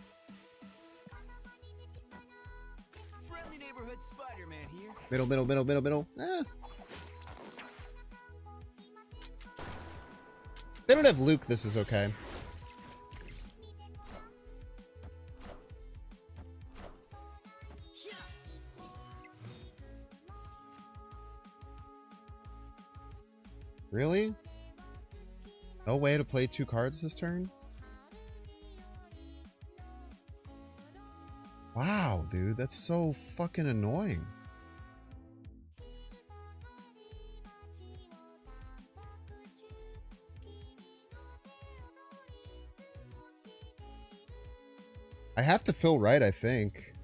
Friendly neighborhood Spider-Man here. Middle. Eh. They don't have Luke, this is okay. Really? No way to play 2 cards this turn? Wow, dude, that's so fucking annoying. I have to fill right, I think.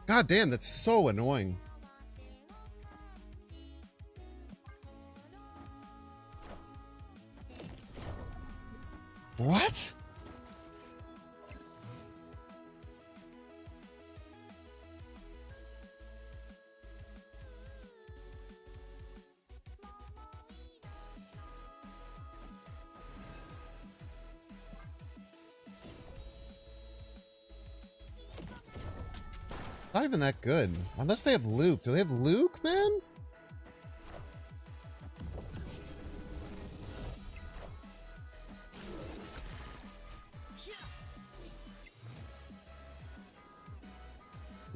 God damn, that's so annoying. What? Not even that good. Unless they have Luke. Do they have Luke, man?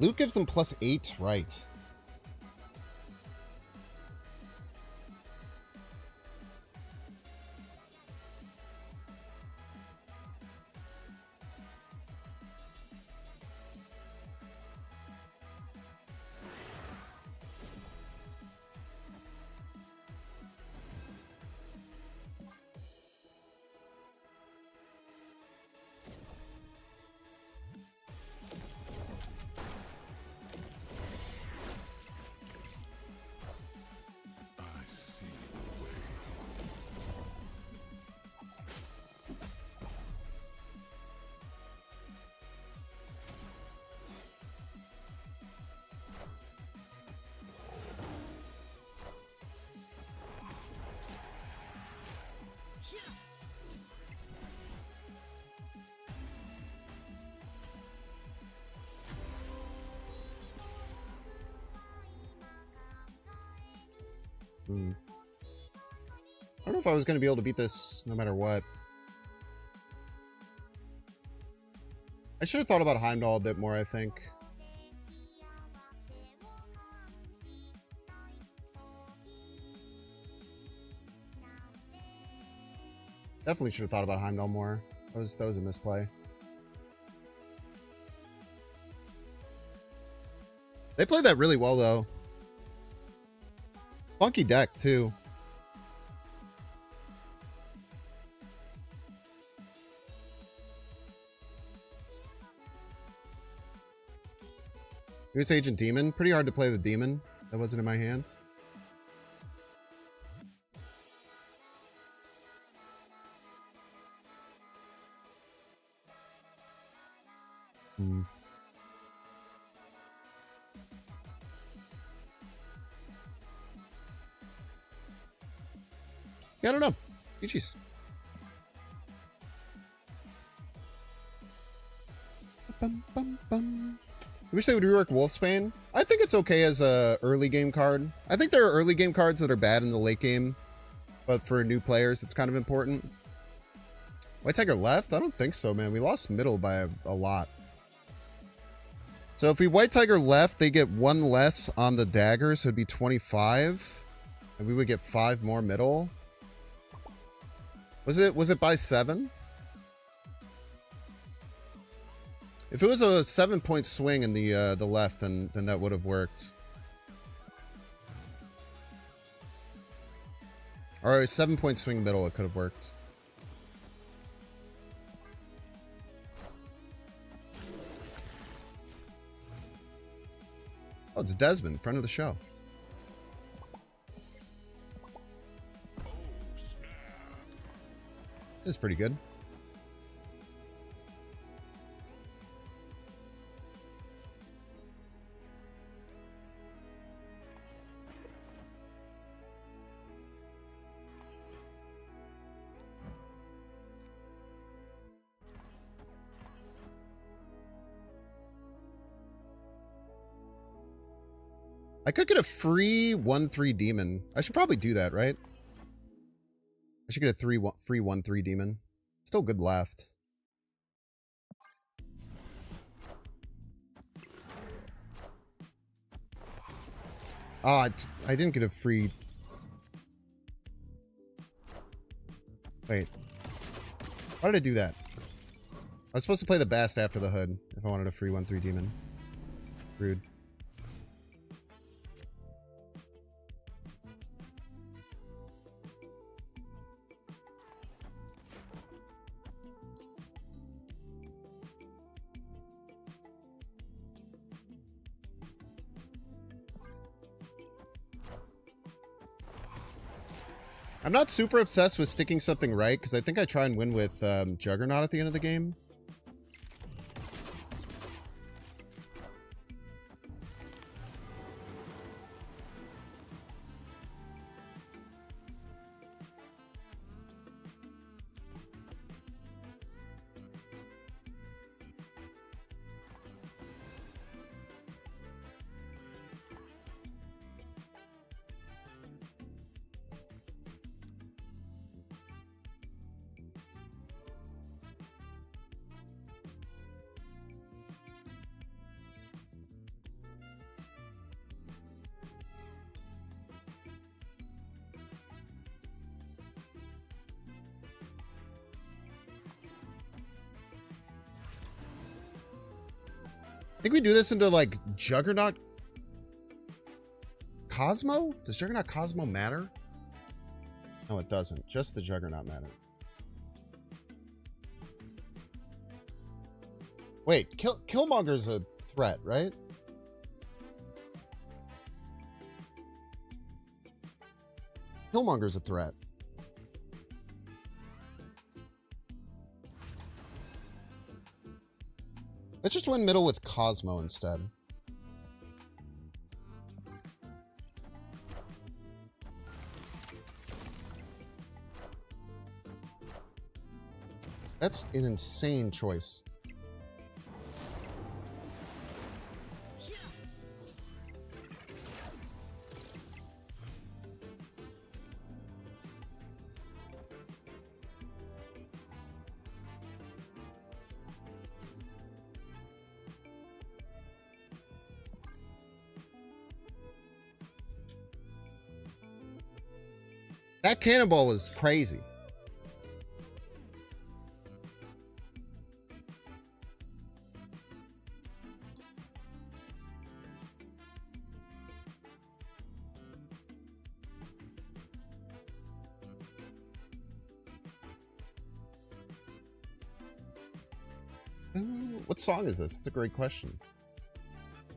Luke gives them +8, right? I don't know if I was going to be able to beat this no matter what. I should have thought about Heimdall a bit more, I think. Definitely should have thought about Heimdall more. That was a misplay. They played that really well, though. Funky deck, too. Here's Agent Demon. Pretty hard to play the demon. That wasn't in my hand. Yeah, I don't know. GG's. Bum, bum, bum. I wish they would rework Wolfsbane. I think it's okay as a early game card. I think there are early game cards that are bad in the late game, but for new players, it's kind of important. White Tiger left? I don't think so, man. We lost middle by a lot. So if we White Tiger left, they get 1 less on the dagger, so it'd be 25. And we would get 5 more middle. Was it by 7? If it was a 7-point swing in the left, then that would have worked. Or a 7-point swing middle, it could have worked. Oh, it's Desmond, friend of the show. This is pretty good. I could get a free 1/3 demon. I should probably do that, right? I should get a free 1/3 demon. Still good left. Oh, I didn't get a free... Wait. Why did I do that? I was supposed to play the Bast after the Hood if I wanted a free 1/3 demon. Rude. I'm not super obsessed with sticking something right, because I think I try and win with Juggernaut at the end of the game. I think we do this into, like, Juggernaut Cosmo? Does Juggernaut Cosmo matter? No, it doesn't. Just the Juggernaut matter. Wait, Killmonger's a threat, right? Killmonger's a threat. Let's just win middle with Cosmo instead. That's an insane choice. That cannonball was crazy. What song is this? It's a great question.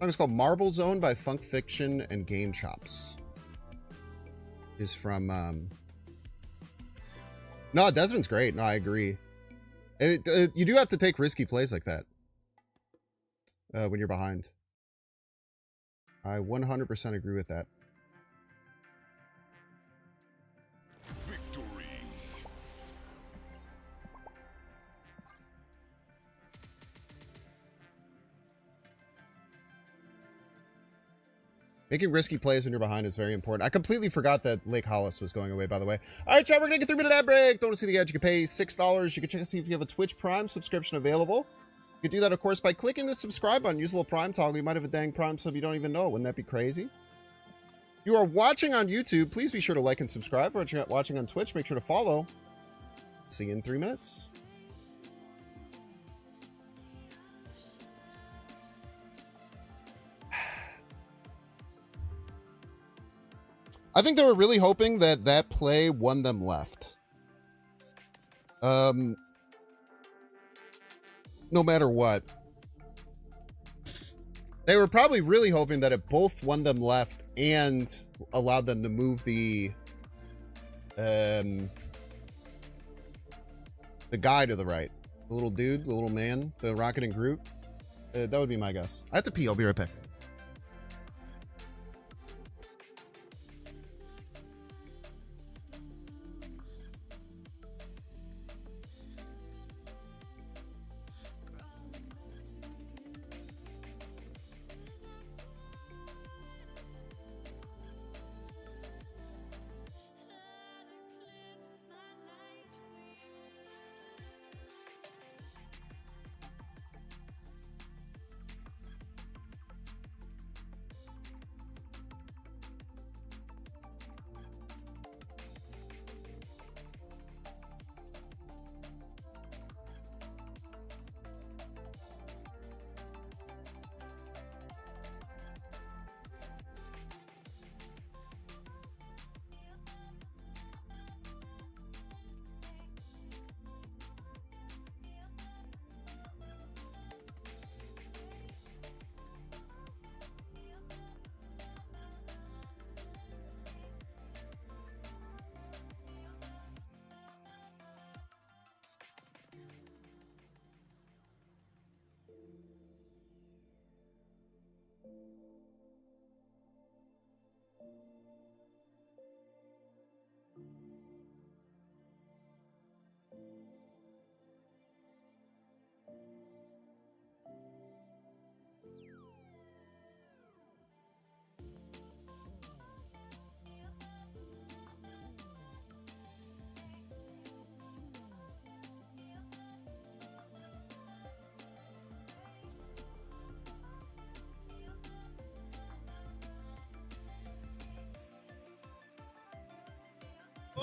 song is called Marble Zone by Funk Fiction and Game Chops. Is from no, Desmond's great. No, I agree. You do have to take risky plays like that when you're behind. I 100% agree with that. Victory. Making risky plays when you're behind is very important. I completely forgot that Lake Hollis was going away, by the way. All right, chat, we're going to get 3-minute ad break. Don't want to see the ad? You can pay $6. You can check and see if you have a Twitch Prime subscription available. You can do that, of course, by clicking the subscribe button. Use a little Prime toggle. You might have a dang Prime sub you don't even know. Wouldn't that be crazy? If you are watching on YouTube, please be sure to like and subscribe. If you're watching on Twitch, make sure to follow. See you in 3 minutes. I think they were really hoping that that play won them left. No matter what. They were probably really hoping that it both won them left and allowed them to move the guy to the right. The little dude, the little man, the Rocket and Groot. That would be my guess. I have to pee. I'll be right back.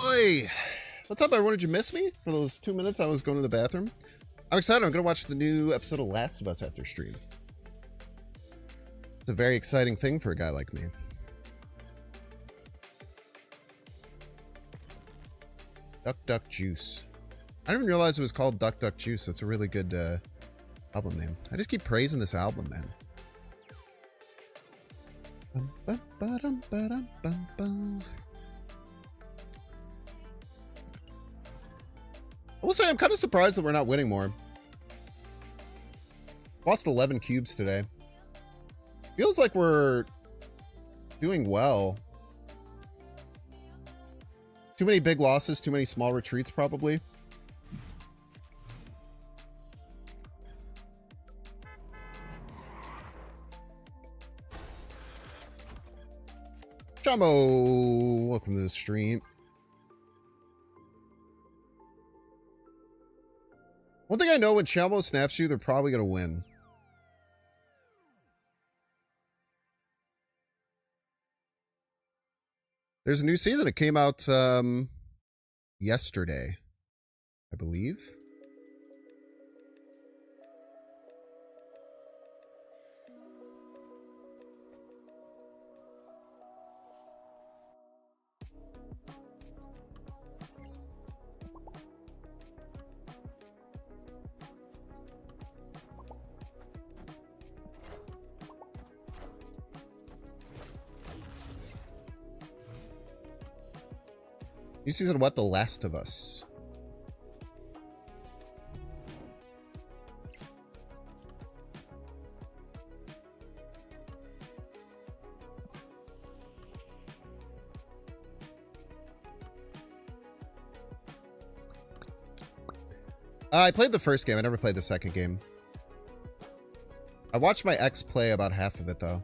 Oi! What's up, everyone? Did you miss me for those 2 minutes I was going to the bathroom? I'm excited. I'm going to watch the new episode of Last of Us after stream. It's a very exciting thing for a guy like me. Duck Duck Juice. I didn't even realize it was called Duck Duck Juice. That's a really good album name. I just keep praising this album, man. I will say I'm kind of surprised that we're not winning more. Lost 11 cubes today. Feels like we're doing well. Too many big losses, too many small retreats, probably. Jumbo, welcome to the stream. One thing I know, when Chalmo snaps you, they're probably going to win. There's a new season. It came out yesterday, I believe. New season of what? The Last of Us. I played the first game. I never played the second game. I watched my ex play about half of it, though.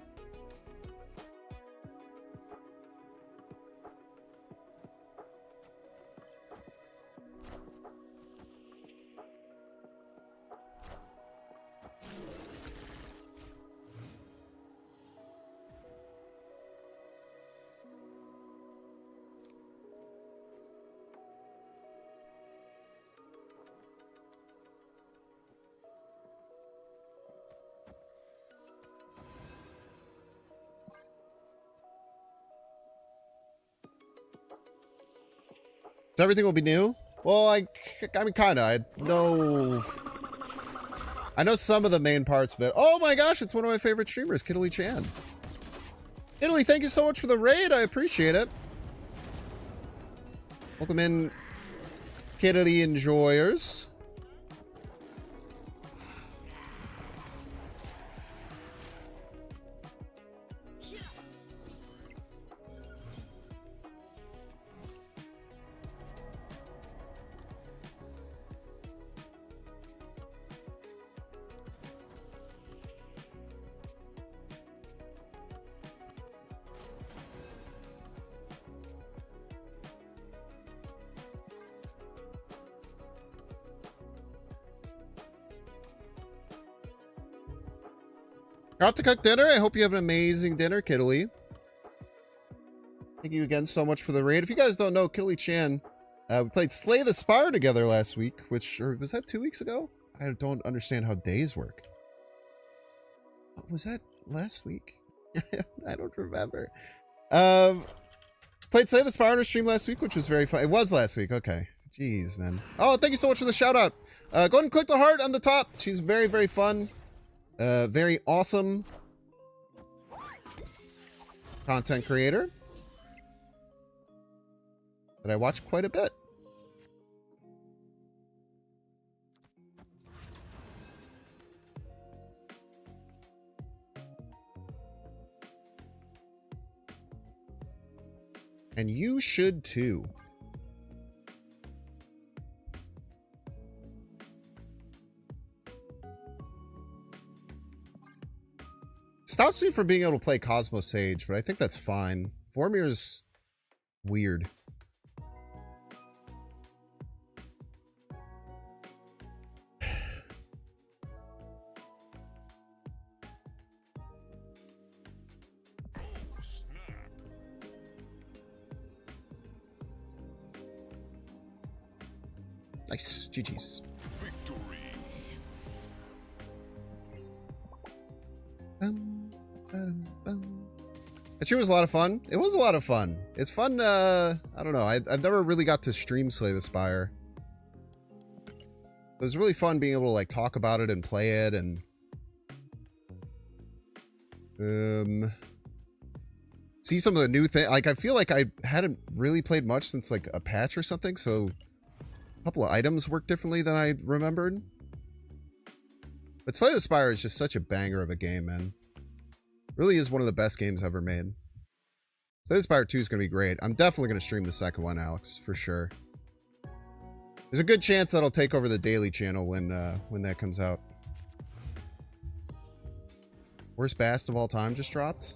So everything will be new? Well, I mean, kind of. I know some of the main parts of it. Oh my gosh, it's one of my favorite streamers, Kiddly Chan. Kiddly, thank you so much for the raid. I appreciate it. Welcome in, Kiddly enjoyers. You're off to cook dinner. I hope you have an amazing dinner, Kiddly. Thank you again so much for the raid. If you guys don't know, Kiddly Chan, we played Slay the Spire together last week, or was that 2 weeks ago? I don't understand how days work. Was that last week? I don't remember. Played Slay the Spire on our stream last week, which was very fun. It was last week. Okay. Jeez, man. Oh, thank you so much for the shout out. Go ahead and click the heart on the top. She's very, very fun. Very awesome content creator that I watch quite a bit. And you should too. Stops me from being able to play Cosmo Sage, but I think that's fine. Vormir's weird. Nice. GG's. Victory. That sure was a lot of fun. It was a lot of fun. It's fun. I don't know. I've never really got to stream Slay the Spire. It was really fun being able to like talk about it and play it and see some of the new things. Like I feel like I hadn't really played much since like a patch or something, so a couple of items worked differently than I remembered. But Slay the Spire is just such a banger of a game, man. Really is one of the best games ever made. Slay the Spire 2 is going to be great. I'm definitely going to stream the second one, Alex, for sure. There's a good chance that'll take over the daily channel when that comes out. Worst Bast of all time just dropped.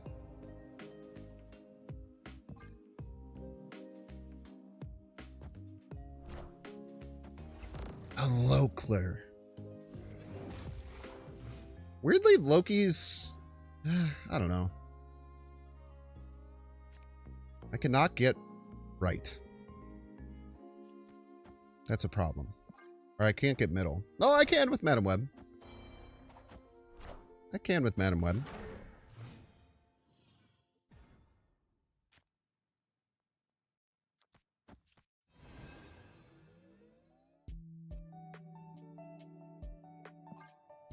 A Lokler. Weirdly, Loki's... I don't know. I cannot get right. That's a problem. Or I can't get middle. No, I can with Madam Web. I can with Madam Web.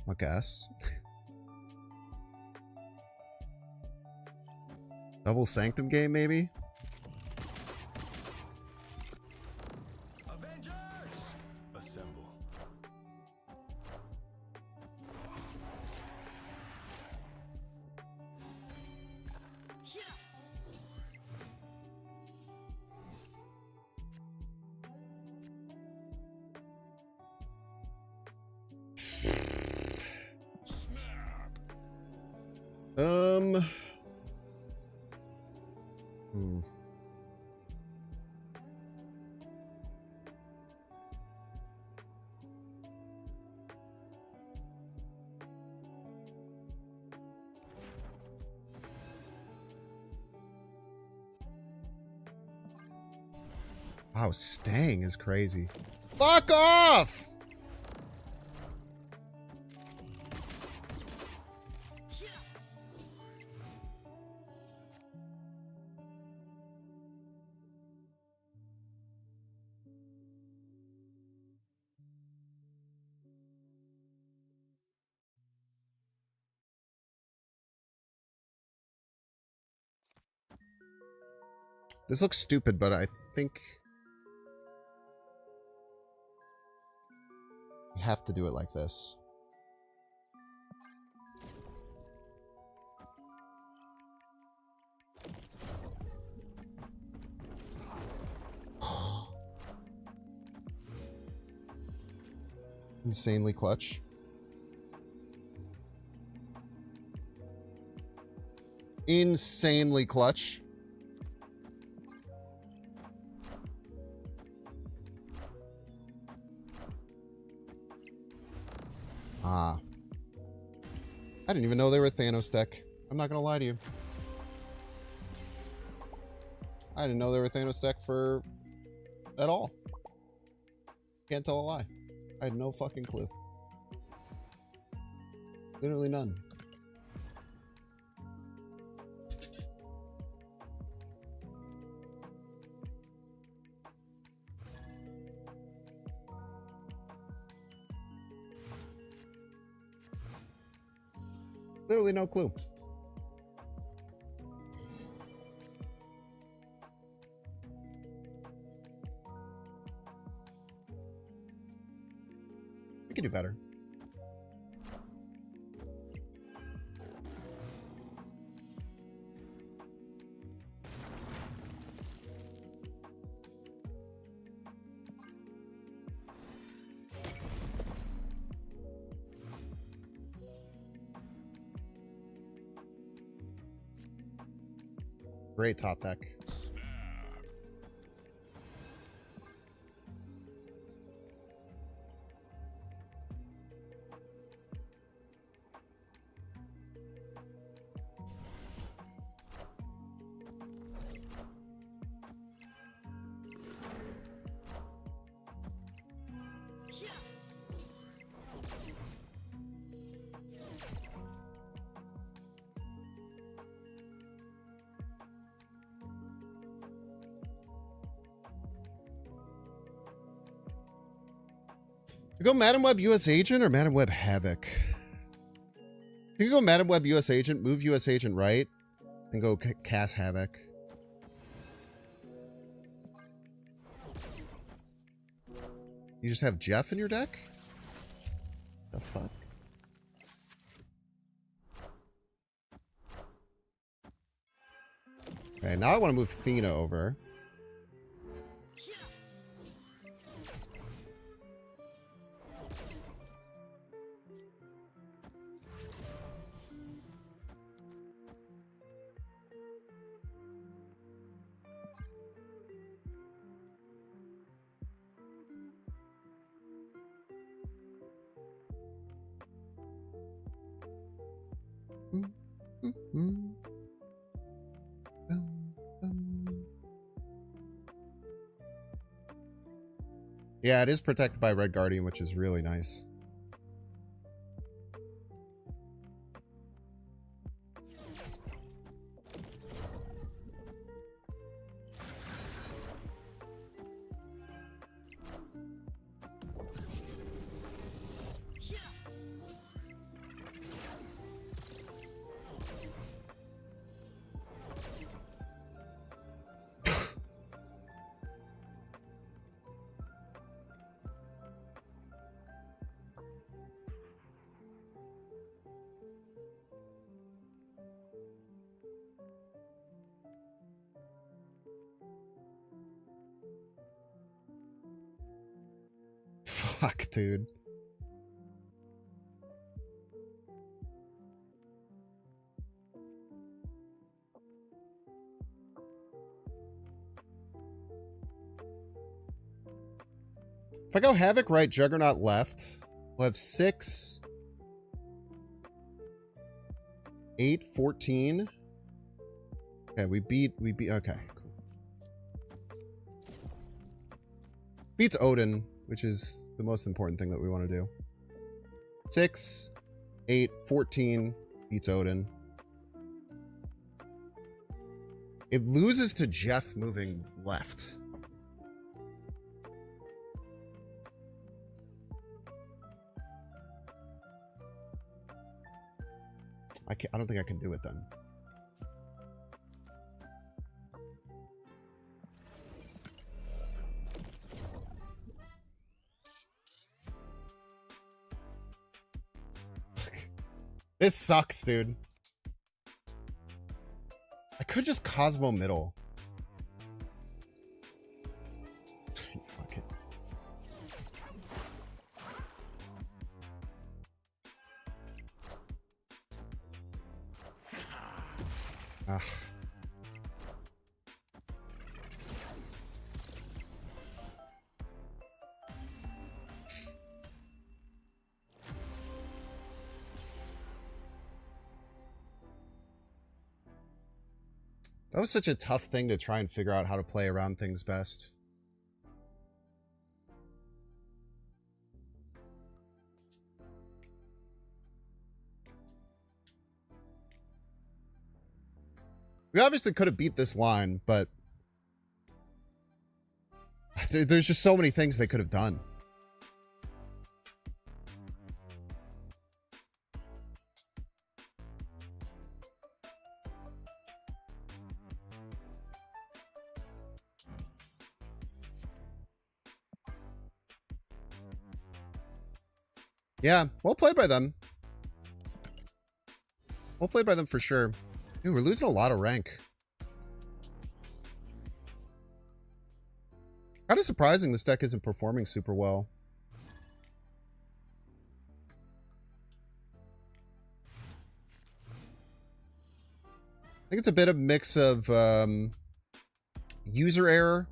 I guess. Double Sanctum game, maybe? Hmm. Wow, staying is crazy. Fuck off! This looks stupid, but I think you have to do it like this. Insanely clutch. Insanely clutch. Ah. I didn't even know they were a Thanos deck. I'm not gonna lie to you. I didn't know they were a Thanos deck for... at all. Can't tell a lie. I had no fucking clue. Literally none. Literally no clue. We can do better. Great top deck. You go Madam Web US Agent or Madam Web Havoc? You can go Madam Web US Agent, move US Agent right, and go cast Havoc. You just have Jeff in your deck? The fuck? Okay, now I want to move Thena over. Yeah, it is protected by Red Guardian, which is really nice. Fuck, dude. If I go Havoc right, Juggernaut left, we'll have 6, 8, 14. Okay, we beat, okay, cool. Beats Odin, which is the most important thing that we want to do. 6, 8, 14, beats Odin. It loses to Jeff moving left. I don't think I can do it then. This sucks, dude. I could just Cosmo middle. Fuck it. Ah. That was such a tough thing to try and figure out how to play around things best. We obviously could have beat this line, but there's just so many things they could have done. Yeah, well played by them. Well played by them for sure. Dude, we're losing a lot of rank. Kind of surprising this deck isn't performing super well. I think it's a bit of a mix of user error.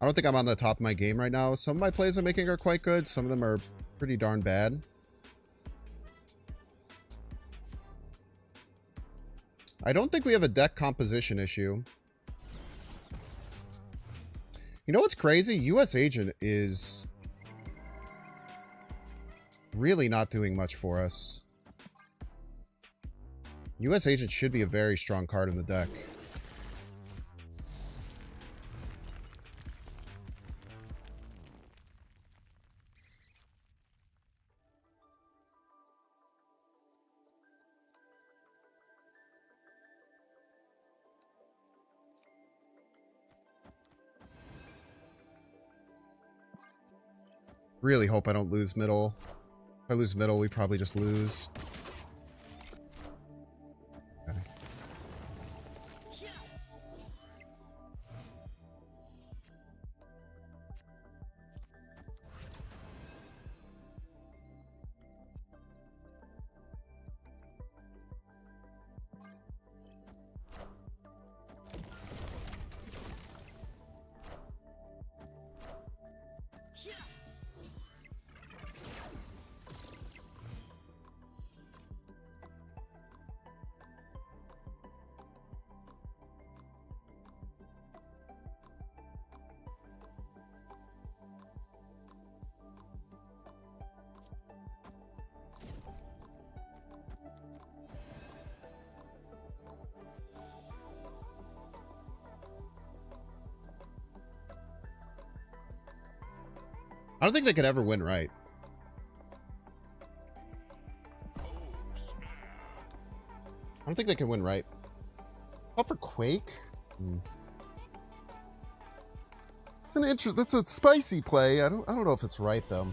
I don't think I'm on the top of my game right now. Some of my plays I'm making are quite good. Some of them are pretty darn bad. I don't think we have a deck composition issue. You know what's crazy? US Agent is really not doing much for us. US Agent should be a very strong card in the deck. Really hope I don't lose middle. If I lose middle, we probably just lose. Okay. I don't think they could ever win right. I don't think they can win right. Up for Quake? That's a spicy play. I don't know if it's right though.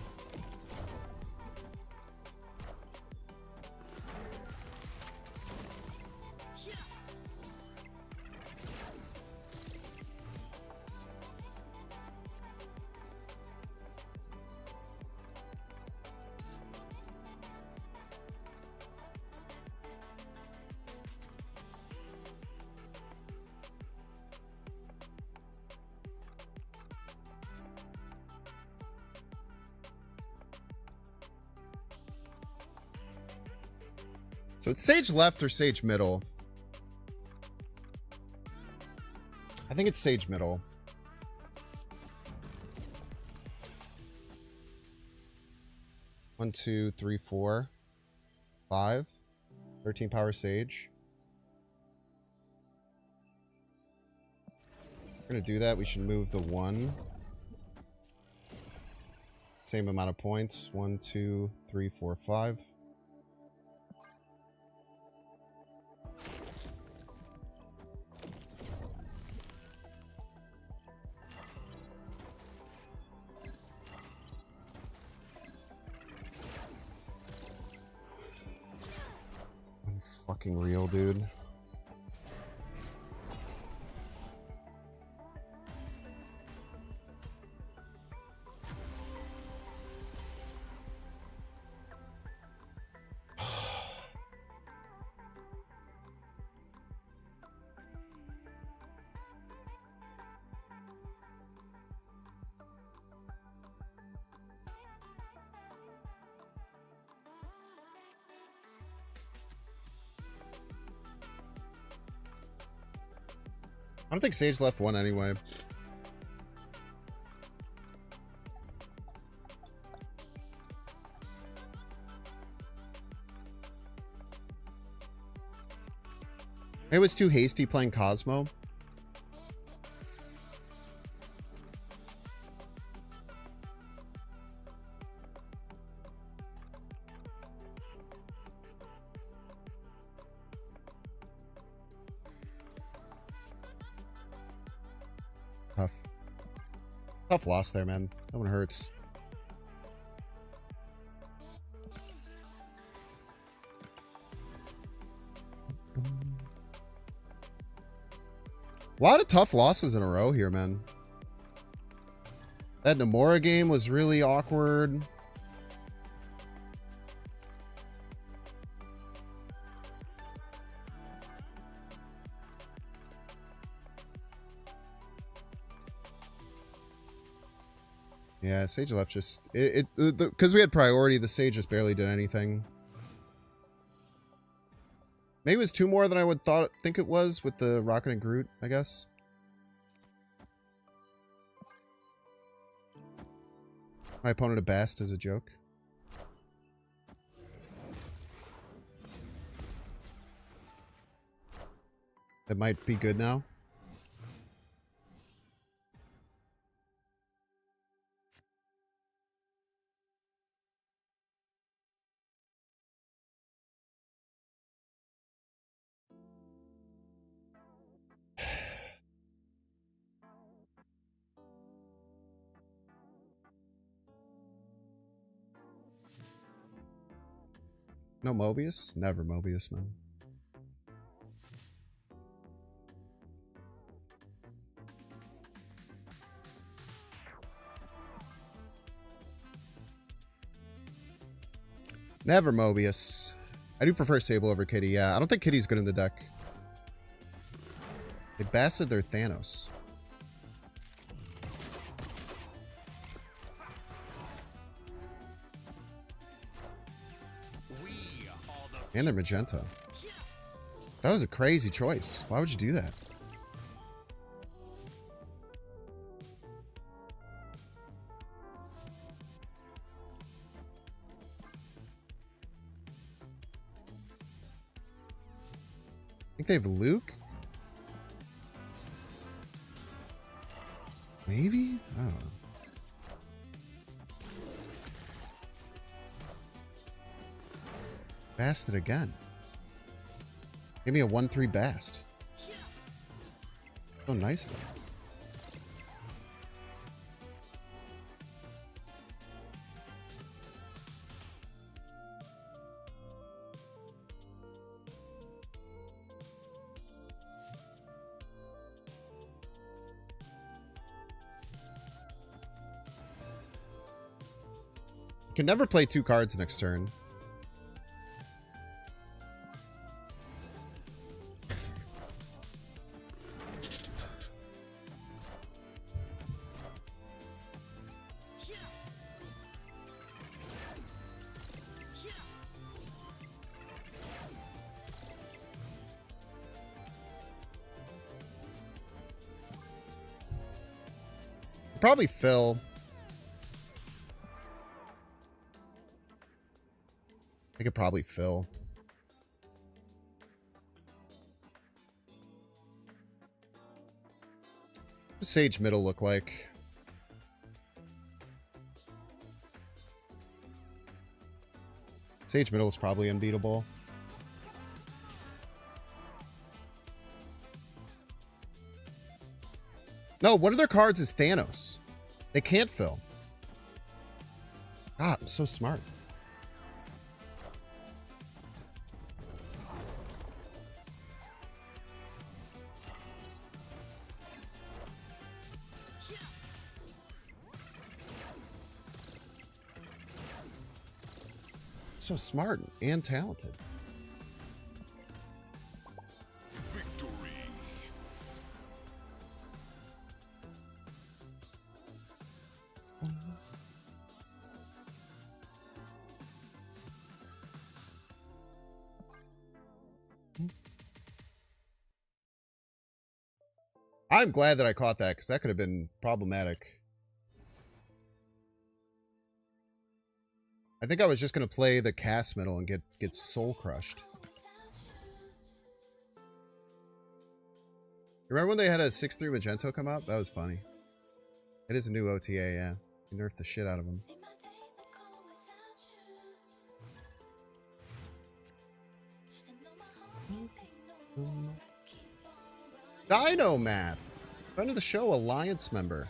So it's sage left or sage middle. I think it's sage middle. One, two, three, four, 5. 13 power sage. We're gonna do that. We should move the 1. Same amount of points. 1, 2, 3, 4, 5. Fucking real, dude. I don't think Sage left 1 anyway. It was too hasty playing Cosmo. Tough loss there, man. That one hurts. A lot of tough losses in a row here, man. That Nomura game was really awkward. Yeah, Sage left just because we had priority. The Sage just barely did anything. Maybe it was 2 more than I would think it was with the Rocket and Groot, I guess. My opponent a bast as a joke. That might be good now. No Mobius? Never Mobius, man. Never Mobius. I do prefer Sable over Kitty, yeah. I don't think Kitty's good in the deck. They basted their Thanos. And their Magenta. That was a crazy choice. Why would you do that? I think they have Luke? Maybe? I don't know. Bast it again. Give me a 1-3 bast. So nice though. You can never play 2 cards next turn. Probably Phil. I could probably Phil. What does Sage Middle look like? Sage Middle is probably unbeatable. No, one of their cards is Thanos. They can't fill. God, I'm so smart. So smart and talented. Victory. I'm glad that I caught that because that could have been problematic. I think I was just going to play the cast middle and get soul crushed. Remember when they had a 6-3 Magento come out? That was funny. It is a new OTA, yeah. You nerfed the shit out of them. Dino Math! Friend of the show, Alliance member.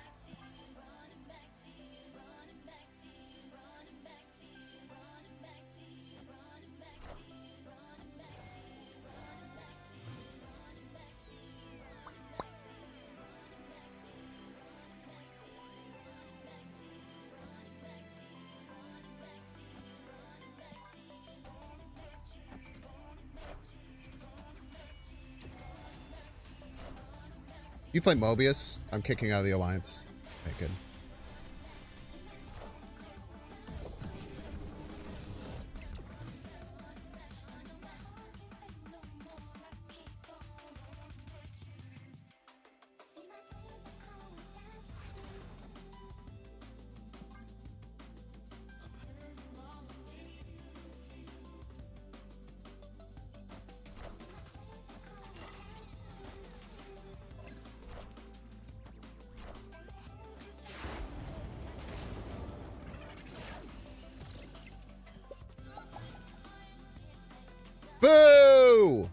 You play Mobius? I'm kicking out of the Alliance. Okay, good. Boo!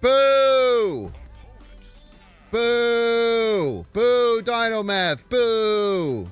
Boo! Boo! Boo, Dino Math! Boo!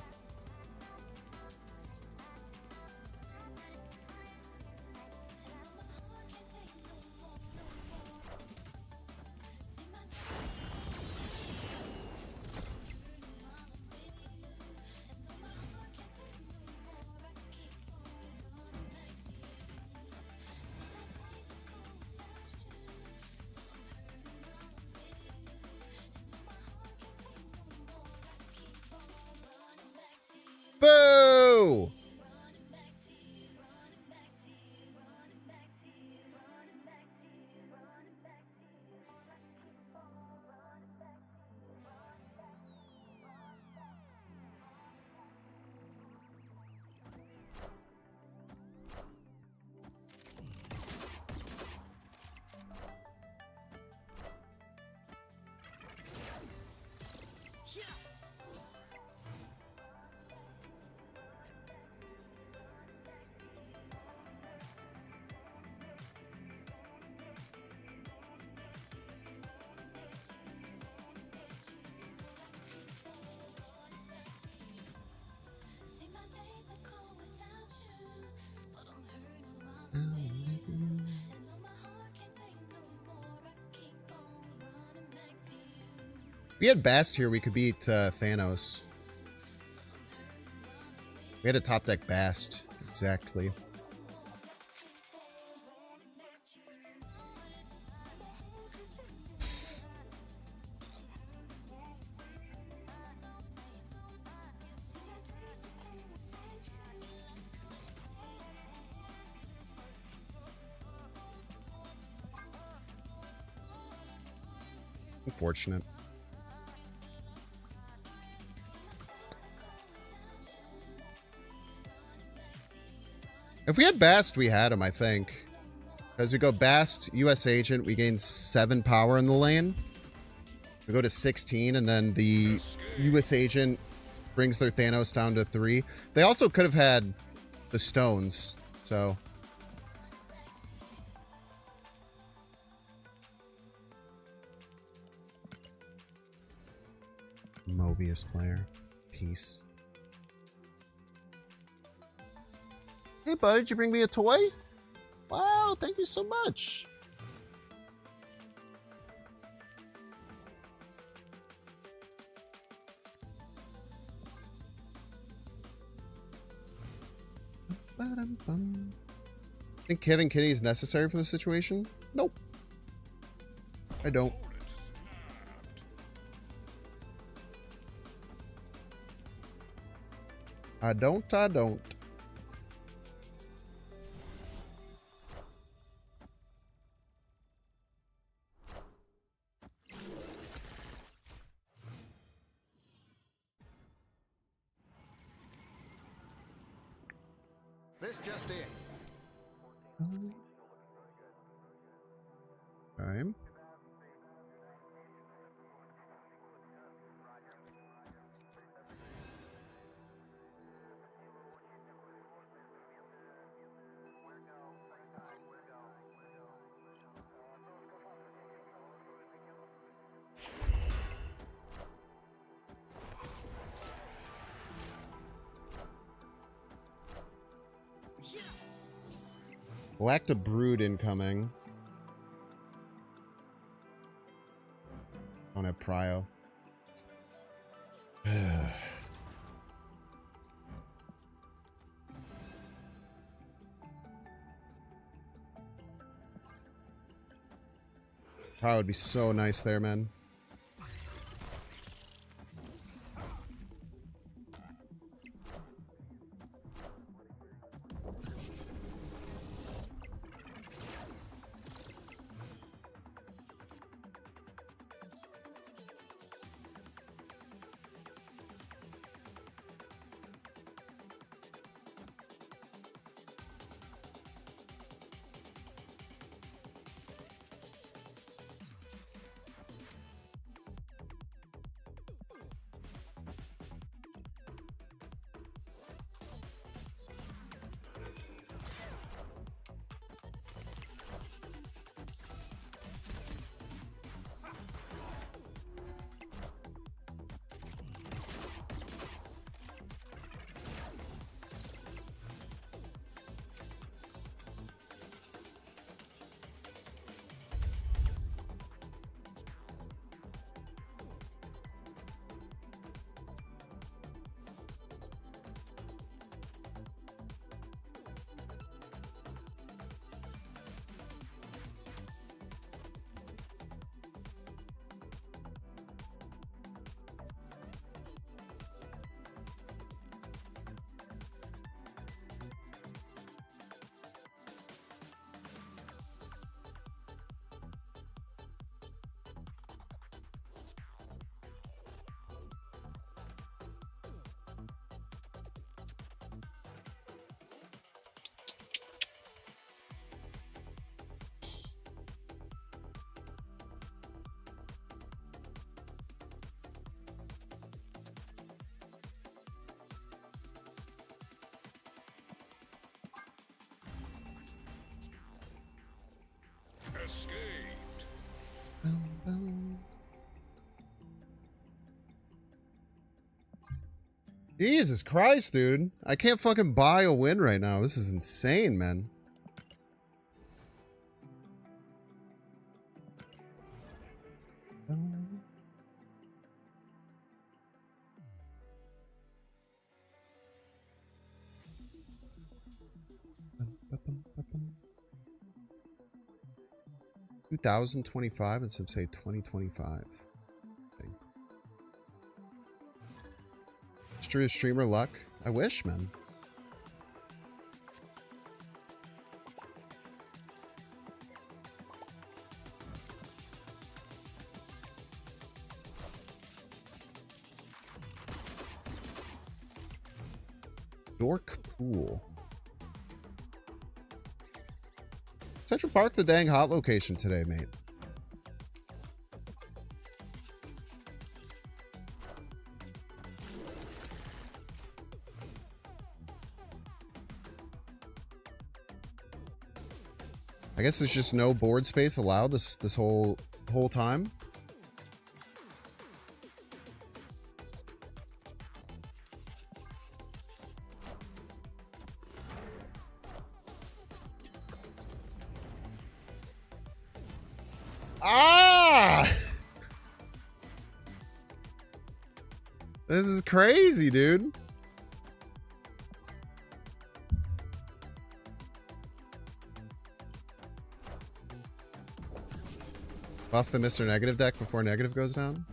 Boo! If we had Bast here, we could beat Thanos. We had a top deck Bast. Exactly. Unfortunate. If we had Bast, we had him, I think. As we go Bast, US Agent, we gain 7 power in the lane. We go to 16, and then the US Agent brings their Thanos down to 3. They also could have had the stones, so... Mobius player. Peace. Hey, buddy, did you bring me a toy? Wow, thank you so much. Think Kevin Kitty is necessary for the situation? Nope. I don't. I don't. This just in. Time. Lacta Brood incoming. Don't have Prio. Prio would be so nice there, man. Escaped. Jesus Christ, dude. I can't fucking buy a win right now. This is insane, man. $2,025 instead of say 2025. Streamer luck. I wish, man. Dork Pool. Central Park, the dang hot location today, mate. I guess there's just no board space allowed this whole time. Ah! This is crazy, dude. Buff the Mr. Negative deck before Negative goes down.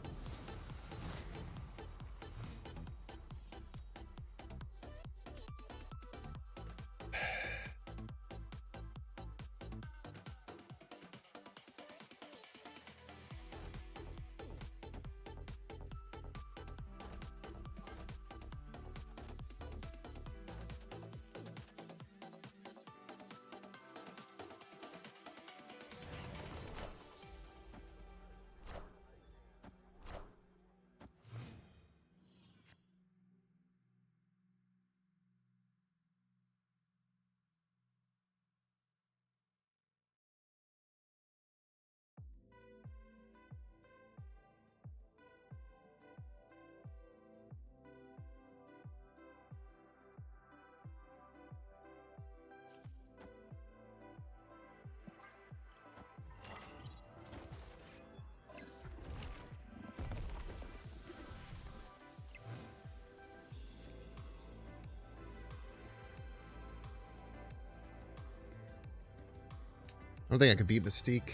I don't think I could beat Mystique.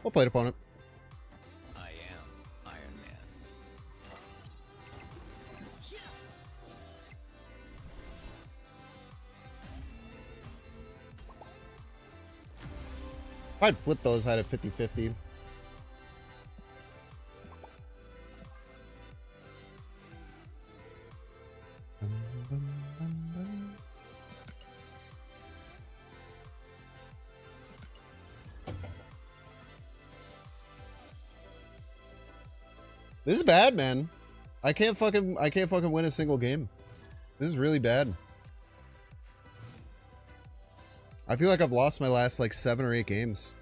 Well played, opponent. I am Iron Man. If I'd flipped those, I'd have 50-50. This is bad, man. I can't fucking win a single game. This is really bad. I feel like I've lost my last like 7 or 8 games.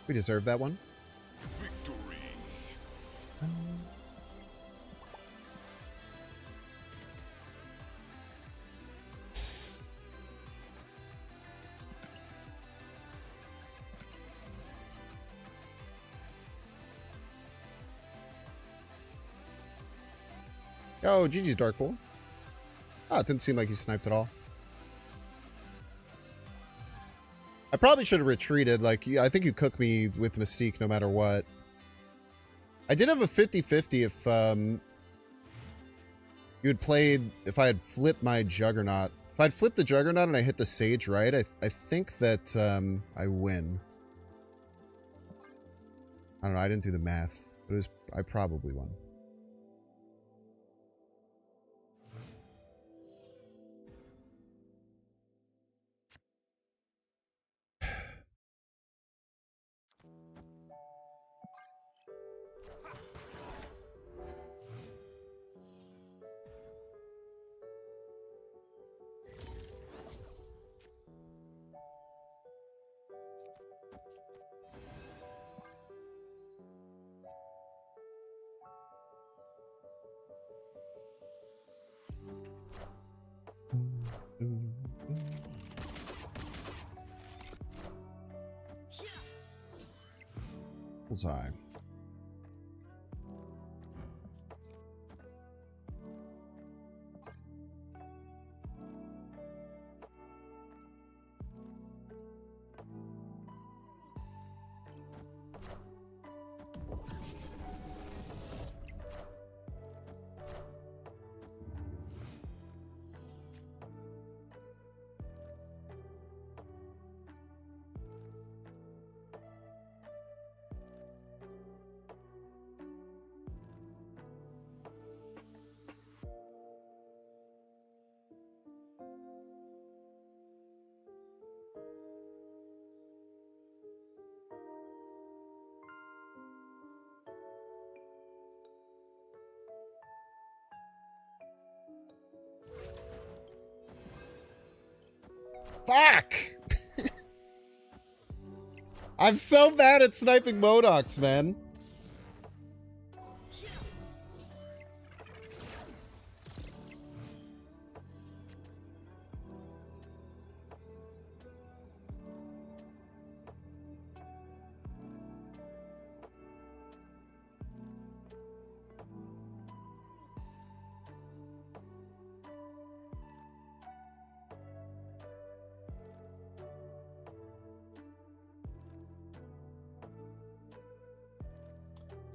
We deserve that one. Victory. Oh, GG's Darkpool. Oh, it didn't seem like he sniped at all. I probably should have retreated. Like, I think you cook me with Mystique no matter what. I did have a 50-50 if you had played, if I had flipped my Juggernaut. If I'd flipped the Juggernaut and I hit the Sage right, I think that I win. I don't know, I didn't do the math. But I probably won. Bullseye. Fuck! I'm so bad at sniping Modoks, man.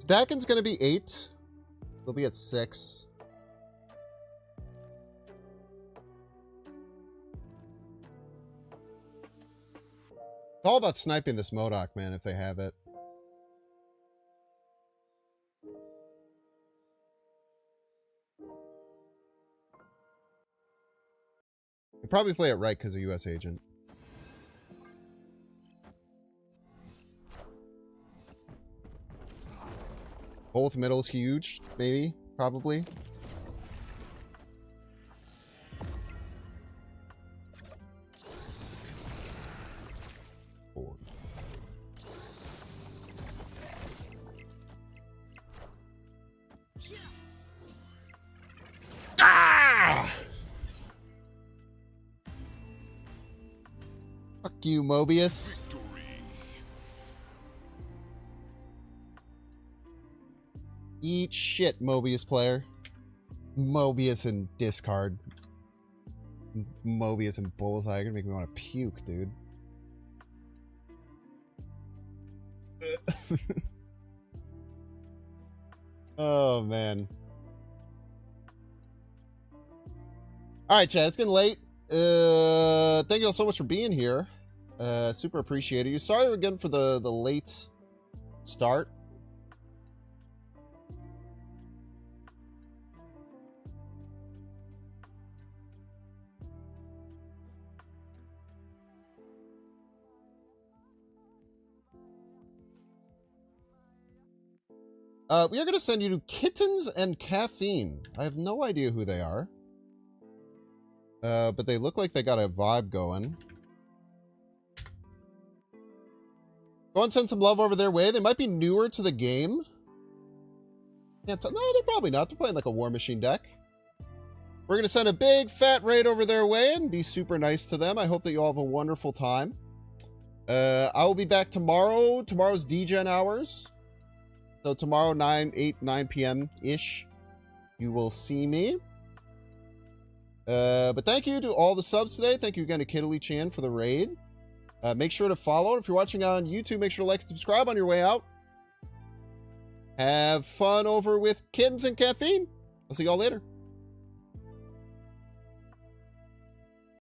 Dakin's gonna be 8. They'll be at 6. It's all about sniping this Modok, man, if they have it. They probably play it right because of US Agent. Both middle's huge, maybe, probably. Four. Ah! Fuck you, Mobius. Eat shit, Mobius player. Mobius and discard. Mobius and Bullseye are gonna make me want to puke, dude. Oh, man. Alright, chat, it's getting late. Thank you all so much for being here. Super appreciate it. Sorry again for the late start. We are going to send you to Kittens and Caffeine. I have no idea who they are. But they look like they got a vibe going. Go and send some love over their way. They might be newer to the game. No, they're probably not. They're playing like a War Machine deck. We're going to send a big fat raid over their way and be super nice to them. I hope that you all have a wonderful time. I will be back tomorrow. Tomorrow's DGen hours. So tomorrow, 9 p.m.-ish, you will see me. But thank you to all the subs today. Thank you again to Kiddly Chan for the raid. Make sure to follow. If you're watching on YouTube, make sure to like and subscribe on your way out. Have fun over with Kittens and Caffeine. I'll see y'all later.